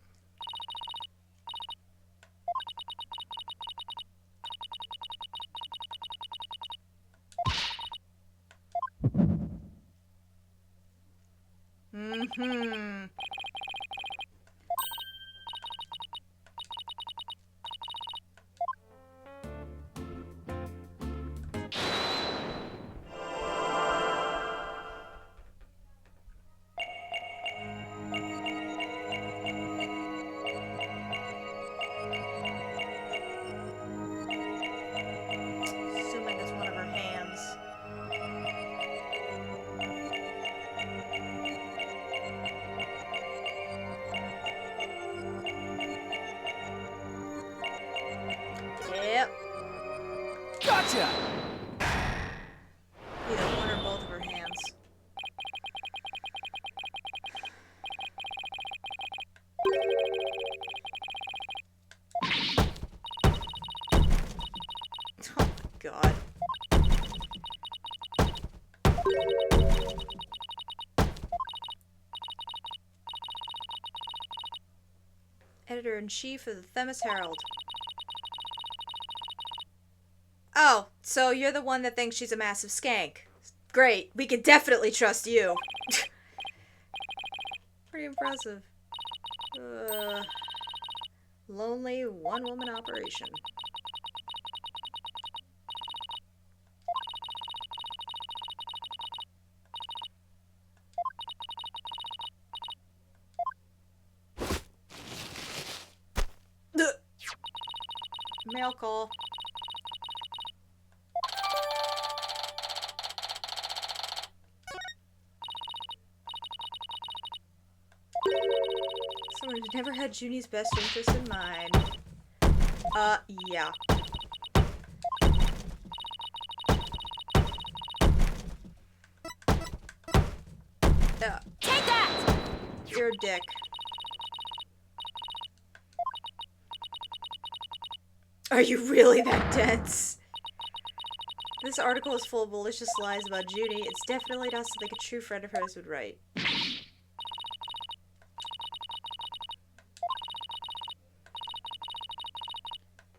S1: Mm-hmm. Assuming it's one of her hands. Yep.
S2: Gotcha!
S1: Either one or both of her hands. Oh my god. Editor-in-Chief of the Themis Herald. Oh, so you're the one that thinks she's a massive skank. Great, we can definitely trust you. Pretty impressive. Lonely one-woman operation. Ugh. Mail call. Someone who's never had Junie's best interest in mind. Yeah.
S4: Take that!
S1: You're a dick. Are you really that dense? This article is full of malicious lies about Junie. It's definitely not something a true friend of hers would write.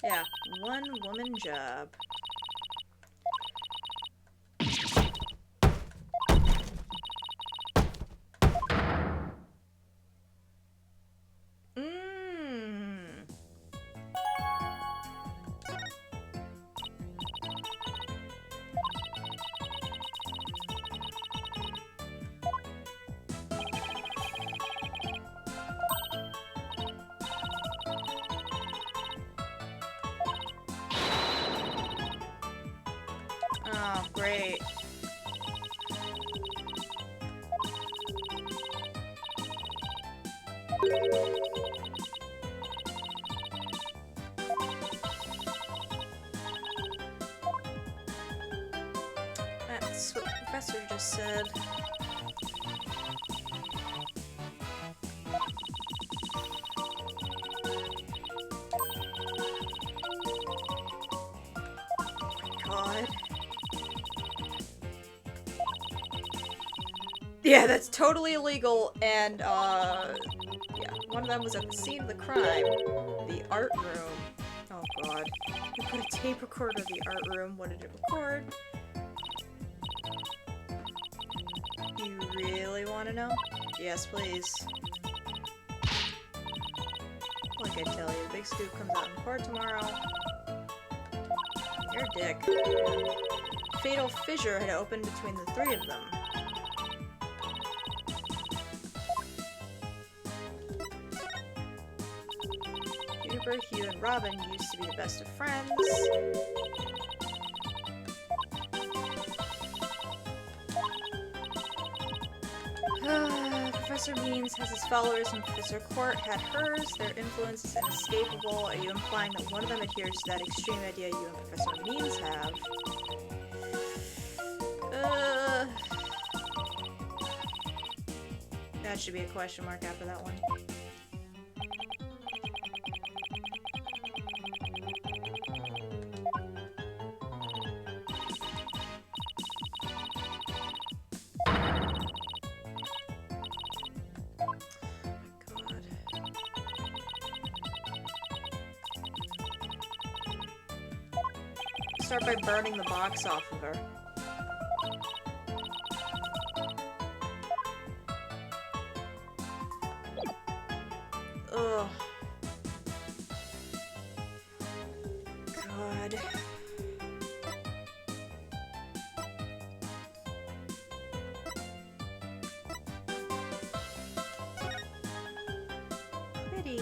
S1: Yeah, one woman job. Mmm. Oh, great. That's what the professor just said. Yeah, that's totally illegal, and, yeah, one of them was at the scene of the crime. The art room. Oh god. We put a tape recorder in the art room. What did it record? You really want to know? Yes, please. Like I tell you, Big Scoop comes out in court tomorrow. You're a dick. Fatal fissure had opened between the three of them. Huber, Hugh, and Robin used to be the best of friends. Professor Means has his followers and Professor Court had hers. Their influence is inescapable. Are you implying that one of them adheres to that extreme idea you and Professor Means have? That should be a question mark after that one. Start by burning the box off of her. Ugh. God. Pretty.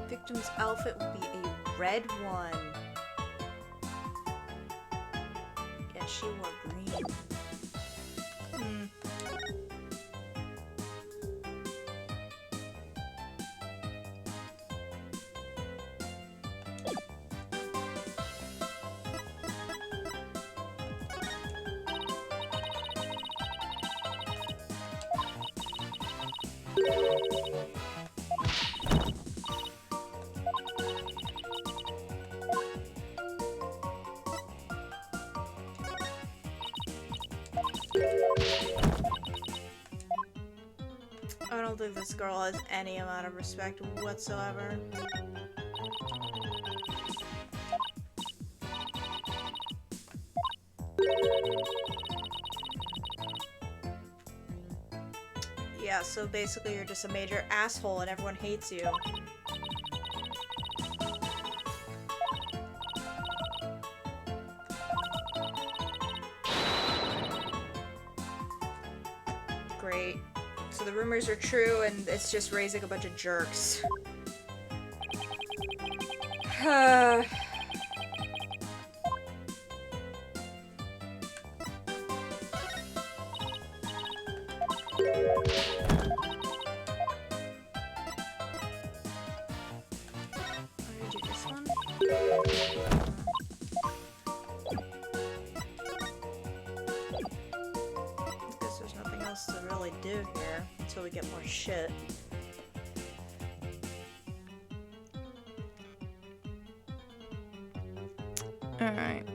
S1: Victim's outfit would be a red one. Yet she wore green. I don't think this girl has any amount of respect whatsoever. Yeah, so basically you're just a major asshole and everyone hates you. Great. So the rumors are true and it's just raising a bunch of jerks. To really do here until we get more shit. Alright.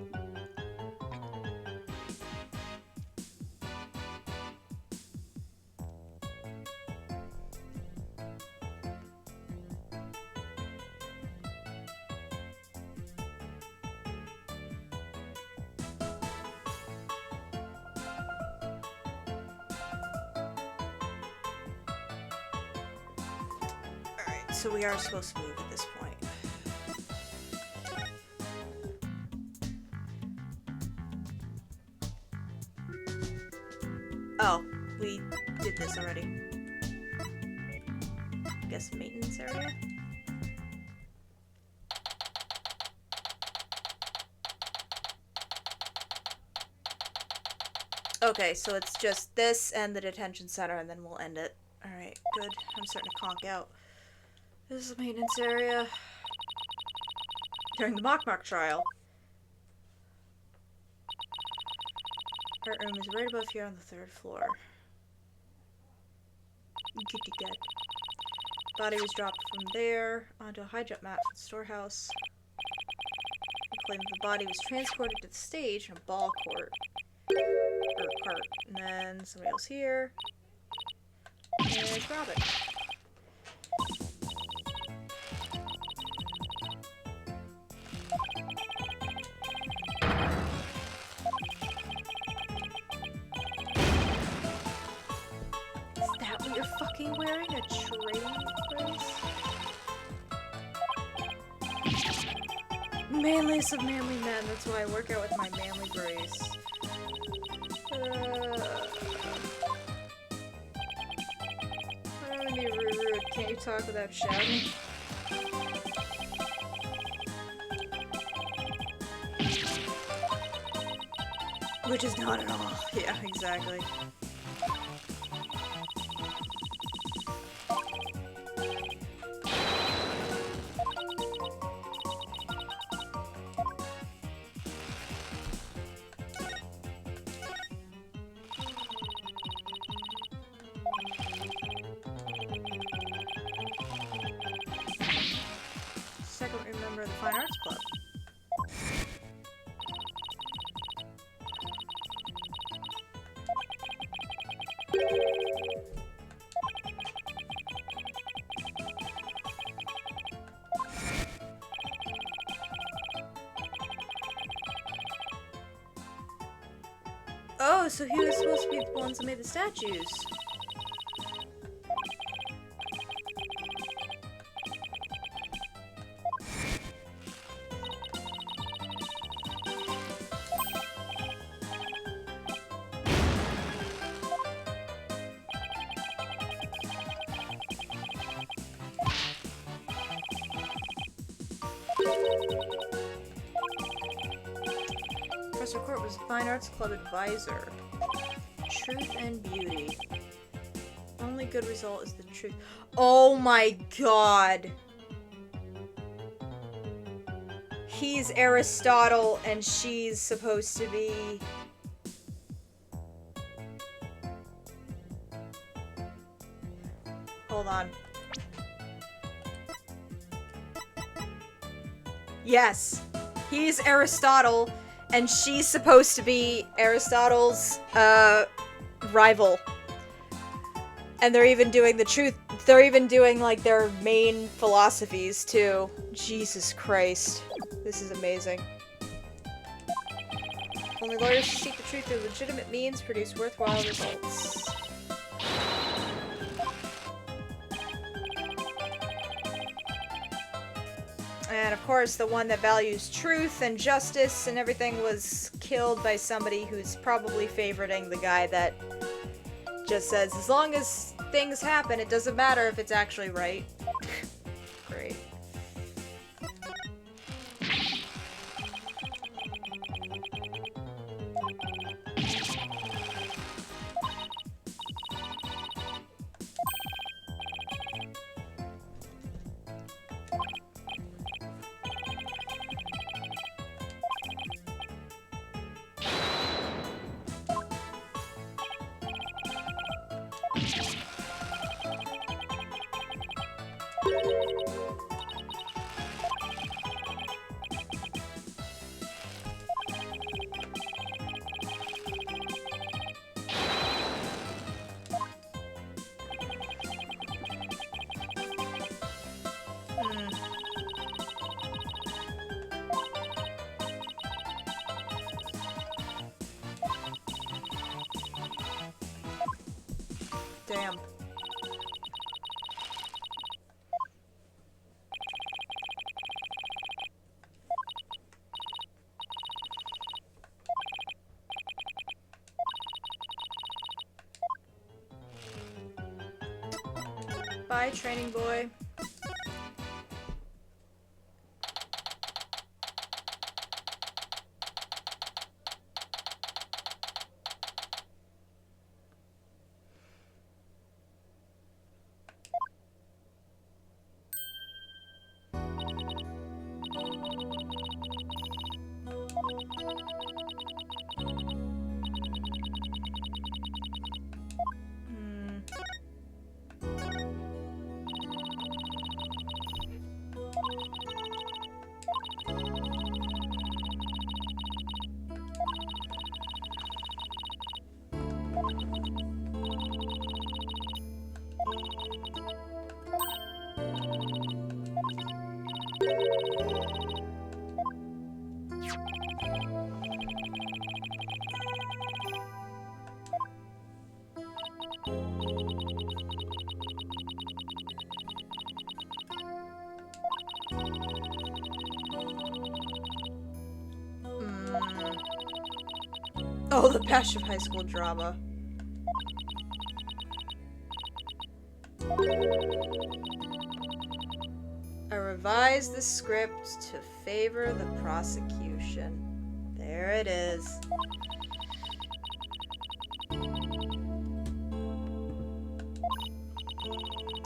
S1: So we are supposed to move at this point. Oh, we did this already. I guess maintenance area? Okay, so it's just this and the detention center, and then we'll end it. Alright, good. I'm starting to conk out. This is the maintenance area. During the Mock trial. Art room is right above here on the 3rd floor. Kitty cat. Body was dropped from there onto a high jump mat from the storehouse. They claimed the body was transported to the stage in a ball court. Or cart. And then somebody else here. And it's Robin. Is that what you're fucking wearing? A trading brace? Manliest of manly men. That's why I work out with my manly brace. I don't want to be rude. Can't you talk without shouting? Which is not at all. Yeah, exactly. Second member of the Fine Arts Club. Oh, so he was supposed to be the ones that made the statues. Professor Court was a Fine Arts Club advisor. Truth and beauty. Only good result is the truth. Oh my god! He's Aristotle and she's supposed to be... Hold on. Yes! He's Aristotle and she's supposed to be Aristotle's, rival. And they're even doing the truth. They're even doing, like, their main philosophies, too. Jesus Christ. This is amazing. Only lawyers who seek the truth through legitimate means produce worthwhile results. And of course, the one that values truth and justice and everything was killed by somebody who's probably favoriting the guy that just says, as long as things happen, it doesn't matter if it's actually right. Great. Damn. Bye, training boy. Oh, the Bash of High School drama. I revised the script to favor the prosecution. There it is.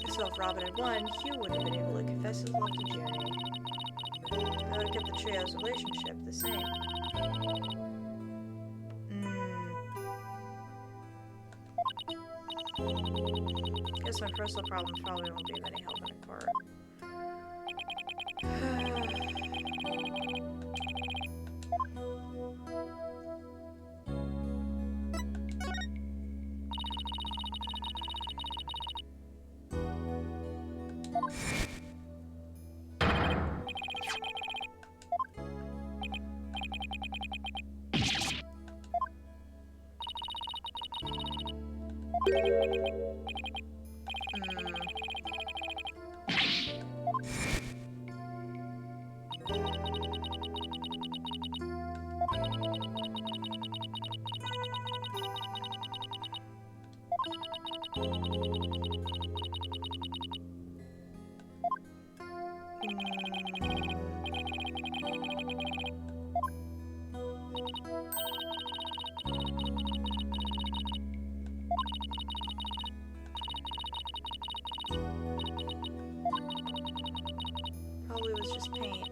S1: So if Robin had won, Hugh wouldn't have been able to confess his love to Junie. That would have kept the trio's relationship the same. Guess my personal problems probably won't be of any help in court. Probably was just paint.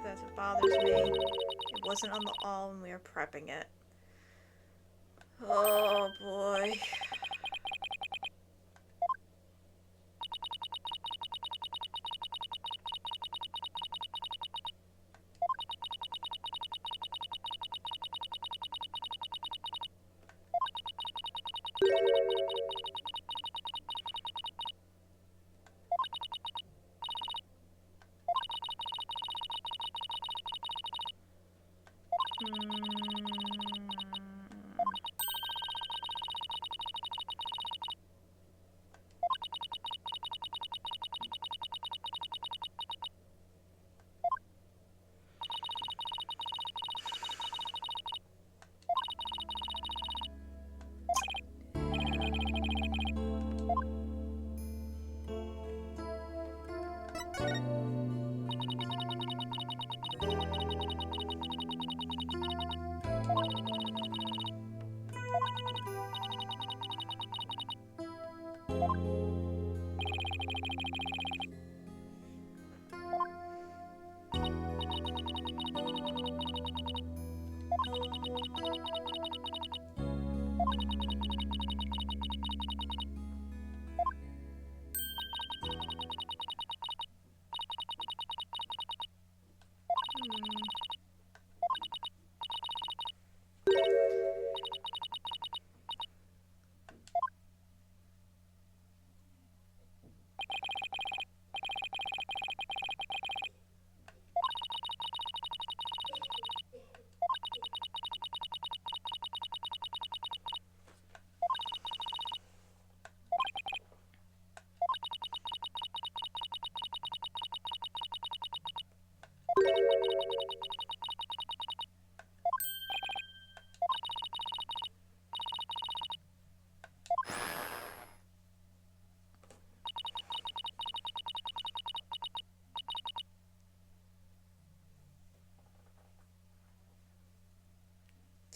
S1: That's what bothers me. It wasn't on the all when we were prepping it. Oh boy.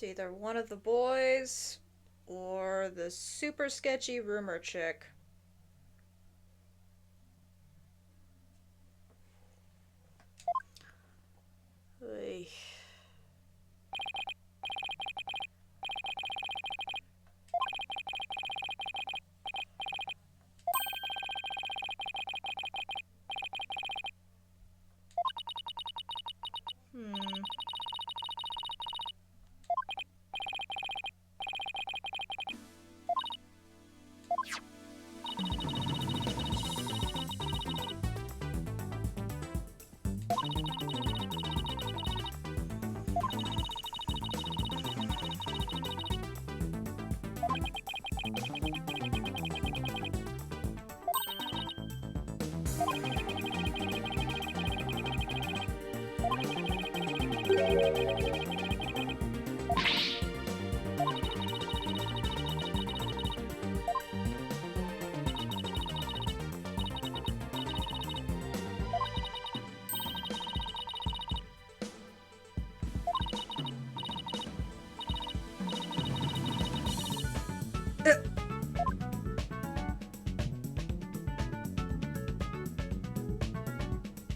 S1: to either one of the boys or the super sketchy rumor chick. Oy.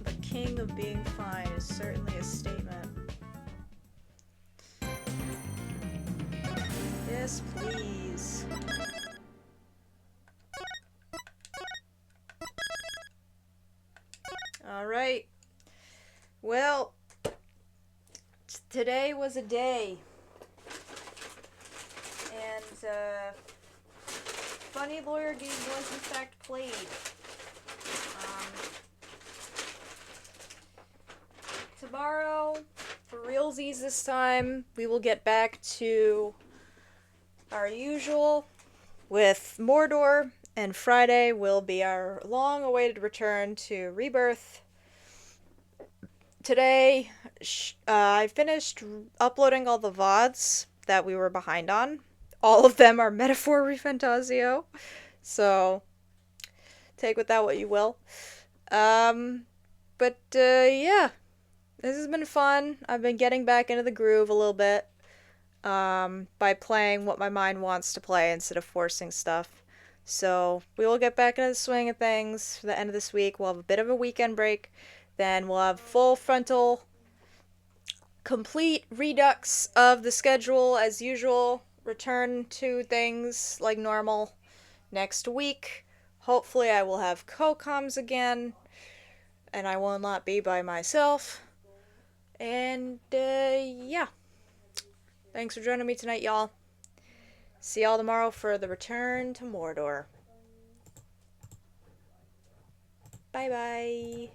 S1: The king of being fine is certainly a statement. Yes, please. Alright. Well, today was a day. And, Funny Lawyer game was in fact played. Tomorrow, for realsies this time, we will get back to our usual with Mordor, and Friday will be our long-awaited return to Rebirth. Today, I finished uploading all the VODs that we were behind on. All of them are Metaphor Refantasio, so take with that what you will. Yeah, this has been fun. I've been getting back into the groove a little bit by playing what my mind wants to play instead of forcing stuff. So we will get back into the swing of things for the end of this week. We'll have a bit of a weekend break. Then we'll have full frontal, complete redux of the schedule as usual. Return to things like normal next week. Hopefully I will have co-coms again, and I will not be by myself. And, yeah. Thanks for joining me tonight, y'all. See y'all tomorrow for the return to Mordor. Bye-bye.